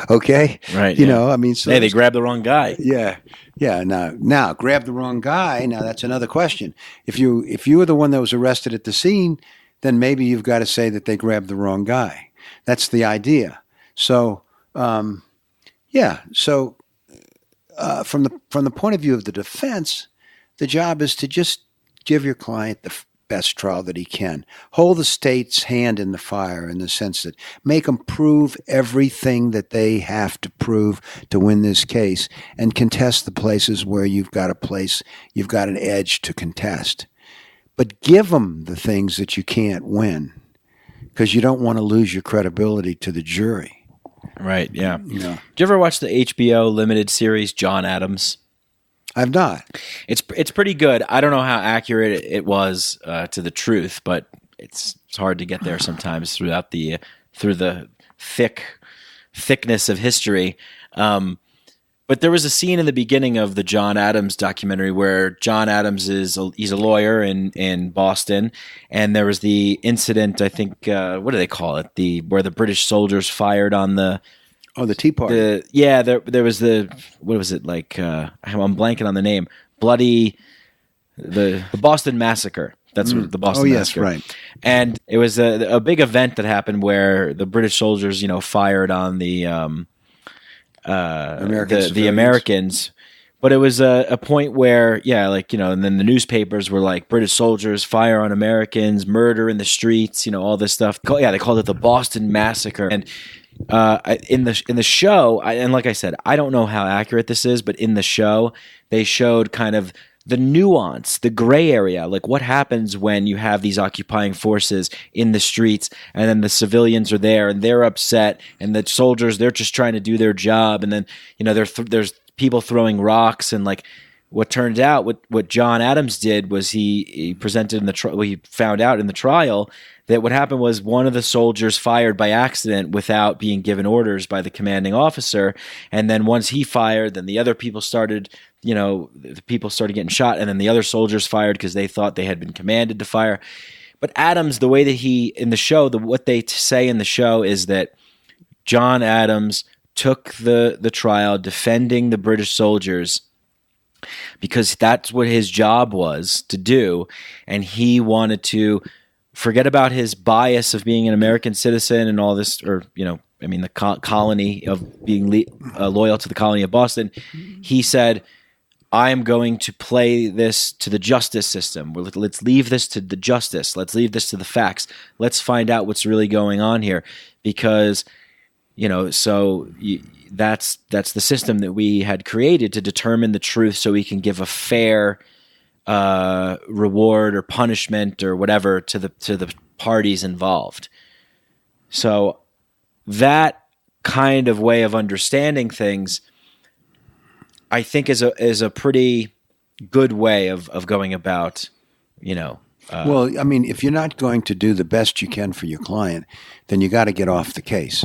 Okay, right? I mean, so hey, they grabbed the wrong guy. Yeah. Now grab the wrong guy. Now that's another question. If you were the one that was arrested at the scene, then maybe you've got to say that they grabbed the wrong guy. That's the idea. So, yeah. So, from the point of view of the defense, the job is to just give your client the best trial that he can. Hold the state's hand in the fire in the sense that make them prove everything that they have to prove to win this case and contest the places where you've got an edge to contest. But give them the things that you can't win because you don't want to lose your credibility to the jury. Right, yeah. Did you ever watch the HBO limited series John Adams? I've not. It's pretty good. I don't know how accurate it was to the truth, but it's hard to get there sometimes through the thickness of history. But there was a scene in the beginning of the John Adams documentary where John Adams he's a lawyer in Boston, and there was the incident. I think what do they call it? Where the British soldiers fired on the. Oh, the Tea Party. There was what was it like? I'm blanking on the name. The Boston Massacre. That's what the Boston Massacre. Oh, yes, right. And it was a big event that happened where the British soldiers, fired on the Americans. But it was a point where, and then the newspapers were like, British soldiers fire on Americans, murder in the streets, all this stuff. They called it the Boston Massacre. And in the show, and like I said, I don't know how accurate this is, but in the show, they showed kind of the nuance, the gray area, like what happens when you have these occupying forces in the streets and then the civilians are there and they're upset and the soldiers, they're just trying to do their job. And then, there's people throwing rocks and like what turned out, what John Adams did was he presented he found out in the trial that what happened was one of the soldiers fired by accident without being given orders by the commanding officer. And then once he fired, then the other people started, the people started getting shot. And then the other soldiers fired because they thought they had been commanded to fire. But Adams, the way that in the show, what they say in the show is that John Adams took the trial defending the British soldiers because that's what his job was to do. And he wanted to forget about his bias of being an American citizen and all this, or, the colony of being loyal to the colony of Boston. He said, I am going to play this to the justice system. Let's leave this to the justice. Let's leave this to the facts. Let's find out what's really going on here because, that's the system that we had created to determine the truth so we can give a fair reward or punishment or whatever to the parties involved. So that kind of way of understanding things, I think, is a pretty good way of going about, well, I mean, if you're not going to do the best you can for your client, then you got to get off the case.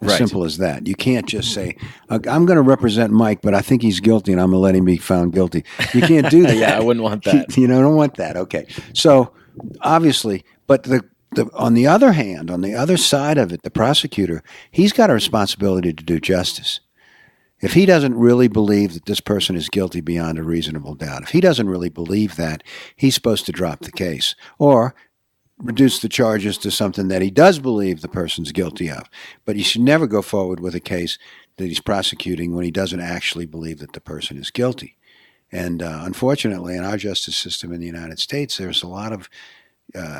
As simple as that. You can't just say, I'm going to represent Mike, but I think he's guilty and I'm going to let him be found guilty. You can't do that. Yeah, I wouldn't want that. Don't want that. Okay. So obviously, but on the other hand, on the other side of it, the prosecutor, he's got a responsibility to do justice. If he doesn't really believe that this person is guilty beyond a reasonable doubt, if he doesn't really believe that, he's supposed to drop the case or reduce the charges to something that he does believe the person's guilty of. But he should never go forward with a case that he's prosecuting when he doesn't actually believe that the person is guilty. And unfortunately, in our justice system in the United States, there's a lot of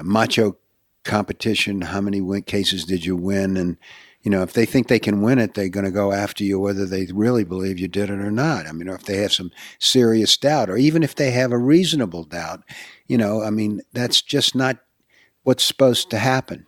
macho competition. How many cases did you win? And if they think they can win it, they're going to go after you whether they really believe you did it or not. I mean, or if they have some serious doubt, or even if they have a reasonable doubt, that's just not what's supposed to happen.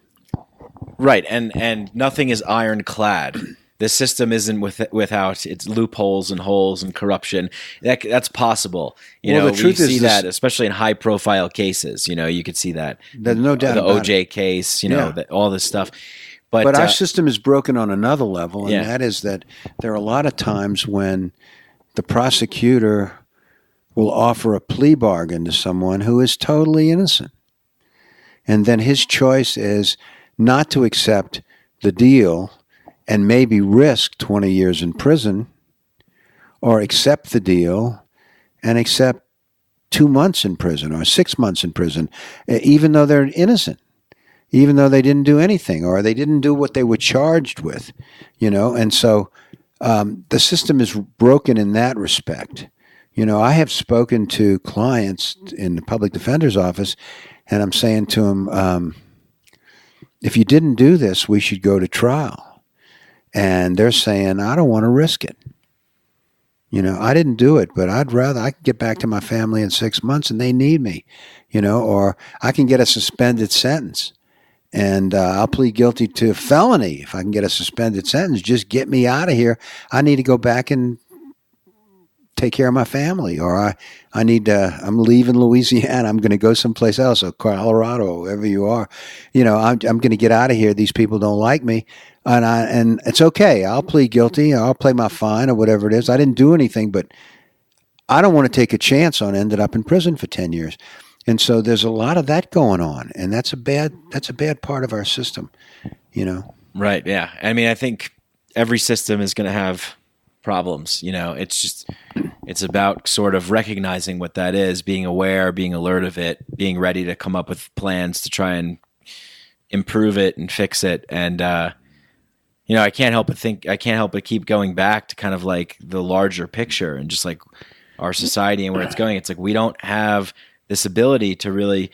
Right, and nothing is ironclad. The system isn't without its loopholes and holes and corruption. That's possible. The truth we is see that, especially in high-profile cases. You could see that. There's no doubt the about OJ case. All this stuff. But our system is broken on another level, and Yeah. that is that there are a lot of times when the prosecutor will offer a plea bargain to someone who is totally innocent. And then his choice is not to accept the deal and maybe risk 20 years in prison, or accept the deal and accept 2 months in prison or 6 months in prison, even though they're innocent, even though they didn't do anything or they didn't do what they were charged with, And so the system is broken in that respect. I have spoken to clients in the public defender's office, and I'm saying to them, if you didn't do this, we should go to trial. And they're saying, I don't want to risk it. I didn't do it, but I can get back to my family in 6 months and they need me, or I can get a suspended sentence and I'll plead guilty to a felony if I can get a suspended sentence. Just get me out of here. I need to go back and take care of my family, or I'm leaving Louisiana. I'm going to go someplace else, or Colorado, wherever you are. I'm going to get out of here. These people don't like me. And it's okay. I'll plead guilty. I'll pay my fine or whatever it is. I didn't do anything, but I don't want to take a chance on ended up in prison for 10 years. And so there's a lot of that going on, and that's a bad part of our system, Right. Yeah. I mean, I think every system is going to have problems. It's about sort of recognizing what that is, being aware, being alert of it, being ready to come up with plans to try and improve it and fix it. And, I can't help but keep going back to kind of like the larger picture and just like our society and where it's going. It's like we don't have this ability to really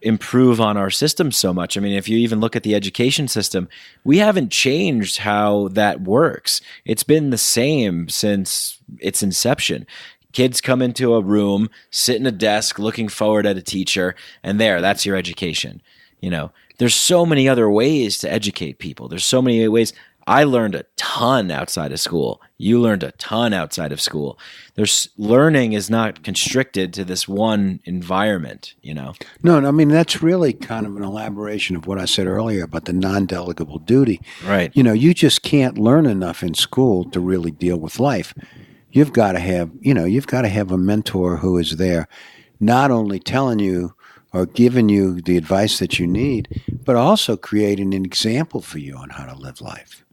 improve on our system so much. I mean, if you even look at the education system, we haven't changed how that works. It's been the same since its inception. Kids come into a room, sit in a desk, looking forward at a teacher, and that's your education. There's so many other ways to educate people. There's so many ways. I learned a ton outside of school. You learned a ton outside of school. Learning is not constricted to this one environment, No, I mean, that's really kind of an elaboration of what I said earlier about the non-delegable duty. Right. You just can't learn enough in school to really deal with life. You've got to have a mentor who is there, not only telling you or giving you the advice that you need, but also creating an example for you on how to live life.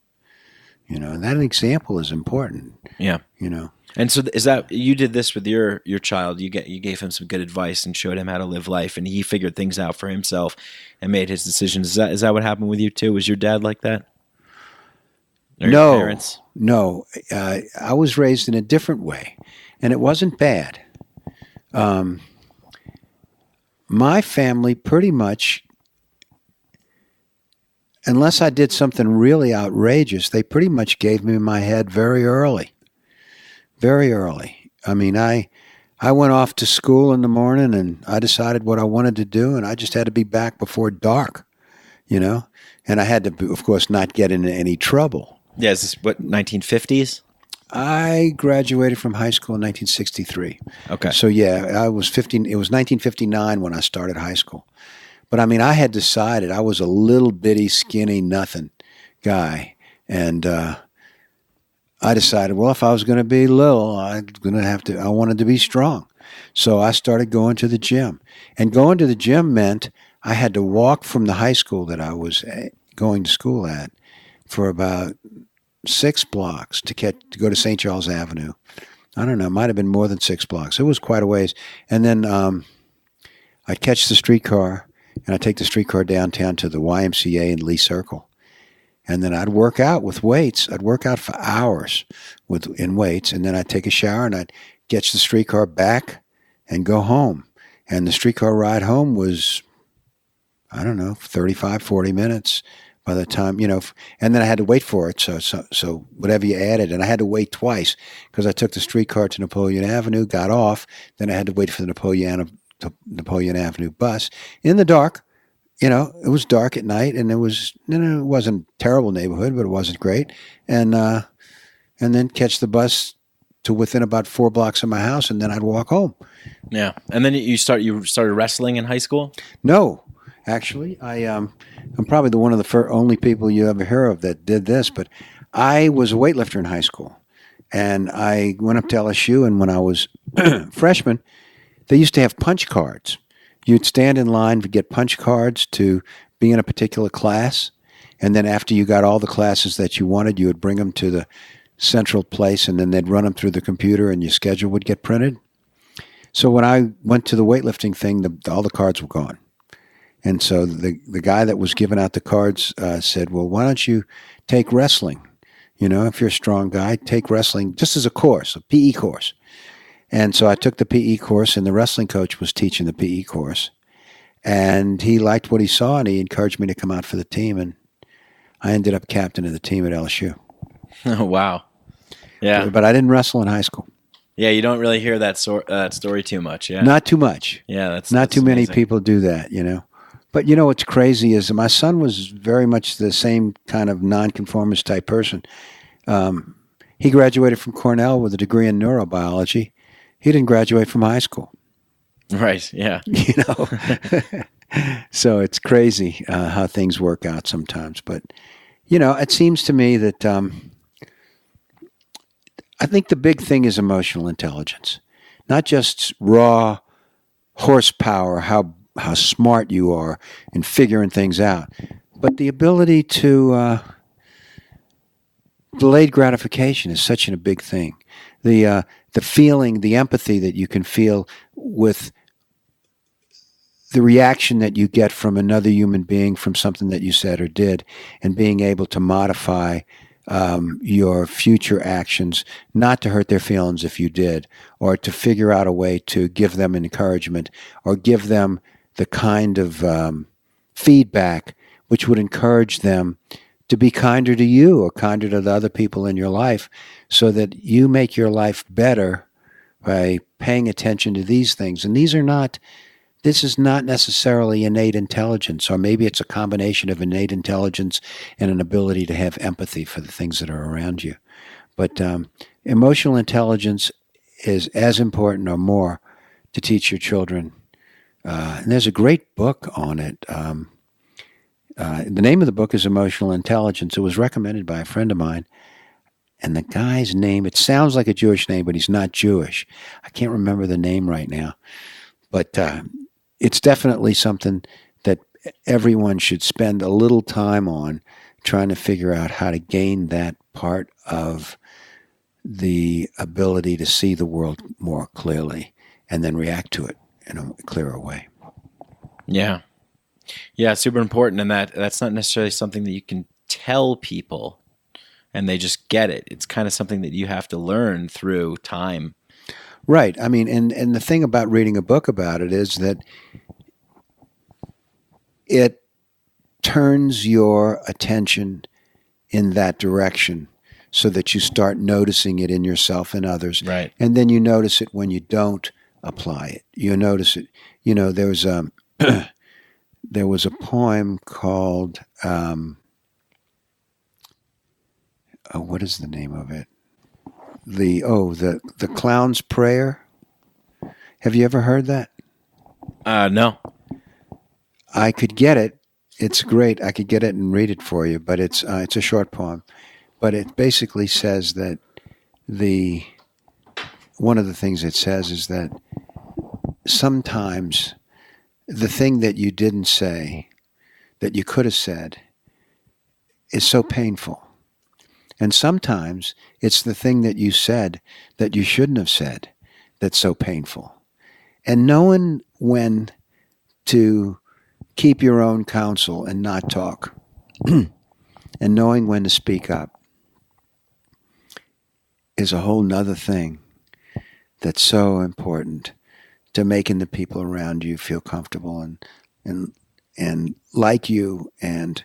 And that example is important. Yeah. And so is that you did this with your child? You gave him some good advice and showed him how to live life, and he figured things out for himself and made his decisions. Is that what happened with you too? Was your dad like that? Or No, your parents? No. I was raised in a different way, and it wasn't bad. My family pretty much, unless I did something really outrageous, they pretty much gave me my head very early. Very early. I mean, I went off to school in the morning and I decided what I wanted to do, and I just had to be back before dark, and I had to, of course, not get into any trouble. Yeah, is this 1950s? I graduated from high school in 1963. Okay. So yeah, I was 15. It was 1959 when I started high school. But I mean, I had decided I was a little bitty, skinny, nothing guy, and I decided, well, if I was going to be little, I wanted to be strong. So I started going to the gym, and going to the gym meant I had to walk from the high school that I was going to school at for about 6 blocks to go to St. Charles Avenue. I don't know, it might have been more than 6 blocks. It was quite a ways. And then I'd catch the streetcar, and I'd take the streetcar downtown to the YMCA in Lee Circle. And then I'd work out with weights. I'd work out for hours in weights, and then I'd take a shower, and I'd catch the streetcar back and go home. And the streetcar ride home was, I don't know, 35, 40 minutes. by the time, and then I had to wait for it. So whatever you added, and I had to wait twice because I took the streetcar to Napoleon Avenue, got off, then I had to wait for the Napoleon Avenue bus in the dark. It was dark at night, and it wasn't a terrible neighborhood, but it wasn't great. And then catch the bus to within about 4 blocks of my house, and then I'd walk home. Yeah. And then you started wrestling in high school? No, actually, I'm probably one of the only people you ever hear of that did this, but I was a weightlifter in high school, and I went up to LSU, and when I was freshman, they used to have punch cards. You'd stand in line to get punch cards to be in a particular class, and then after you got all the classes that you wanted, you would bring them to the central place, and then they'd run them through the computer, and your schedule would get printed. So when I went to the weightlifting thing, all the cards were gone. And so the guy that was giving out the cards said, well, why don't you take wrestling? If you're a strong guy, take wrestling just as a course, a PE course. And so I took the PE course, and the wrestling coach was teaching the PE course. And he liked what he saw, and he encouraged me to come out for the team. And I ended up captain of the team at LSU. Oh, wow. Yeah. But I didn't wrestle in high school. Yeah, you don't really hear that story too much. Yeah. Not too much. Yeah, that's too many amazing. people do that, But what's crazy is my son was very much the same kind of nonconformist type person. He graduated from Cornell with a degree in neurobiology. He didn't graduate from high school. Right, yeah. So it's crazy how things work out sometimes. But, it seems to me that I think the big thing is emotional intelligence. Not just raw horsepower, how smart you are in figuring things out, but the ability to delayed gratification is such a big thing. The feeling, the empathy that you can feel with the reaction that you get from another human being from something that you said or did, and being able to modify your future actions, not to hurt their feelings if you did, or to figure out a way to give them encouragement or give them the kind of feedback which would encourage them to be kinder to you or kinder to the other people in your life, so that you make your life better by paying attention to these things. And this is not necessarily innate intelligence, or maybe it's a combination of innate intelligence and an ability to have empathy for the things that are around you. But emotional intelligence is as important or more to teach your children. And there's a great book on it. The name of the book is Emotional Intelligence. It was recommended by a friend of mine. And the guy's name, it sounds like a Jewish name, but he's not Jewish. I can't remember the name right now. But it's definitely something that everyone should spend a little time on, trying to figure out how to gain that part of the ability to see the world more clearly and then react to it in a clearer way. Yeah. Yeah, it's super important, and that's not necessarily something that you can tell people and they just get it. It's kind of something that you have to learn through time. Right. I mean, and the thing about reading a book about it is that it turns your attention in that direction so that you start noticing it in yourself and others. Right. And then you notice it when you don't apply it. You notice it. There was a poem called, what is the name of it? The Clown's Prayer. Have you ever heard that? No. I could get it. It's great. I could get it and read it for you, but it's a short poem. But it basically says that one of the things it says is that sometimes the thing that you didn't say, that you could have said, is so painful. And sometimes it's the thing that you said that you shouldn't have said that's so painful. And knowing when to keep your own counsel and not talk, and knowing when to speak up, is a whole nother thing that's so important to making the people around you feel comfortable and like you, and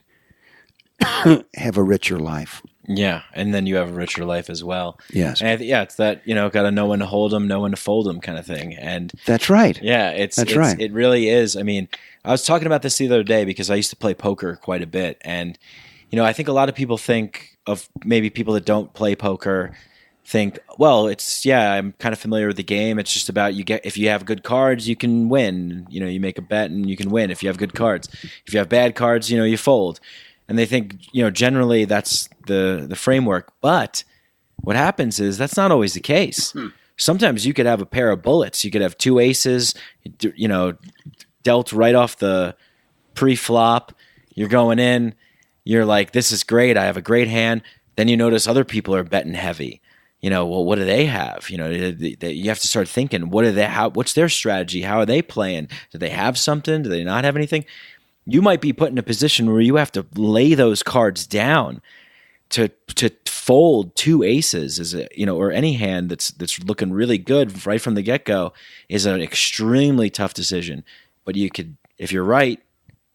have a richer life. Yeah, and then you have a richer life as well. Yes. And it's that, got to know when to hold them, know when to fold them kind of thing. And that's right. Yeah, that's right. It really is. I mean, I was talking about this the other day because I used to play poker quite a bit. And, I think a lot of people think of maybe people that don't play poker think, well, I'm kind of familiar with the game. It's just about if you have good cards, you can win. You make a bet and you can win if you have good cards. If you have bad cards, you fold. And they think, generally that's the framework. But what happens is that's not always the case. Sometimes you could have a pair of bullets. You could have two aces, dealt right off the pre-flop. You're going in. You're like, this is great. I have a great hand. Then you notice other people are betting heavy. Well, what do they have? You have to start thinking, what's their strategy? How are they playing? Do they have something? Do they not have anything? You might be put in a position where you have to lay those cards down to fold two aces, or any hand that's looking really good right from the get-go is an extremely tough decision. But you could, if you're right,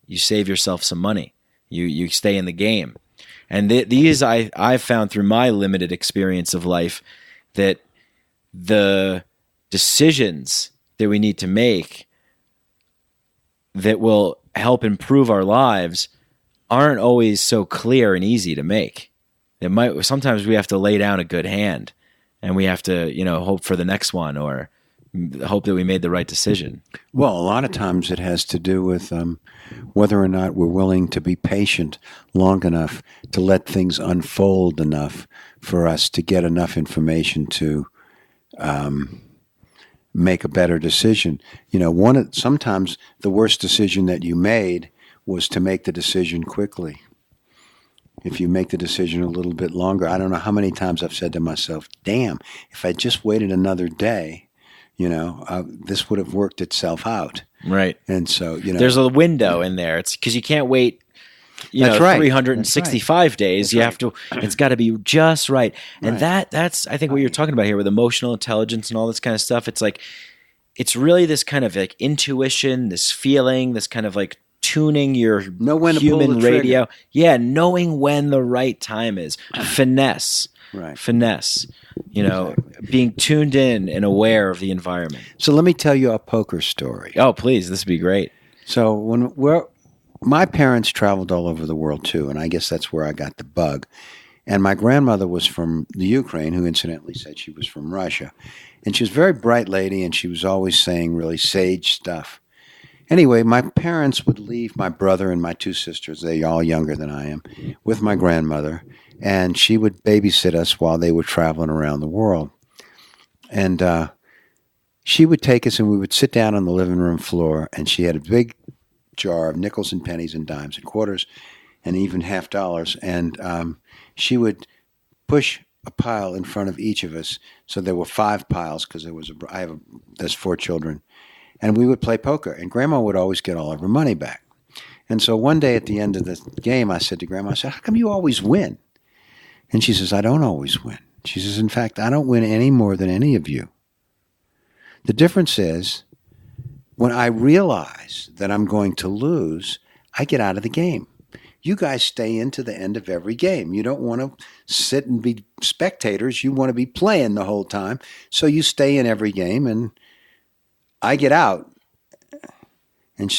you save yourself some money. You stay in the game. And these I've found through my limited experience of life that the decisions that we need to make that will help improve our lives aren't always so clear and easy to make. Sometimes we have to lay down a good hand and we have to, hope for the next one or hope that we made the right decision. Well, a lot of times it has to do with whether or not we're willing to be patient long enough to let things unfold enough for us to get enough information to make a better decision. Sometimes the worst decision that you made was to make the decision quickly. If you make the decision a little bit longer, I don't know how many times I've said to myself, damn, if I just waited another day, this would have worked itself out. Right. And so, there's a window in there. It's because you can't wait, That's right. 365 days. That's you right. have to, it's got to be just right. And Right. that's, I think what you're talking about here with emotional intelligence and all this kind of stuff. It's like, it's really this kind of like intuition, this feeling, this kind of like tuning your Know when to pull human the radio. trigger. Yeah. Knowing when the right time is. Finesse. Right. Finesse. Being tuned in and aware of the environment. So let me tell you a poker story. Oh, please. This would be great. So my parents traveled all over the world too, and I guess that's where I got the bug. And my grandmother was from the Ukraine, who incidentally said she was from Russia. And she was a very bright lady, and she was always saying really sage stuff. Anyway, my parents would leave my brother and my two sisters, they're all younger than I am, with my grandmother, and she would babysit us while they were traveling around the world. And she would take us, and we would sit down on the living room floor, and she had a big jar of nickels and pennies and dimes and quarters and even $50. And she would push a pile in front of each of us. So there were 5 piles because there's 4 children. And we would play poker. And Grandma would always get all of her money back. And so one day at the end of the game, I said to Grandma, how come you always win? And she says, I don't always win. She says, in fact, I don't win any more than any of you. The difference is, when I realize that I'm going to lose, I get out of the game. You guys stay into the end of every game. You don't want to sit and be spectators. You want to be playing the whole time. So you stay in every game, and I get out. And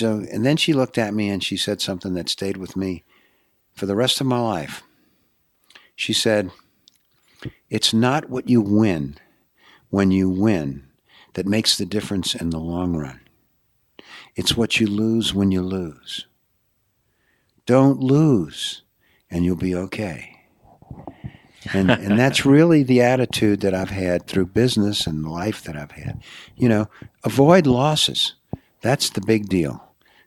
then she looked at me and she said something that stayed with me for the rest of my life. She said, it's not what you win when you win that makes the difference in the long run. It's what you lose when you lose. Don't lose, and you'll be okay. And that's really the attitude that I've had through business and the life that I've had. Avoid losses. That's the big deal.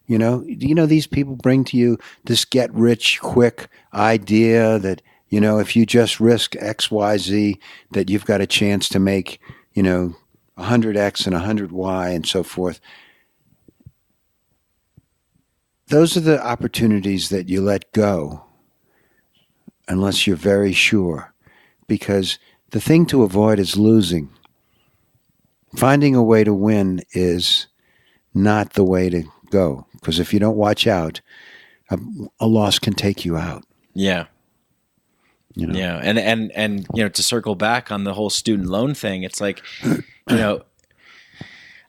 These people bring to you this get-rich-quick idea that, if you just risk X, Y, Z, that you've got a chance to make, 100X and 100Y and so forth. Those are the opportunities that you let go unless you're very sure, because the thing to avoid is losing. Finding a way to win is not the way to go, because if you don't watch out, a loss can take you out. Yeah. You know? Yeah. And, to circle back on the whole student loan thing, it's like,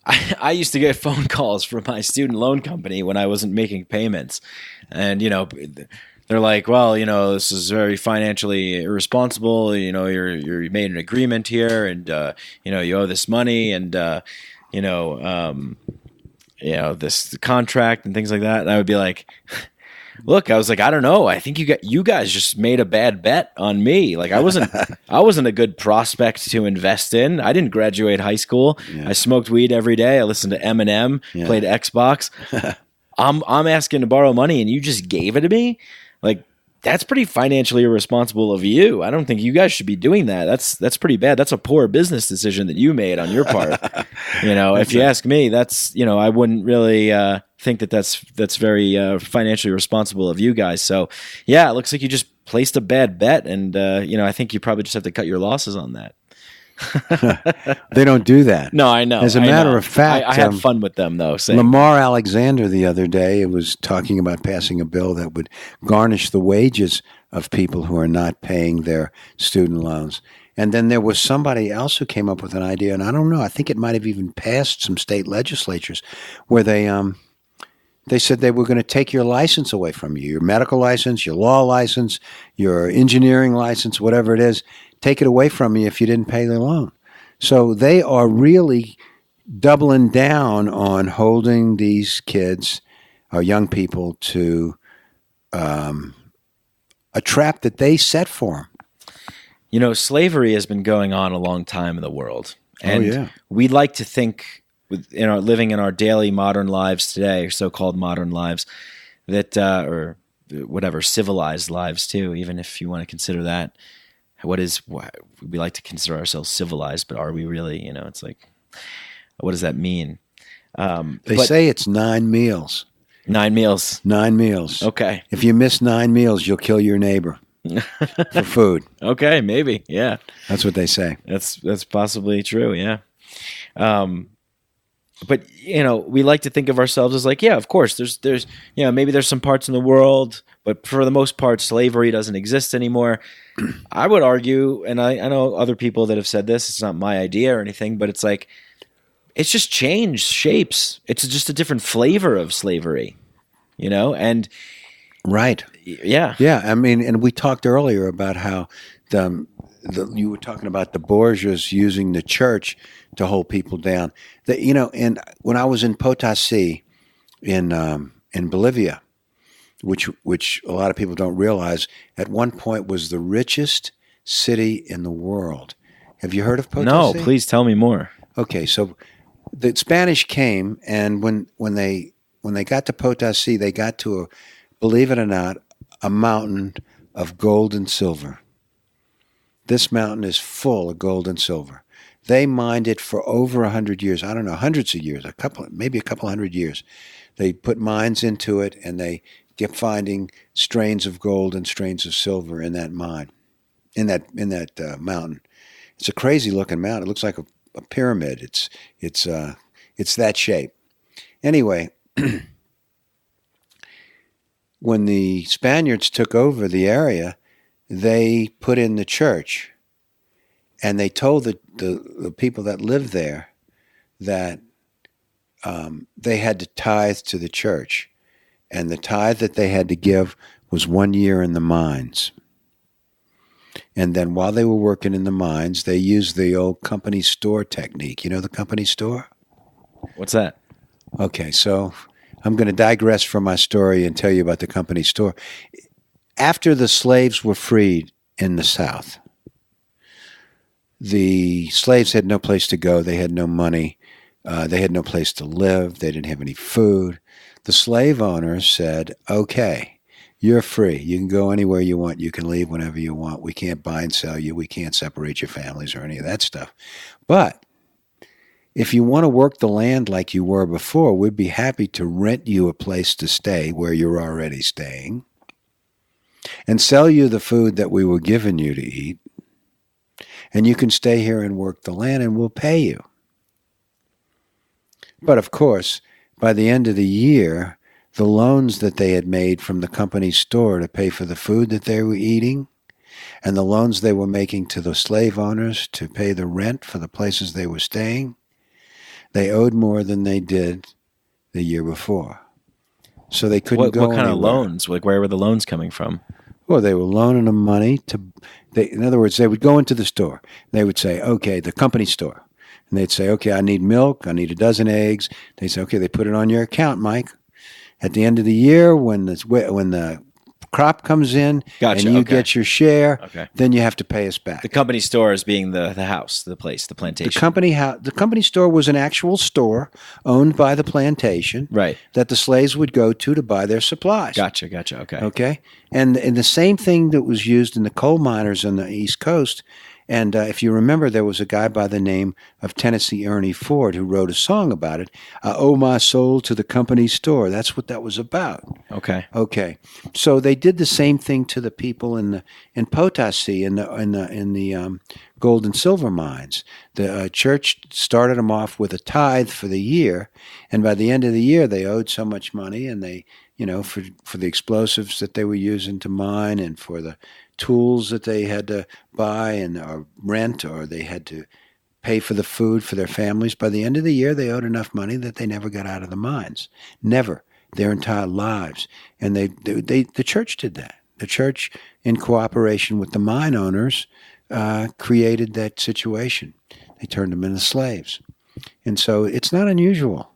I used to get phone calls from my student loan company when I wasn't making payments. And, they're like, well, this is very financially irresponsible. You made an agreement here, and you owe this money, and this contract and things like that. And I would be like, look, I was like, I don't know. I think you guys just made a bad bet on me. Like I wasn't a good prospect to invest in. I didn't graduate high school. Yeah. I smoked weed every day. I listened to Eminem, played Xbox. I'm asking to borrow money, and you just gave it to me. Like, that's pretty financially irresponsible of you. I don't think you guys should be doing that. That's pretty bad. That's a poor business decision that you made on your part. If you ask me, that's, I wouldn't really think that's very financially responsible of you guys. So, yeah, it looks like you just placed a bad bet, and I think you probably just have to cut your losses on that. They don't do that. No, I know. As a matter of fact, I had fun with them though. Lamar Alexander the other day was talking about passing a bill that would garnish the wages of people who are not paying their student loans. And then there was somebody else who came up with an idea, and I don't know, I think it might have even passed some state legislatures, where they said they were going to take your license away from you, your medical license, your law license, your engineering license, whatever it is. Take it away from you if you didn't pay the loan. So they are really doubling down on holding these kids or young people to a trap that they set for them. Slavery has been going on a long time in the world. And we like to think, living in our daily modern lives today, or so-called modern lives, that, or whatever, civilized lives too, even if you want to consider that. We like to consider ourselves civilized, but are we really? It's like, what does that mean? They say it's 9 meals. 9 meals. 9 meals. Okay. If you miss 9 meals, you'll kill your neighbor for food. Okay, maybe. Yeah. That's what they say. That's possibly true. Yeah. But we like to think of ourselves as like, yeah, of course, there's maybe there's some parts in the world, but for the most part, slavery doesn't exist anymore. I would argue, and I know other people that have said this, it's not my idea or anything, but it's like, it's just changed shapes. It's just a different flavor of slavery, and right. Yeah. Yeah. I mean, and we talked earlier about how you were talking about the Borgias using the church to hold people down. And when I was in Potency in Bolivia, which a lot of people don't realize, at one point was the richest city in the world. Have you heard of Potency? No, please tell me more. Okay, so the Spanish came, and when they got to Potency, they got to believe it or not, a mountain of gold and silver. This mountain is full of gold and silver. They mined it for over 100 years. I don't know, hundreds of years, maybe a couple hundred years. They put mines into it, and they kept finding strains of gold and strains of silver in that mine, in that mountain. It's a crazy looking mountain. It looks like a pyramid. It's that shape. Anyway, when the Spaniards took over the area, they put in the church, and they told the people that lived there that they had to tithe to the church, and the tithe that they had to give was 1 year in the mines. And then while they were working in the mines, they used the old company store technique. You know the company store? What's that? Okay, so I'm going to digress from my story and tell you about the company store. After the slaves were freed in the South, the slaves had no place to go. They had no money. They had no place to live. They didn't have any food. The slave owners said, okay, you're free. You can go anywhere you want. You can leave whenever you want. We can't buy and sell you. We can't separate your families or any of that stuff. But if you want to work the land like you were before, we'd be happy to rent you a place to stay where you're already staying and sell you the food that we were giving you to eat. And you can stay here and work the land, and we'll pay you. But of course, by the end of the year, the loans that they had made from the company store to pay for the food that they were eating, and the loans they were making to the slave owners to pay the rent for the places they were staying, they owed more than they did the year before. So they couldn't go What kind of anywhere. loans? Like, where were the loans coming from? Well, they were loaning them money in other words, they would go into the store. They would say, okay, the company store. And they'd say, okay, I need milk. I need a dozen eggs. They'd say, okay, they put it on your account, Mike. At the end of the year, when the crop comes in Gotcha, and you okay. get your share, Okay. then you have to pay us back. The company store is being the house, the place, the plantation. The company store was an actual store owned by the plantation, Right. that the slaves would go to buy their supplies. Gotcha. Okay. Okay, and the same thing that was used in the coal miners on the East Coast. And if you remember, there was a guy by the name of Tennessee Ernie Ford who wrote a song about it. I owe my soul to the company store. That's what that was about. Okay. Okay, so they did the same thing to the people in Potency in the gold and silver mines. The church started them off with a tithe for the year, and by the end of the year, they owed so much money, and they, for the explosives that they were using to mine, and for the tools that they had to buy and or rent, or they had to pay for the food for their families. By the end of the year, they owed enough money that they never got out of the mines. Never. Their entire lives. And the church did that. The church, in cooperation with the mine owners, created that situation. They turned them into slaves. And so it's not unusual.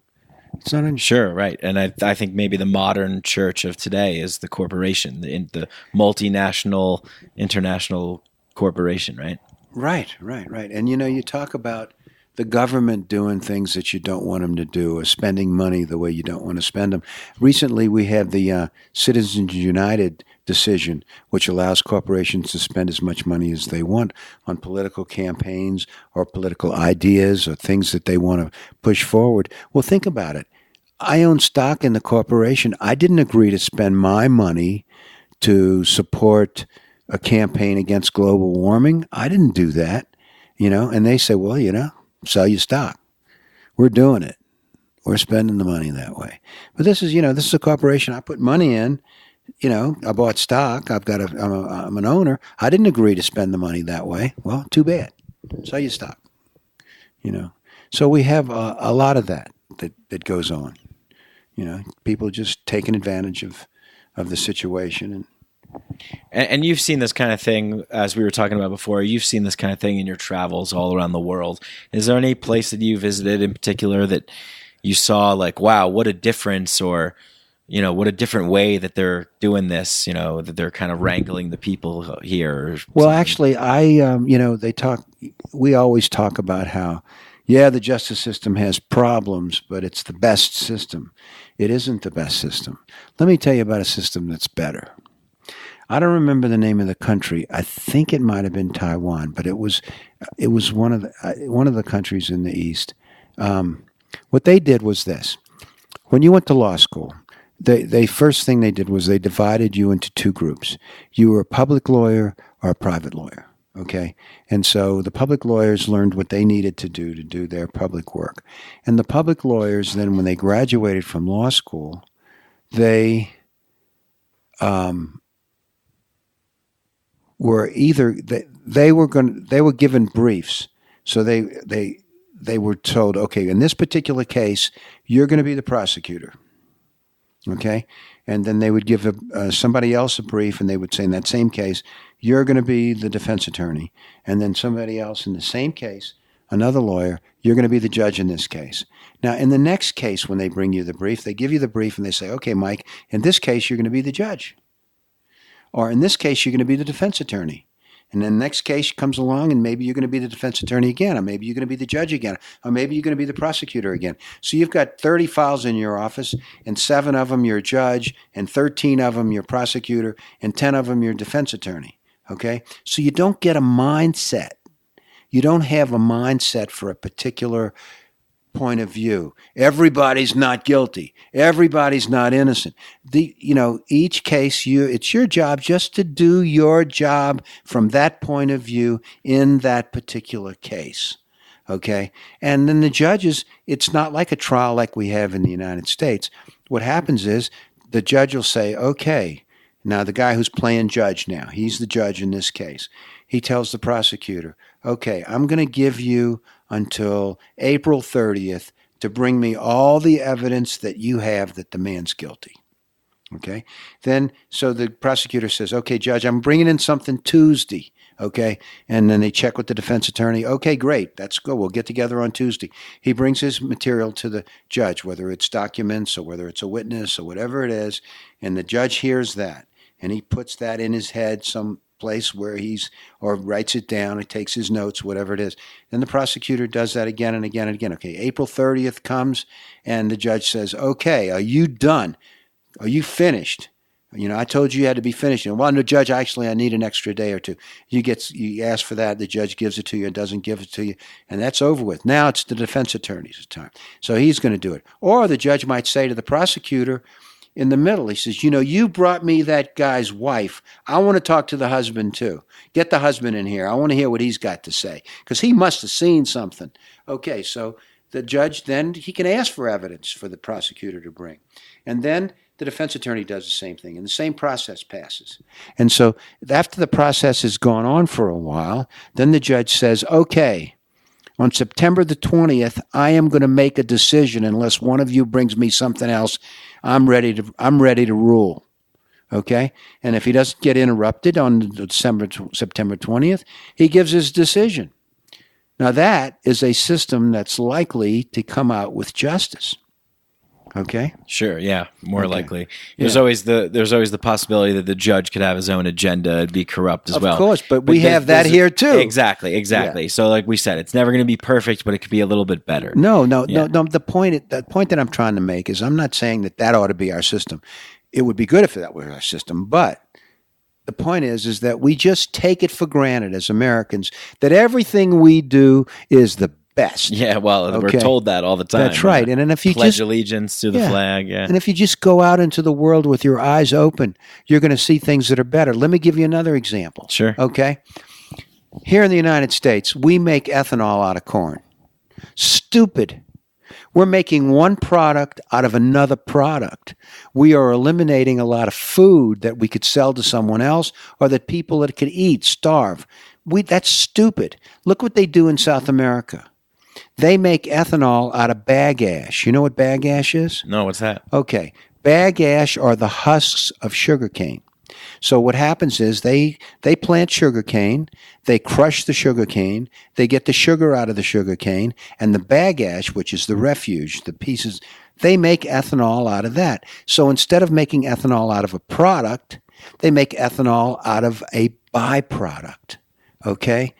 It's not unusual. Sure, right. And I think maybe the modern church of today is the corporation, the multinational, international corporation, right? Right. And, you talk about the government doing things that you don't want them to do, or spending money the way you don't want to spend them. Recently, we had the Citizens United decision, which allows corporations to spend as much money as they want on political campaigns or political ideas or things that they want to push forward. Well, think about it. I own stock in the corporation. I didn't agree to spend my money to support a campaign against global warming. I didn't do that, and they say, well, sell your stock. We're doing it. We're spending the money that way. But this is a corporation. I put money in. I bought stock. I'm an owner. I didn't agree to spend the money that way. Well, too bad. Sell your stock. So we have a lot of that goes on. People just taking advantage of the situation. And you've seen this kind of thing, as we were talking about before, you've seen this kind of thing in your travels all around the world. Is there any place that you visited in particular that you saw like, wow, what a difference, or, what a different way that they're doing this, that they're kind of wrangling the people here? Well, actually, we always talk about how, the justice system has problems, but it's the best system. It isn't the best system. Let me tell you about a system that's better. I don't remember the name of the country. I think it might have been Taiwan, but it was one of the countries in the East. What they did was this: when you went to law school, they first thing they did was they divided you into two groups. You were a public lawyer or a private lawyer. Okay, and so the public lawyers learned what they needed to do their public work, and the public lawyers then, when they graduated from law school, they were they were given briefs. So they were told, okay, in this particular case, you're going to be the prosecutor. Okay, and then they would give somebody else a brief, and they would say, in that same case, you're going to be the defense attorney, and then somebody else in the same case, another lawyer, you're going to be the judge in this case. Now, in the next case, when they bring you the brief, they give you the brief, and they say, okay, Mike, in this case, you're going to be the judge. Or in this case, you're going to be the defense attorney. And then the next case comes along, and maybe you're going to be the defense attorney again, or maybe you're going to be the judge again, or maybe you're going to be the prosecutor again. So you've got 30 files in your office, and 7 of them you're judge, and 13 of them you're prosecutor, and 10 of them you're defense attorney. Okay? So you don't get a mindset. You don't have a mindset for a particular point of view. Everybody's not guilty. Everybody's not innocent. Each case, it's your job just to do your job from that point of view in that particular case. Okay? And then the judges, it's not like a trial like we have in the United States. What happens is the judge will say, okay, now the guy who's playing judge now, he's the judge in this case. He tells the prosecutor, okay, I'm going to give you until April 30th to bring me all the evidence that you have that the man's guilty. Okay? Then, so the prosecutor says, okay, judge, I'm bringing in something Tuesday. Okay? And then they check with the defense attorney. Okay, great. That's good. We'll get together on Tuesday. He brings his material to the judge, whether it's documents or whether it's a witness or whatever it is. And the judge hears that. And he puts that in his head some place where or writes it down, he takes his notes, whatever it is. Then the prosecutor does that again and again and again. Okay, April 30th comes, and the judge says, okay, are you done? Are you finished? I told you had to be finished. And, well, no, judge, actually, I need an extra day or two. You ask for that, the judge gives it to you and doesn't give it to you, and that's over with. Now it's the defense attorney's time. So he's going to do it. Or the judge might say to the prosecutor, in the middle, he says, you brought me that guy's wife. I want to talk to the husband too. Get the husband in here. I want to hear what he's got to say because he must have seen something. Okay, so the judge then, he can ask for evidence for the prosecutor to bring. And then the defense attorney does the same thing, and the same process passes. And so after the process has gone on for a while, then the judge says, okay, on September the 20th, I am going to make a decision unless one of you brings me something else. I'm ready to rule. Okay? And if he doesn't get interrupted on September 20th, he gives his decision. Now that is a system that's likely to come out with justice. Okay? Sure, yeah, more likely. There's always the possibility that the judge could have his own agenda and be corrupt as well. Of course, but we have that here too. Exactly. Yeah. So like we said, it's never going to be perfect, but it could be a little bit better. No. The point that I'm trying to make is I'm not saying that ought to be our system. It would be good if that were our system, but the point is that we just take it for granted as Americans that everything we do is the best. Yeah, well, we're told that all the time. That's right. And if you pledge allegiance to the flag. Yeah. And if you just go out into the world with your eyes open, you're going to see things that are better. Let me give you another example. Sure. Okay. Here in the United States, we make ethanol out of corn. Stupid. We're making one product out of another product. We are eliminating a lot of food that we could sell to someone else or that people that could eat starve. That's stupid. Look what they do in South America. They make ethanol out of bag ash. You know what bag ash is? No, what's that? Okay. Bag ash are the husks of sugarcane. So what happens is they plant sugarcane, they crush the sugarcane, they get the sugar out of the sugarcane, and the bag ash, which is the refuge, the pieces, they make ethanol out of that. So instead of making ethanol out of a product, they make ethanol out of a byproduct, okay?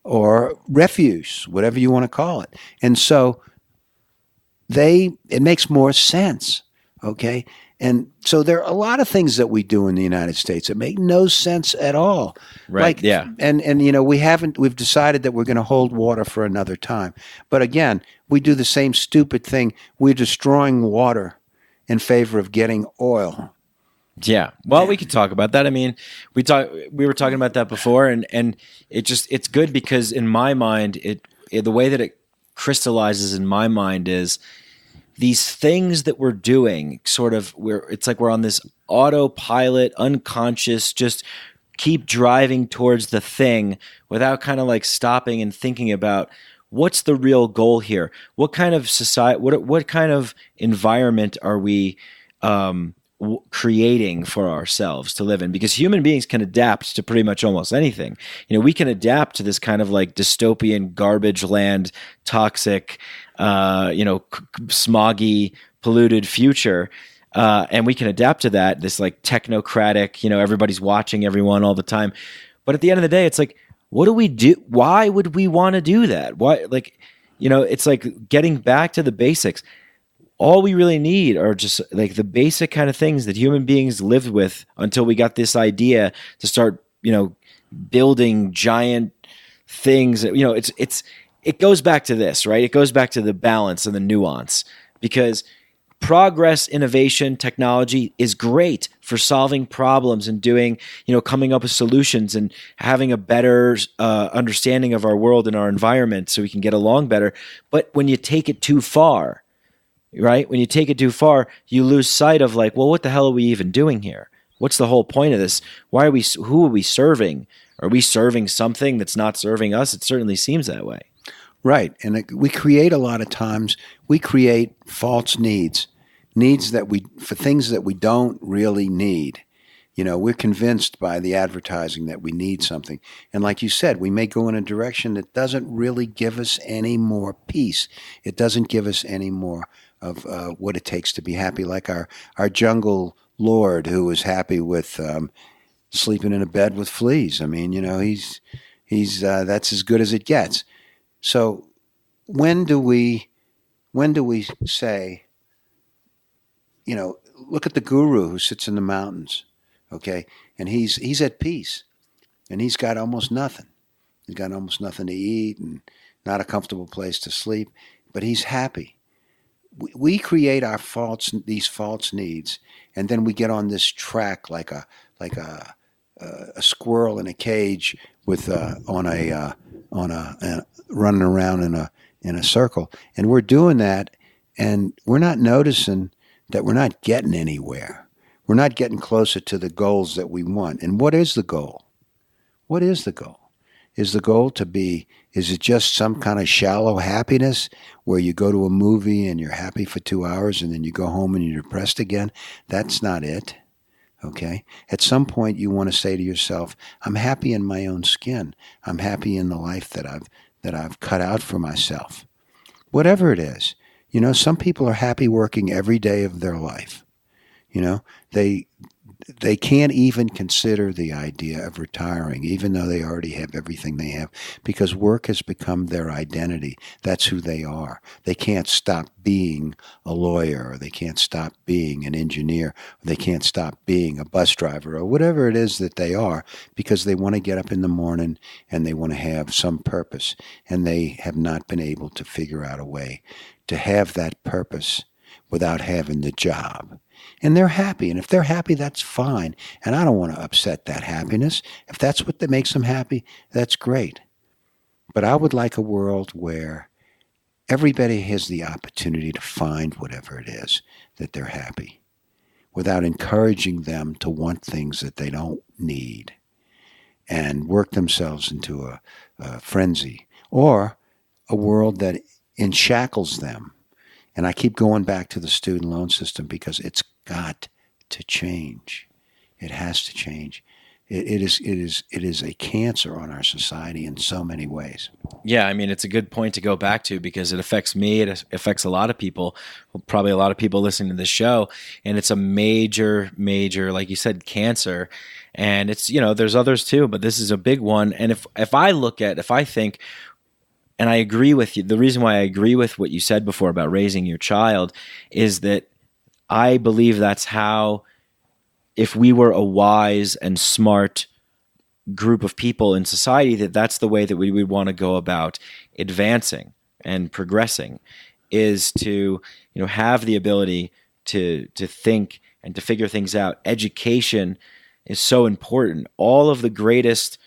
Or refuse, whatever you want to call it. And so it makes more sense, okay? And so there are a lot of things that we do in the United States that make no sense at all. Right. Yeah. And we've decided that we're going to hold water for another time. But again, we do the same stupid thing. We're destroying water in favor of getting oil. Yeah. Well, we could talk about that. I mean, we were talking about that before, and it's good because in my mind, the way that it crystallizes in my mind is these things that we're doing it's like we're on this autopilot, unconscious, just keep driving towards the thing without kind of like stopping and thinking about what's the real goal here? What kind of society, what kind of environment are we creating for ourselves to live in? Because human beings can adapt to pretty much almost anything. We can adapt to this kind of like dystopian garbage land, toxic, smoggy, polluted future. And we can adapt to that, this like technocratic, everybody's watching everyone all the time. But at the end of the day, it's like, what do we do? Why would we want to do that? Why, it's like getting back to the basics. All we really need are just like the basic kind of things that human beings lived with until we got this idea to start, building giant things. It goes back to this, right? It goes back to the balance and the nuance, because progress, innovation, technology is great for solving problems and doing, coming up with solutions and having a better understanding of our world and our environment so we can get along better. But when you take it too far, right? When you take it too far, you lose sight of like, well, what the hell are we even doing here? What's the whole point of this? Who are we serving? Are we serving something that's not serving us? It certainly seems that way. Right. And we create a lot of times, we create false needs for things that we don't really need. We're convinced by the advertising that we need something. And like you said, we may go in a direction that doesn't really give us any more peace. It doesn't give us any more of what it takes to be happy. Like our jungle lord who was happy with sleeping in a bed with fleas. I mean, he's that's as good as it gets. So when do we say, look at the guru who sits in the mountains, okay? And he's at peace, and he's got almost nothing. He's got almost nothing to eat and not a comfortable place to sleep, but he's happy. We create these false needs, and then we get on this track like a squirrel in a cage with running around in a circle, and we're doing that, and we're not noticing that we're not getting anywhere. We're not getting closer to the goals that we want. And what is the goal? What is the goal? Is the goal is it just some kind of shallow happiness where you go to a movie and you're happy for 2 hours and then you go home and you're depressed again? That's not it. Okay? At some point you want to say to yourself, I'm happy in my own skin. I'm happy in the life that I've cut out for myself. Whatever it is. Some people are happy working every day of their life. They can't even consider the idea of retiring, even though they already have everything they have, because work has become their identity. That's who they are. They can't stop being a lawyer, or they can't stop being an engineer, or they can't stop being a bus driver, or whatever it is that they are, because they want to get up in the morning and they want to have some purpose, and they have not been able to figure out a way to have that purpose without having the job. And they're happy. And if they're happy, that's fine. And I don't want to upset that happiness. If that's what that makes them happy, that's great. But I would like a world where everybody has the opportunity to find whatever it is that they're happy without encouraging them to want things that they don't need and work themselves into a frenzy, or a world that enshackles them. And I keep going back to the student loan system because it's got to change. It has to change. It is a cancer on our society in so many ways. Yeah, I mean, it's a good point to go back to because it affects me. It affects a lot of people, probably a lot of people listening to this show. And it's a major, like you said, cancer. And it's, there's others too, but this is a big one. And if I think, and I agree with you. The reason why I agree with what you said before about raising your child is that I believe that's how, if we were a wise and smart group of people in society, that's the way that we would want to go about advancing and progressing, is to, have the ability to think and to figure things out. Education is so important. All of the greatest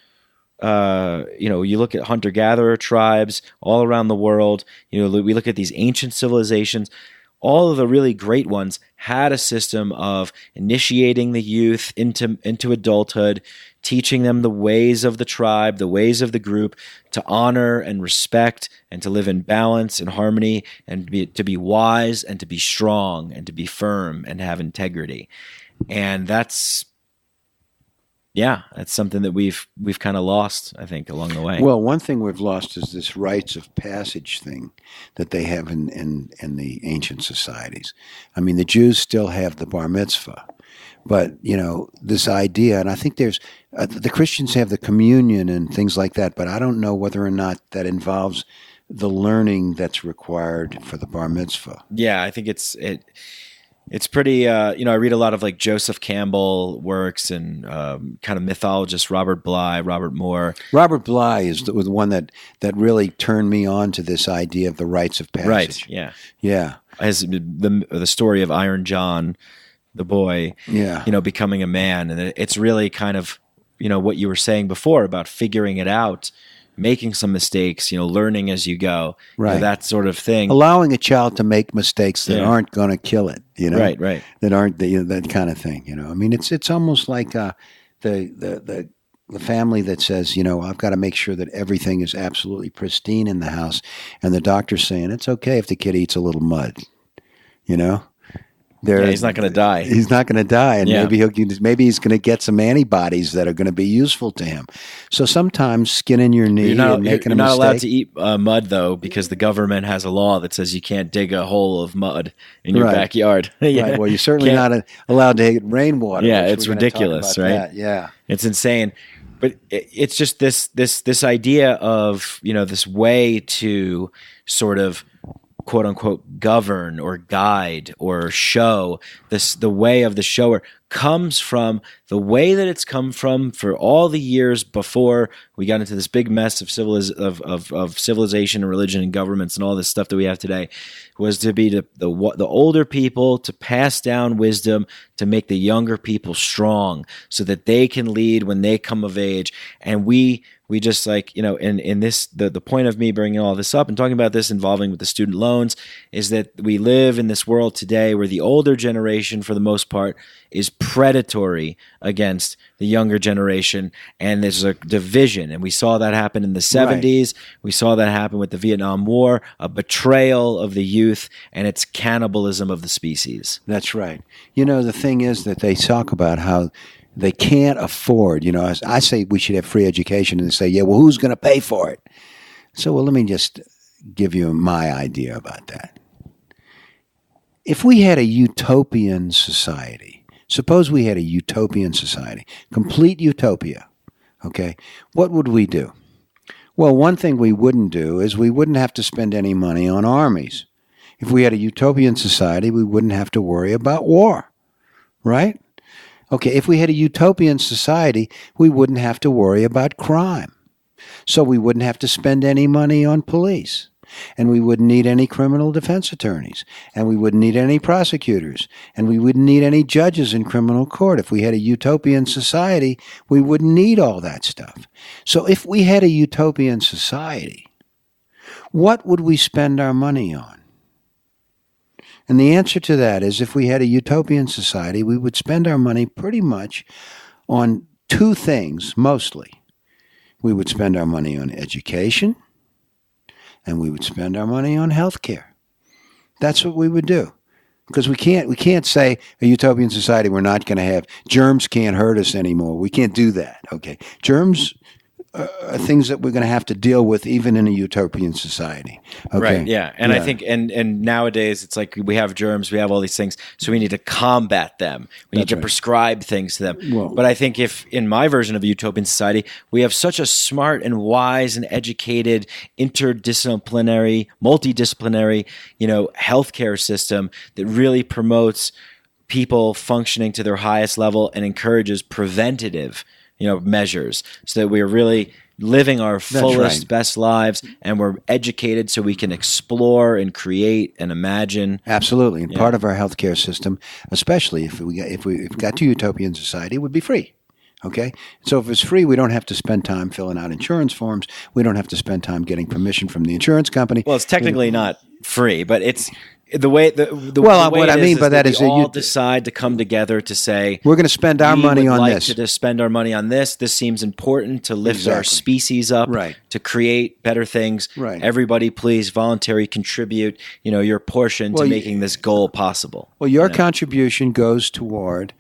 you look at hunter-gatherer tribes all around the world, we look at these ancient civilizations, all of the really great ones had a system of initiating the youth into adulthood, teaching them the ways of the tribe, the ways of the group, to honor and respect and to live in balance and harmony and to be wise and to be strong and to be firm and have integrity. And that's something that we've kind of lost, I think, along the way. Well, one thing we've lost is this rites of passage thing that they have in the ancient societies. I mean, the Jews still have the bar mitzvah, but, this idea, and I think there's, the Christians have the communion and things like that, but I don't know whether or not that involves the learning that's required for the bar mitzvah. Yeah, I think it's pretty, I read a lot of like Joseph Campbell works and kind of mythologists, Robert Bly, Robert Moore. Robert Bly is the one that really turned me on to this idea of the rites of passage. Right, yeah. Yeah. the story of Iron John, the boy, becoming a man. And it's really kind of, what you were saying before about figuring it out, making some mistakes, learning as you go, right? That sort of thing. Allowing a child to make mistakes that aren't going to kill it, right, that aren't that kind of thing. I mean, it's almost like the family that says, I've got to make sure that everything is absolutely pristine in the house, and the doctor's saying it's okay if the kid eats a little mud, he's not going to die. He's not going to die, and maybe he's going to get some antibodies that are going to be useful to him. So sometimes skinning your knee and making a mistake. You're not allowed to eat mud, though, because the government has a law that says you can't dig a hole of mud in your backyard. Right. Well, you're certainly not allowed to hit rainwater. Yeah, it's ridiculous, right? That. Yeah, it's insane. But it's just this idea of this way to sort of quote unquote govern or guide or show the way of the shower comes from the way that it's come from for all the years before we got into this big mess of civilization and religion and governments and all this stuff that we have today, was to be the older people to pass down wisdom to make the younger people strong so that they can lead when they come of age. And we just in this, the point of me bringing all this up and talking about this involving with the student loans is that we live in this world today where the older generation, for the most part, is predatory against the younger generation, and there's a division. And we saw that happen in the 70s. Right. We saw that happen with the Vietnam War, a betrayal of the youth, and it's cannibalism of the species. That's right. The thing is that they talk about how they can't afford, I say we should have free education, and they say, yeah, well, who's going to pay for it? So, let me just give you my idea about that. If we had a utopian society, suppose we had a utopian society, complete utopia, okay, what would we do? Well, one thing we wouldn't do is we wouldn't have to spend any money on armies. If we had a utopian society, we wouldn't have to worry about war, right? Okay, if we had a utopian society, we wouldn't have to worry about crime. So we wouldn't have to spend any money on police. And we wouldn't need any criminal defense attorneys. And we wouldn't need any prosecutors. And we wouldn't need any judges in criminal court. If we had a utopian society, we wouldn't need all that stuff. So if we had a utopian society, what would we spend our money on? And the answer to that is, if we had a utopian society, we would spend our money pretty much on two things, mostly. We would spend our money on education, and we would spend our money on health care. That's what we would do. Because we can't say a utopian society we're not going to have. Germs can't hurt us anymore. We can't do that, okay? Germs are things that we're going to have to deal with even in a utopian society. Okay? Right, yeah. And I think, and nowadays it's like we have germs, we have all these things, so we need to combat them. We need to prescribe things to them. Well, but I think if, in my version of a utopian society, we have such a smart and wise and educated, interdisciplinary, multidisciplinary, healthcare system that really promotes people functioning to their highest level and encourages preventative measures, so that we're really living our fullest, best lives, and we're educated so we can explore and create and imagine. Absolutely. And part of our healthcare system, especially if we got to utopian society, would be free. Okay? So if it's free, we don't have to spend time filling out insurance forms. We don't have to spend time getting permission from the insurance company. Well, it's technically not free, but it's the way what I mean by that is we all decide to come together to say we're going to spend our money on this. To spend our money on this. This seems important to lift our species up, to create better things. Right. Everybody, please voluntarily contribute. Your portion to making this goal possible. Well, your contribution goes toward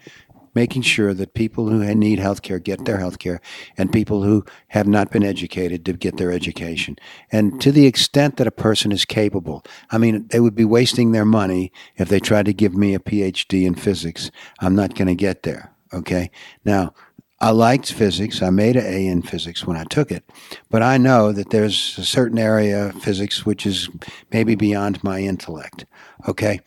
making sure that people who need health care get their health care, and people who have not been educated to get their education. And to the extent that a person is capable, they would be wasting their money if they tried to give me a PhD in physics. I'm not going to get there, okay? Now, I liked physics. I made an A in physics when I took it. But I know that there's a certain area of physics which is maybe beyond my intellect, okay?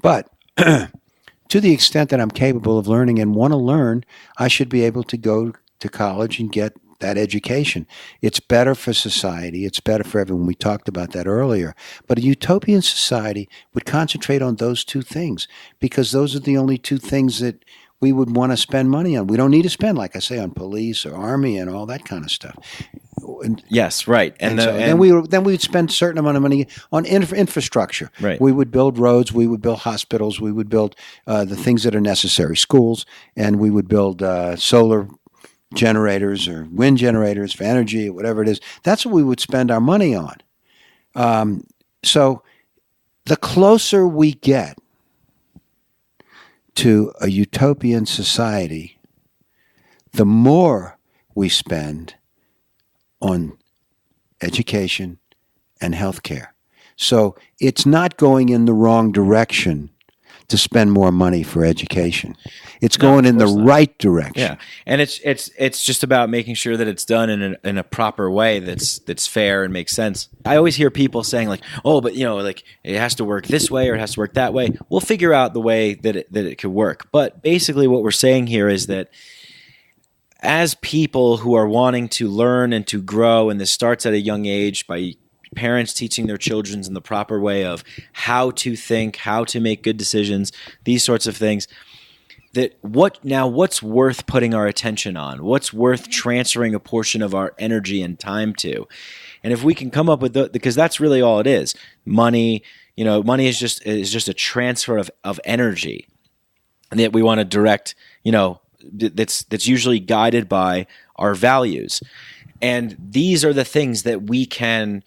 But to the extent that I'm capable of learning and want to learn, I should be able to go to college and get that education. It's better for society. It's better for everyone. We talked about that earlier. But a utopian society would concentrate on those two things because those are the only two things that we would want to spend money on. We don't need to spend, like I say, on police or army and all that kind of stuff. Yes, right. Then we would spend a certain amount of money on infrastructure. Right. We would build roads. We would build hospitals. We would build the things that are necessary, schools, and we would build solar generators or wind generators for energy or whatever it is. That's what we would spend our money on. So the closer we get to a utopian society, the more we spend on education and healthcare. So it's not going in the wrong direction to spend more money for education. It's going in the right direction. Yeah, and it's just about making sure that it's done in a proper way that's fair and makes sense. I always hear people saying like, "Oh, but like it has to work this way or it has to work that way." We'll figure out the way that it could work. But basically, what we're saying here is that as people who are wanting to learn and to grow, and this starts at a young age by parents teaching their children in the proper way of how to think, how to make good decisions, these sorts of things, that what's worth putting our attention on? What's worth transferring a portion of our energy and time to? And if we can come up with because that's really all it is. Money is just a transfer of energy, and that we want to direct, that's usually guided by our values. And these are the things that we can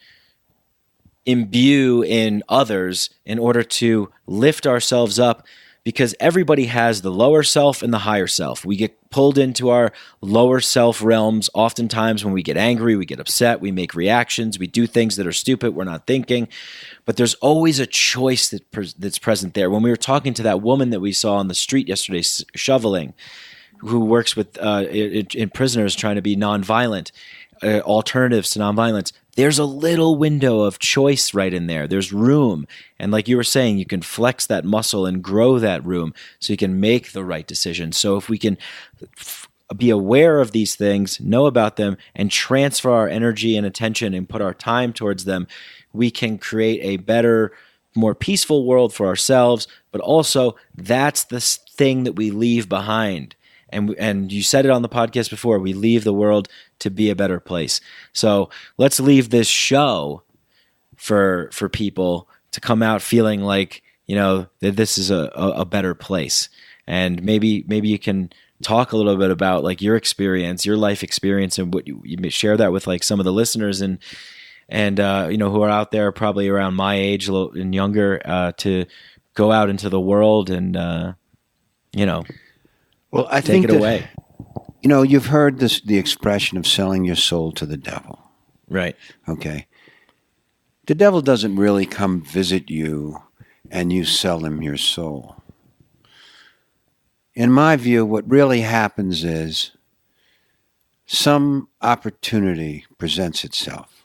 imbue in others in order to lift ourselves up, because everybody has the lower self and the higher self. We get pulled into our lower self realms oftentimes when we get angry, we get upset, we make reactions, we do things that are stupid, we're not thinking. But there's always a choice that's present there. When we were talking to that woman that we saw on the street yesterday shoveling, who works with in prisoners trying to be nonviolent, alternatives to nonviolence, there's a little window of choice right in there. There's room. And like you were saying, you can flex that muscle and grow that room so you can make the right decision. So if we can be aware of these things, know about them, and transfer our energy and attention and put our time towards them, we can create a better, more peaceful world for ourselves. But also, that's the thing that we leave behind. And you said it on the podcast before, we leave the world to be a better place. So let's leave this show for people to come out feeling like, that this is a better place. And maybe you can talk a little bit about like your experience, your life experience, and what you may share that with like some of the listeners and who are out there probably around my age, a little and younger, to go out into the world and Well, I take think it away. You've heard the expression of selling your soul to the devil. Right. Okay. The devil doesn't really come visit you and you sell him your soul. In my view, what really happens is some opportunity presents itself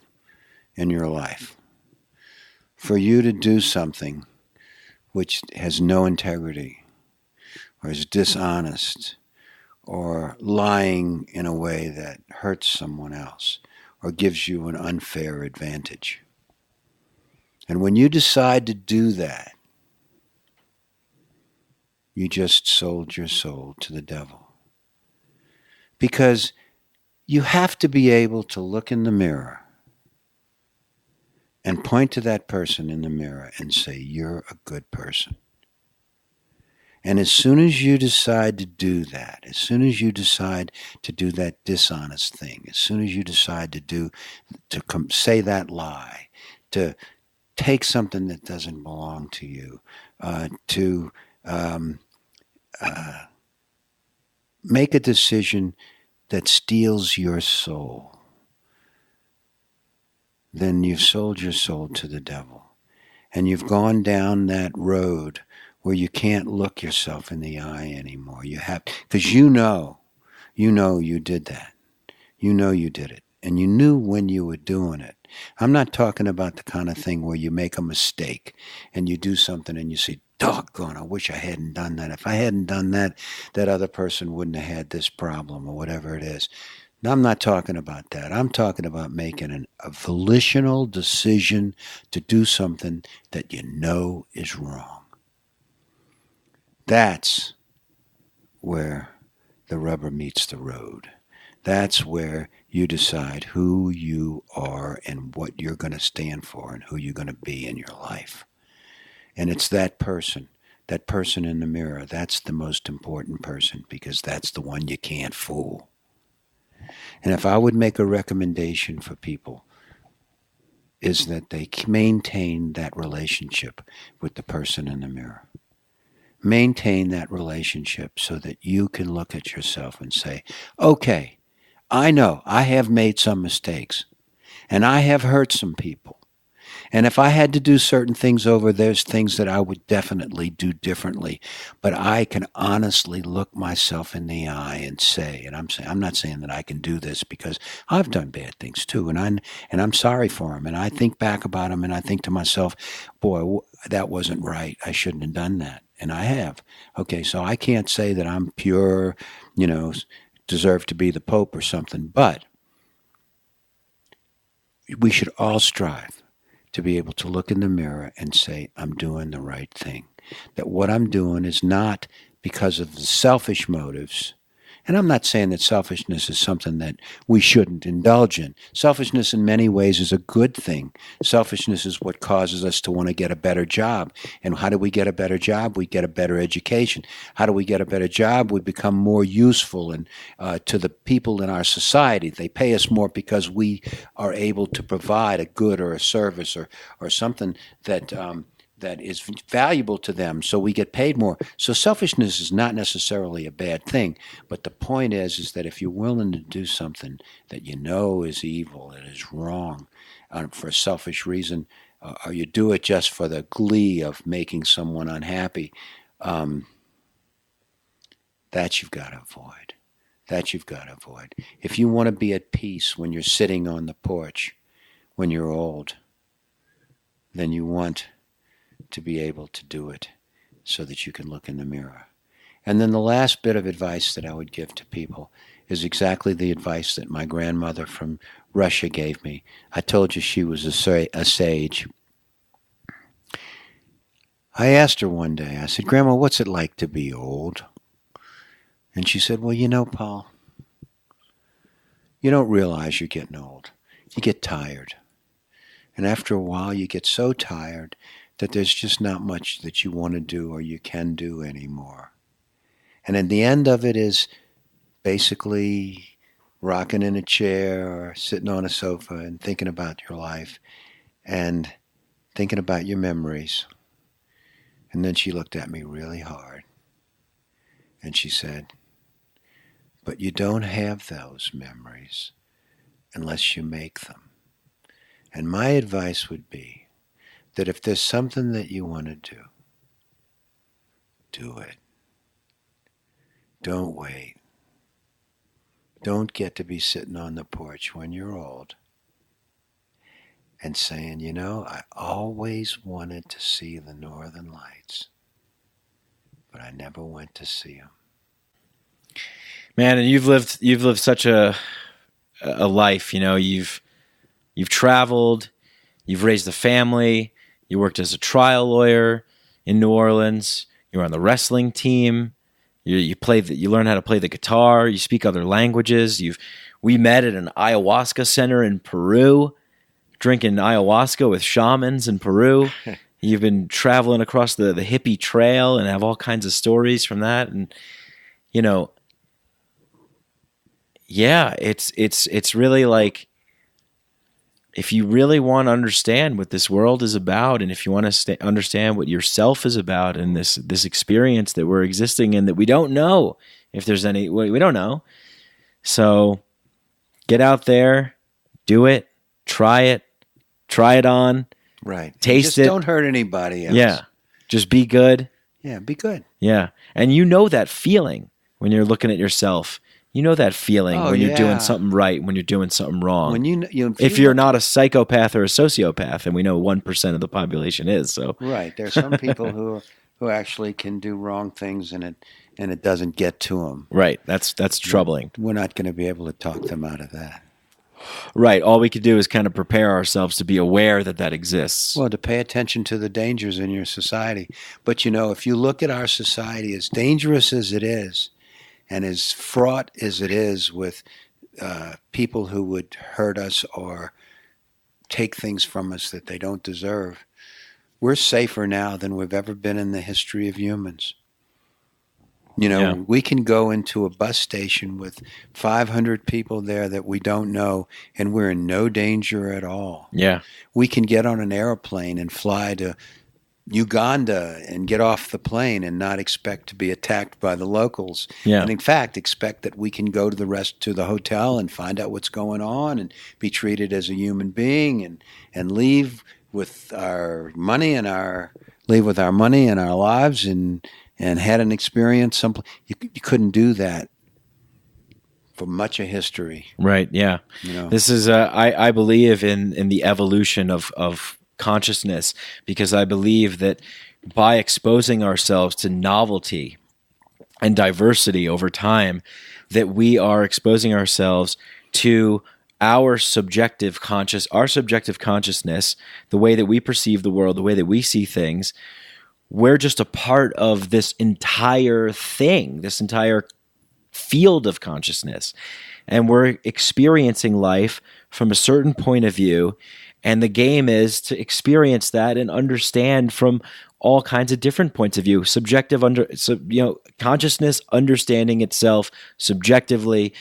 in your life for you to do something which has no integrity, or is dishonest, or lying in a way that hurts someone else, or gives you an unfair advantage. And when you decide to do that, you just sold your soul to the devil. Because you have to be able to look in the mirror and point to that person in the mirror and say, "You're a good person." And as soon as you decide to do that, as soon as you decide to do that dishonest thing, as soon as you decide to say that lie, to take something that doesn't belong to you, to make a decision that steals your soul, then you've sold your soul to the devil. And you've gone down that road where you can't look yourself in the eye anymore. You have, because you know you did that. You know you did it. and you knew when you were doing it. I'm not talking about the kind of thing where you make a mistake and you do something and you say, doggone, I wish I hadn't done that. If I hadn't done that, that other person wouldn't have had this problem or whatever it is. Now, I'm not talking about that. I'm talking about making a volitional decision to do something that you know is wrong. That's where the rubber meets the road. That's where you decide who you are and what you're going to stand for and who you're going to be in your life. And it's that person in the mirror. That's the most important person because that's the one you can't fool. And if I would make a recommendation for people, is that they maintain that relationship with the person in the mirror. Maintain that relationship so that you can look at yourself and say, okay, I know I have made some mistakes and I have hurt some people. And if I had to do certain things over, there's things that I would definitely do differently. But I can honestly look myself in the eye and say, and I'm not saying that I can do this because I've done bad things too, and I'm sorry for them. And I think back about them, and I think to myself, boy, that wasn't right. I shouldn't have done that, and I have. Okay, so I can't say that I'm pure, deserve to be the Pope or something, but we should all strive to be able to look in the mirror and say, I'm doing the right thing. That what I'm doing is not because of the selfish motives. And I'm not saying that selfishness is something that we shouldn't indulge in. Selfishness in many ways is a good thing. Selfishness is what causes us to want to get a better job. And how do we get a better job? We get a better education. How do we get a better job? We become more useful and to the people in our society. They pay us more because we are able to provide a good or a service or something that is valuable to them, so we get paid more. So selfishness is not necessarily a bad thing, but the point is that if you're willing to do something that you know is evil, that is wrong, for a selfish reason, or you do it just for the glee of making someone unhappy, that you've got to avoid. That you've got to avoid. If you want to be at peace when you're sitting on the porch, when you're old, then you want to be able to do it so that you can look in the mirror. And then the last bit of advice that I would give to people is exactly the advice that my grandmother from Russia gave me. I told you she was a sage. I asked her one day, I said, Grandma, what's it like to be old? And she said, well, Paul, you don't realize you're getting old. You get tired. And after a while, you get so tired that there's just not much that you want to do or you can do anymore. And at the end of it is basically rocking in a chair or sitting on a sofa and thinking about your life and thinking about your memories. And then she looked at me really hard and she said, but you don't have those memories unless you make them. And my advice would be that if there's something that you want to do, do it. Don't wait. Don't get to be sitting on the porch when you're old and saying, I always wanted to see the Northern Lights, but I never went to see them. Man, and you've lived such a life. You've traveled, you've raised a family. You worked as a trial lawyer in New Orleans. You were on the wrestling team. You learn how to play the guitar. You speak other languages. We met at an ayahuasca center in Peru, drinking ayahuasca with shamans in Peru. You've been traveling across the hippie trail and have all kinds of stories from that. And it's really like, if you really want to understand what this world is about, and if you want to understand what yourself is about, and this experience that we're existing in, that we don't know if there's any, we don't know. So get out there, do it, try it on. Right. Taste it. Don't hurt anybody else. Yeah. Just be good. Yeah, be good. Yeah. And that feeling when you're looking at yourself You know that feeling when you're doing yeah. something right, when you're doing something wrong. When if you're not a psychopath or a sociopath, and we know 1% of the population is, so right, there's some people who actually can do wrong things and it doesn't get to them. Right, that's troubling. We're not going to be able to talk them out of that. Right, all we could do is kind of prepare ourselves to be aware that that exists. Well, to pay attention to the dangers in your society. But if you look at our society, as dangerous as it is, and as fraught as it is with people who would hurt us or take things from us that they don't deserve, we're safer now than we've ever been in the history of humans. We can go into a bus station with 500 people there that we don't know, and we're in no danger at all. Yeah. We can get on an airplane and fly to Uganda and get off the plane and not expect to be attacked by the locals. Yeah. And in fact, expect that we can go to the hotel and find out what's going on and be treated as a human being and leave with our money and our lives and had an experience someplace. You couldn't do that for much of history. Right, yeah. This is I believe in the evolution of consciousness, because I believe that by exposing ourselves to novelty and diversity over time, that we are exposing ourselves to our subjective consciousness, the way that we perceive the world, the way that we see things. We're just a part of this entire thing, this entire field of consciousness. And we're experiencing life from a certain point of view. And the game is to experience that and understand from all kinds of different points of view. Consciousness understanding itself subjectively.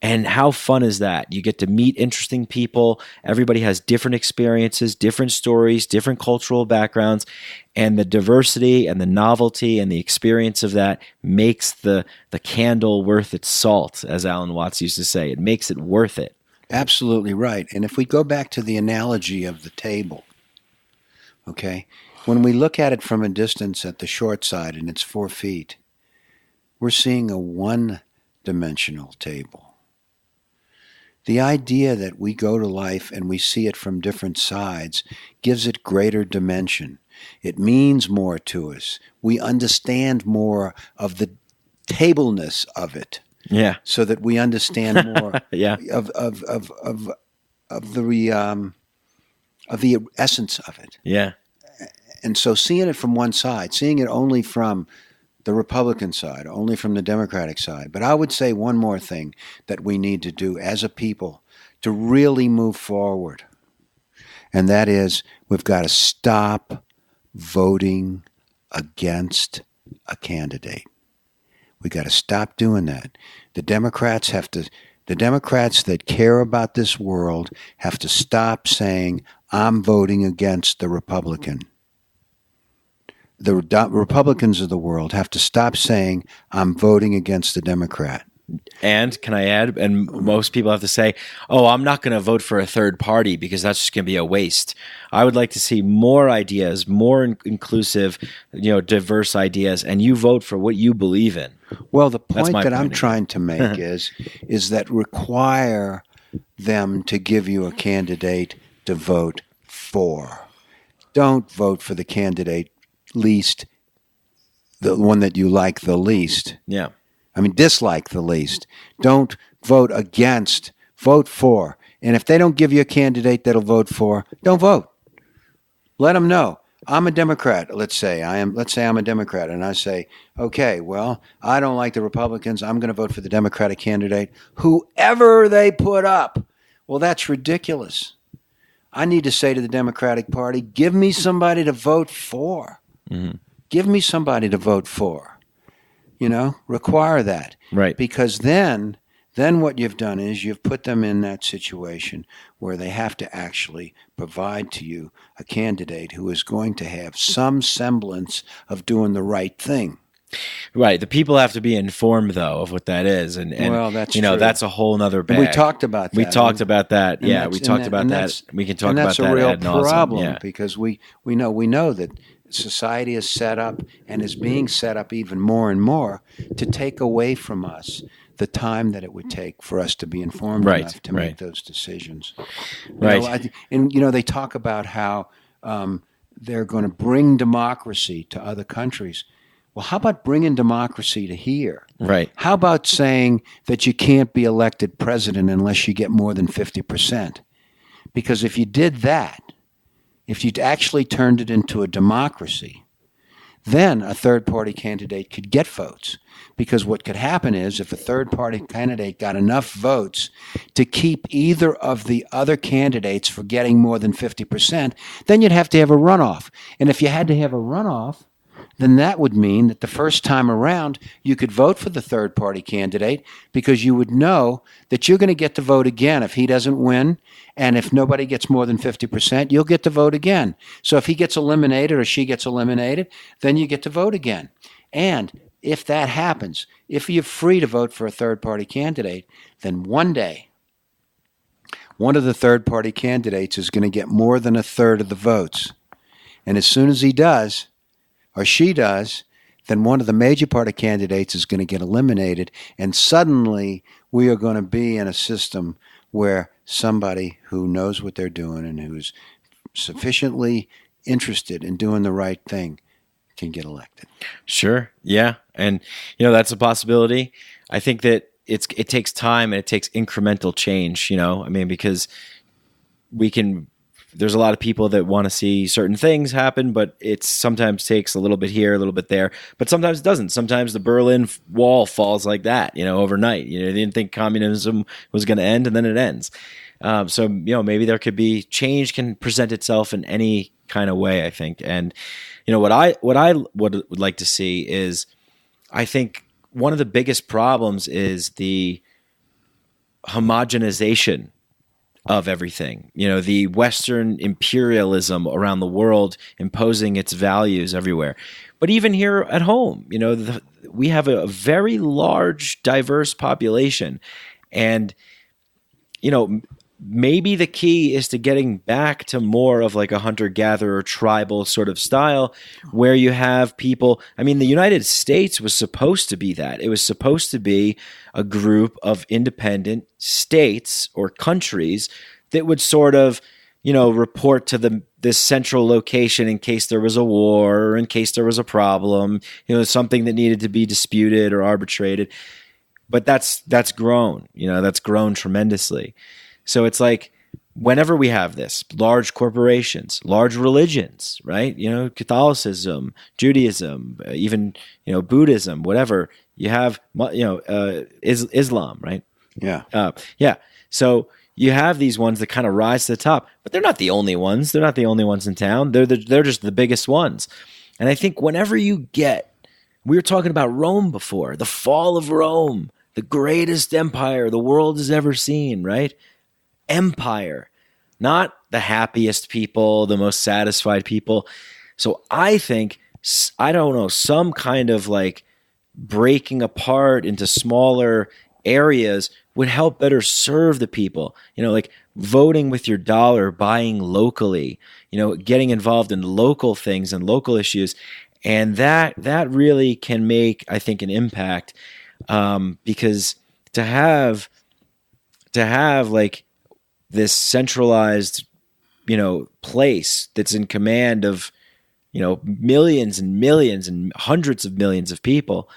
And how fun is that? You get to meet interesting people. Everybody has different experiences, different stories, different cultural backgrounds. And the diversity and the novelty and the experience of that makes the candle worth its salt, as Alan Watts used to say. It makes it worth it. Absolutely right. And if we go back to the analogy of the table, okay, when we look at it from a distance at the short side and it's 4 feet, we're seeing a one-dimensional table. The idea that we go to life and we see it from different sides gives it greater dimension. It means more to us. We understand more of the tableness of it. Yeah. So that we understand more yeah. of the essence of it. Yeah. And so seeing it from one side, seeing it only from the Republican side, only from the Democratic side. But I would say one more thing that we need to do as a people to really move forward, and that is we've got to stop voting against a candidate. We've got to stop doing that. The Democrats that care about this world have to stop saying, I'm voting against the Republican. The Republicans of the world have to stop saying, I'm voting against the Democrat. And can I add, and most people have to say, oh, I'm not going to vote for a third party because that's just going to be a waste. I would like to see more ideas, more inclusive, diverse ideas, and you vote for what you believe in. Well, the point that I'm trying to make is that require them to give you a candidate to vote for. Don't vote for the candidate least, the one that you like the least. Yeah. Dislike the least. Don't vote against, vote for. And if they don't give you a candidate that'll vote for, don't vote. Let them know. I'm a Democrat, let's say I'm a Democrat, and I say, okay, well, I don't like the Republicans. I'm going to vote for the Democratic candidate, whoever they put up. Well, that's ridiculous. I need to say to the Democratic Party, give me somebody to vote for. Mm-hmm. Give me somebody to vote for. Require that. Right. Because then what you've done is you've put them in that situation where they have to actually provide to you a candidate who is going to have some semblance of doing the right thing. Right. The people have to be informed, though, of what that is. And well, that's true. That's a whole other bag. We talked about that. We talked about that. Yeah, we talked about that. We can talk about that ad nauseam. And that's a real problem because we know that society is set up and is being set up even more and more to take away from us the time that it would take for us to be informed Right, enough to right. make those decisions. Right. And they talk about how they're going to bring democracy to other countries. Well, how about bringing democracy to here? Right. How about saying that you can't be elected president unless you get more than 50%? Because if you did that, if you'd actually turned it into a democracy, then a third-party candidate could get votes. Because what could happen is if a third-party candidate got enough votes to keep either of the other candidates from getting more than 50%, then you'd have to have a runoff. And if you had to have a runoff, then that would mean that the first time around you could vote for the third-party candidate because you would know that you're going to get to vote again if he doesn't win, and if nobody gets more than 50%, you'll get to vote again. So if he gets eliminated or she gets eliminated, then you get to vote again. And if that happens, if you're free to vote for a third-party candidate, then one day one of the third-party candidates is going to get more than a third of the votes. And as soon as he does, or she does, then one of the major party candidates is going to get eliminated, and suddenly we are going to be in a system where somebody who knows what they're doing and who's sufficiently interested in doing the right thing can get elected. Sure. Yeah. And, that's a possibility. I think that it takes time and it takes incremental change, because there's a lot of people that want to see certain things happen, but it sometimes takes a little bit here, a little bit there, but sometimes it doesn't. Sometimes the Berlin Wall falls like that, overnight. They didn't think communism was going to end, and then it ends. So maybe there could be change can present itself in any kind of way, I think. And, what I would like to see is, I think one of the biggest problems is the homogenization of everything, the Western imperialism around the world imposing its values everywhere. But even here at home, we have a very large, diverse population. And, maybe the key is to getting back to more of like a hunter-gatherer tribal sort of style where you have people. I mean, the United States was supposed to be that. It was supposed to be a group of independent states or countries that would sort of, report to this central location in case there was a war or in case there was a problem, something that needed to be disputed or arbitrated. But that's grown, that's grown tremendously. So it's like whenever we have this, large corporations, large religions, right? Catholicism, Judaism, even, Buddhism, whatever, you have, Islam, right? Yeah. Yeah. So you have these ones that kind of rise to the top, but they're not the only ones. They're not the only ones in town. They're just the biggest ones. And I think whenever we were talking about Rome before, the fall of Rome, the greatest empire the world has ever seen, right? Empire, not the happiest people, the most satisfied people. So I think, some kind of like breaking apart into smaller areas would help better serve the people, like voting with your dollar, buying locally, getting involved in local things and local issues. And that really can make, I think, an impact, because to have like this centralized, place that's in command of, millions and millions and hundreds of millions of people,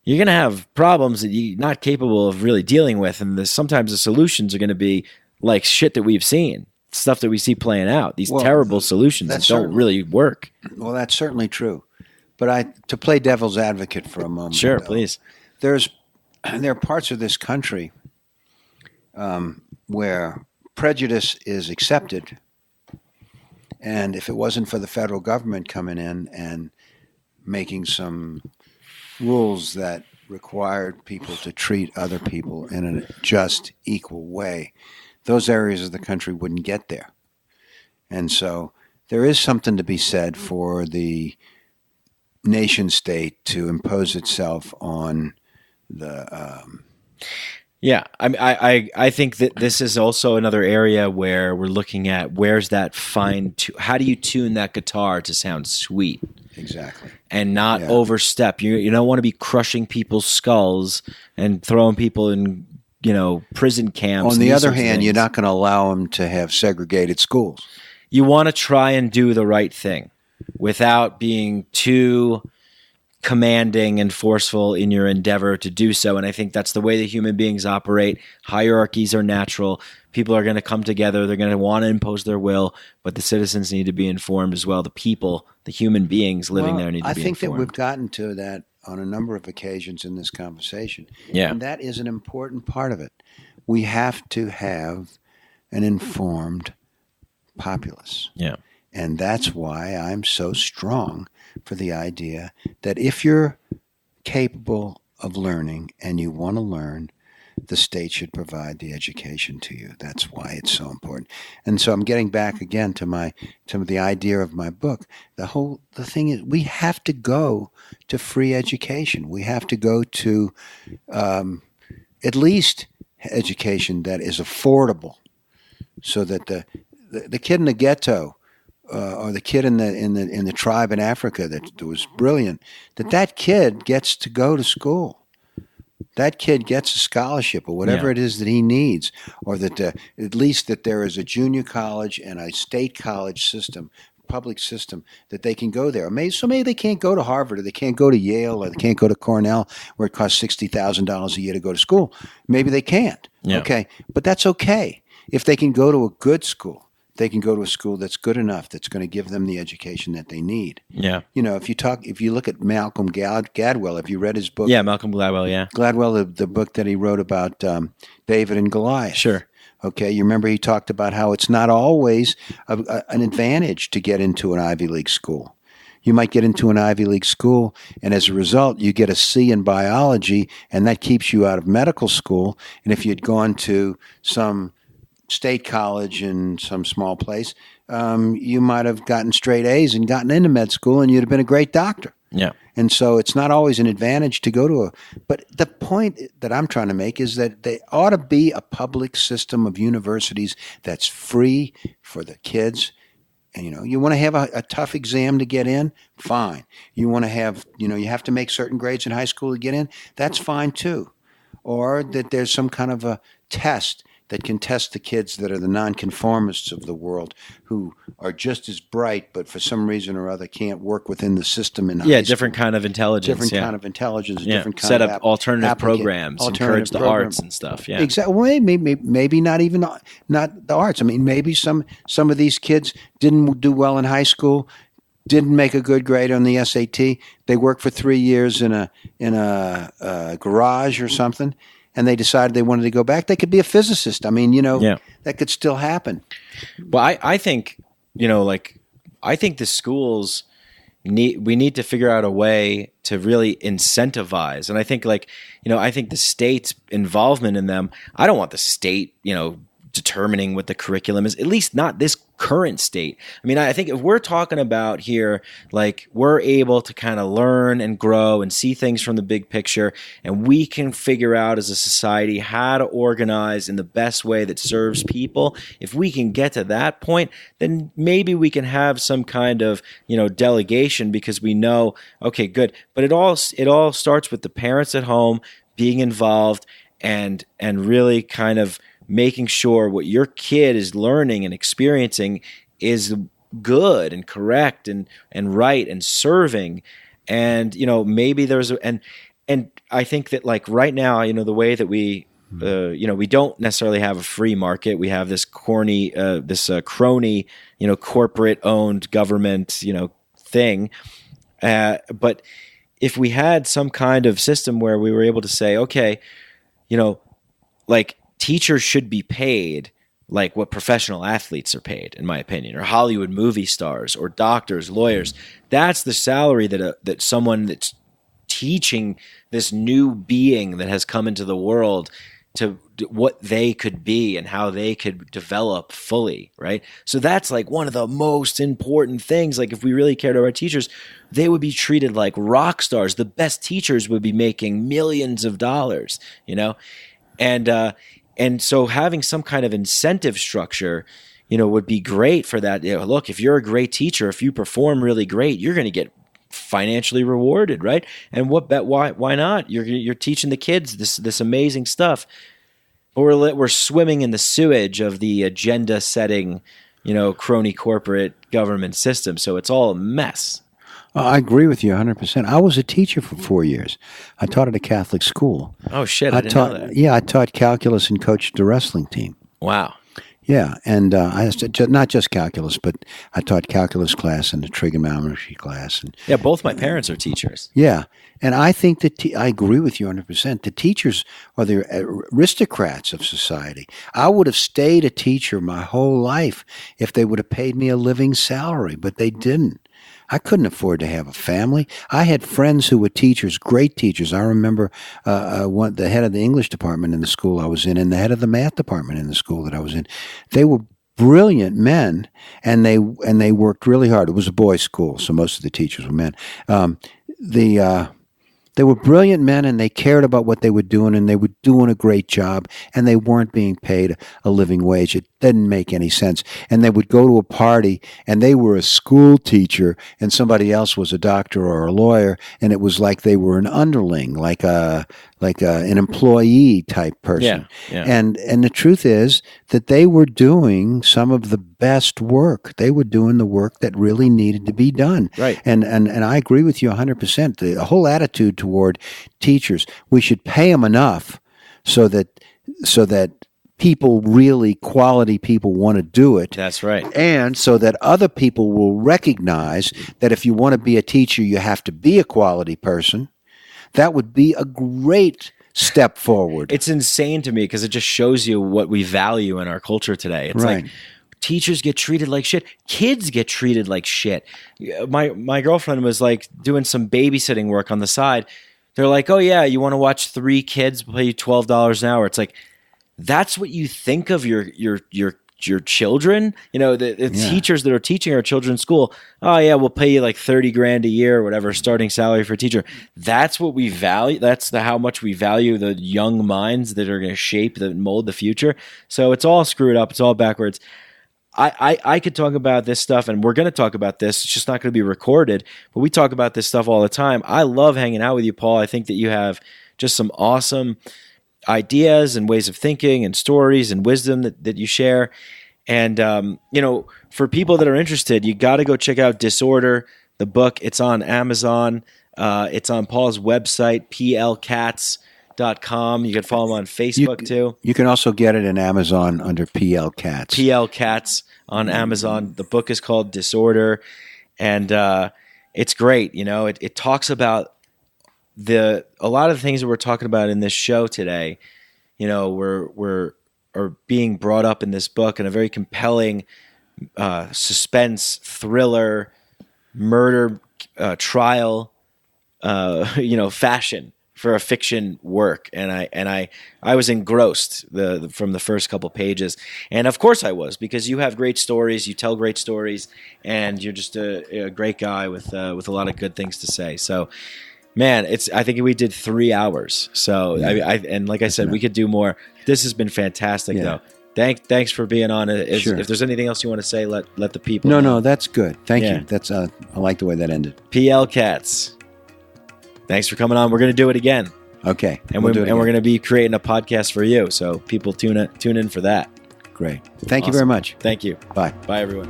you're going to have problems that you're not capable of really dealing with. And sometimes the solutions are going to be like shit that we've seen, stuff that we see playing out, these terrible solutions that don't really work. Well, that's certainly true. But to play devil's advocate for a moment. Sure, please. There are parts of this country where prejudice is accepted, and if it wasn't for the federal government coming in and making some rules that required people to treat other people in a just, equal way, those areas of the country wouldn't get there. And so there is something to be said for the nation state to impose itself on the Yeah, I think that this is also another area where we're looking at where's that how do you tune that guitar to sound sweet? Exactly. And not overstep. You don't want to be crushing people's skulls and throwing people in, prison camps. On the other hand, you're not going to allow them to have segregated schools. You want to try and do the right thing without being too commanding and forceful in your endeavor to do so. And I think that's the way that human beings operate. Hierarchies are natural. People are going to come together. They're going to want to impose their will, but the citizens need to be informed as well. The people, the human beings living there need to be informed. I think that we've gotten to that on a number of occasions in this conversation. Yeah. And that is an important part of it. We have to have an informed populace. Yeah. And that's why I'm so strong for the idea that if you're capable of learning and you want to learn, the state should provide the education to you. That's why it's so important. And so I'm getting back again to the idea of my book. The thing is, we have to go to free education. We have to go to at least education that is affordable, so that the kid in the ghetto or the kid in the tribe in Africa that was brilliant, that kid gets to go to school. That kid gets a scholarship or whatever it is that he needs, or that at least that there is a junior college and a state college system, public system, that they can go there. Maybe they can't go to Harvard, or they can't go to Yale, or they can't go to Cornell, where it costs $60,000 a year to go to school. Maybe they can't. Yeah. Okay, but that's okay. If they can go to a good school, they can go to a school that's good enough, that's going to give them the education that they need. Yeah. If you look at Malcolm Gladwell, have you read his book? Yeah, Malcolm Gladwell, yeah. Gladwell, the book that he wrote about David and Goliath. Sure. Okay, you remember he talked about how it's not always an advantage to get into an Ivy League school. You might get into an Ivy League school, and as a result, you get a C in biology, and that keeps you out of medical school. And if you'd gone to some state college in some small place, you might have gotten straight A's and gotten into med school, and you'd have been a great doctor. Yeah. And so it's not always an advantage to go to but the point that I'm trying to make is that there ought to be a public system of universities that's free for the kids. And, you want to have a tough exam to get in? Fine. You want to have, you have to make certain grades in high school to get in? That's fine too. Or that there's some kind of a test that can test the kids that are the nonconformists of the world, who are just as bright, but for some reason or other can't work within the system in high school. Different kind of intelligence. Different kind of intelligence. Different kind set of up alternative programs, encourage the arts and stuff. Yeah, exactly. Well, maybe not even not the arts. I mean, maybe some of these kids didn't do well in high school, didn't make a good grade on the SAT. They worked for 3 years in a garage or something, and they decided they wanted to go back. They could be a physicist. I mean, that could still happen. Well, I think, I think the schools we need to figure out a way to really incentivize. And I think I think the state's involvement in them, I don't want the state, determining what the curriculum is, at least not this current state. I mean, I think if we're talking about here, we're able to kind of learn and grow and see things from the big picture, and we can figure out as a society how to organize in the best way that serves people. If we can get to that point, then maybe we can have some kind of, delegation, because we know, okay, good. But it all starts with the parents at home being involved and really kind of making sure what your kid is learning and experiencing is good and correct and right and serving. And, maybe there's and I think that right now, the way that we, we don't necessarily have a free market. We have this crony, corporate owned government, thing. But if we had some kind of system where we were able to say, okay, teachers should be paid like what professional athletes are paid, in my opinion, or Hollywood movie stars, or doctors, lawyers. That's the salary that someone that's teaching this new being that has come into the world to what they could be and how they could develop fully, right? So that's one of the most important things. If we really cared about our teachers, they would be treated like rock stars. The best teachers would be making millions of dollars, And so having some kind of incentive structure, would be great for that. Look, if you're a great teacher, if you perform really great, you're going to get financially rewarded, right? And why not? You're teaching the kids this amazing stuff. But we're swimming in the sewage of the agenda setting, crony corporate government system. So it's all a mess. I agree with you 100%. I was a teacher for 4 years. I taught at a Catholic school. Oh, shit. I didn't know that. Yeah, I taught calculus and coached the wrestling team. Wow. Yeah, and I not just calculus, but I taught calculus class and the trigonometry class. And yeah, both my parents are teachers. Yeah, and I think that I agree with you 100%. The teachers are the aristocrats of society. I would have stayed a teacher my whole life if they would have paid me a living salary, but they didn't. I couldn't afford to have a family. I had friends who were teachers, great teachers. I remember the head of the English department in the school I was in and the head of the math department in the school that I was in. They were brilliant men, and they worked really hard. It was a boys' school, so most of the teachers were men. They were brilliant men, and they cared about what they were doing, and they were doing a great job, and they weren't being paid a living wage. It didn't make any sense. And they would go to a party, and they were a school teacher, and somebody else was a doctor or a lawyer, and it was like they were an underling, like an employee type person. Yeah. And the truth is that they were doing some of the best work. They were doing the work that really needed to be done. Right. And I agree with you 100%. The whole attitude toward teachers, we should pay them enough so that people, really quality people, want to do it. That's right. And so that other people will recognize that if you want to be a teacher, you have to be a quality person. That would be a great step forward. It's insane to me because it just shows you what we value in our culture today. It's right. Like teachers get treated like shit. Kids get treated like shit. My girlfriend was like doing some babysitting work on the side. They're like, oh yeah, you want to watch 3 kids pay you $12 an hour. It's like, that's what you think of your children? The teachers that are teaching our children in school, oh yeah, we'll pay you like $30,000 a year or whatever, starting salary for a teacher. That's what we value. That's how much we value the young minds that are going to shape, that mold the future. So it's all screwed up. It's all backwards. I could talk about this stuff, and we're going to talk about this. It's just not going to be recorded, but we talk about this stuff all the time. I love hanging out with you, Paul. I think that you have just some awesome ideas and ways of thinking and stories and wisdom that you share. And, for people that are interested, you got to go check out Disorder, the book. It's on Amazon. It's on Paul's website, plkatz.com. You can follow him on Facebook too. You can also get it in Amazon under PL Katz. PL Katz on Amazon. The book is called Disorder, and it's great. It talks about a lot of the things that we're talking about in this show today. Are being brought up in this book in a very compelling suspense thriller, murder trial, fashion for a fiction work, and I was engrossed from the first couple pages, and of course I was, because you have great stories, you tell great stories, and you're just a great guy with a lot of good things to say. So, man, I think we did 3 hours. So yeah. And like I said, we could do more. This has been fantastic, though. Thanks for being on. Sure. If there's anything else you want to say, let the people know. No, that's good. Thank you. That's I like the way that ended. PL Katz. Thanks for coming on. We're going to do it again. Okay. And we're going to be creating a podcast for you. So people tune in for that. Great. Thank you very much. Thank you. Bye. Bye, everyone.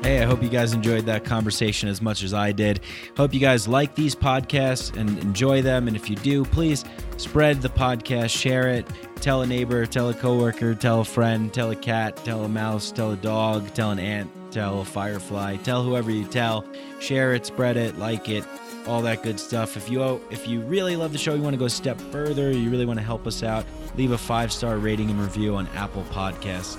Hey, I hope you guys enjoyed that conversation as much as I did. Hope you guys like these podcasts and enjoy them. And if you do, please spread the podcast, share it, tell a neighbor, tell a coworker, tell a friend, tell a cat, tell a mouse, tell a dog, tell an ant, tell a firefly, tell whoever you tell. Share it, spread it, like it, all that good stuff. If you really love the show, you want to go a step further, you really want to help us out, leave a 5-star rating and review on Apple Podcasts,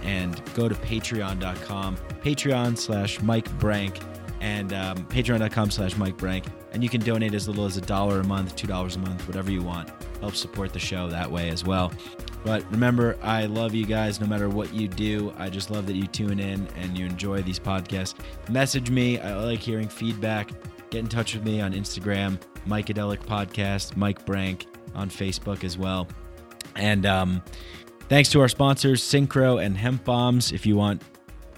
and go to patreon.com, Patreon/Mike Brank, and patreon.com/Mike Brank, and you can donate as little as $1 a month, $2 a month, whatever you want. help support the show that way as well. But remember, I love you guys no matter what you do. I just love that you tune in and you enjoy these podcasts. Message me. I like hearing feedback. Get in touch with me on Instagram, Mikeadelic Podcast, Mike Brank on Facebook as well. And thanks to our sponsors, SYNCHRO and Hemp Bombs. If you want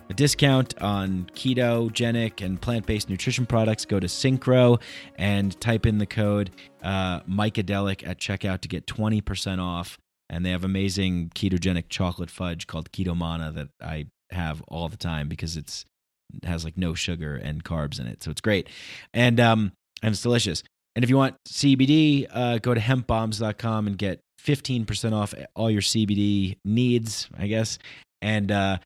a discount on ketogenic and plant-based nutrition products, go to SYNCHRO and type in the code Mikeadelic at checkout to get 20% off. And they have amazing ketogenic chocolate fudge called Keto Mana that I have all the time because it has like no sugar and carbs in it. So it's great. And it's delicious. And if you want CBD, go to hempbombs.com and get 15% off all your CBD needs, I guess. And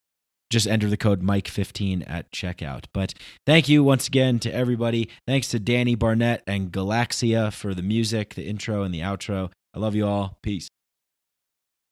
just enter the code Mike15 at checkout. But thank you once again to everybody. Thanks to Danny Barnett and Galaxia for the music, the intro and the outro. I love you all. Peace.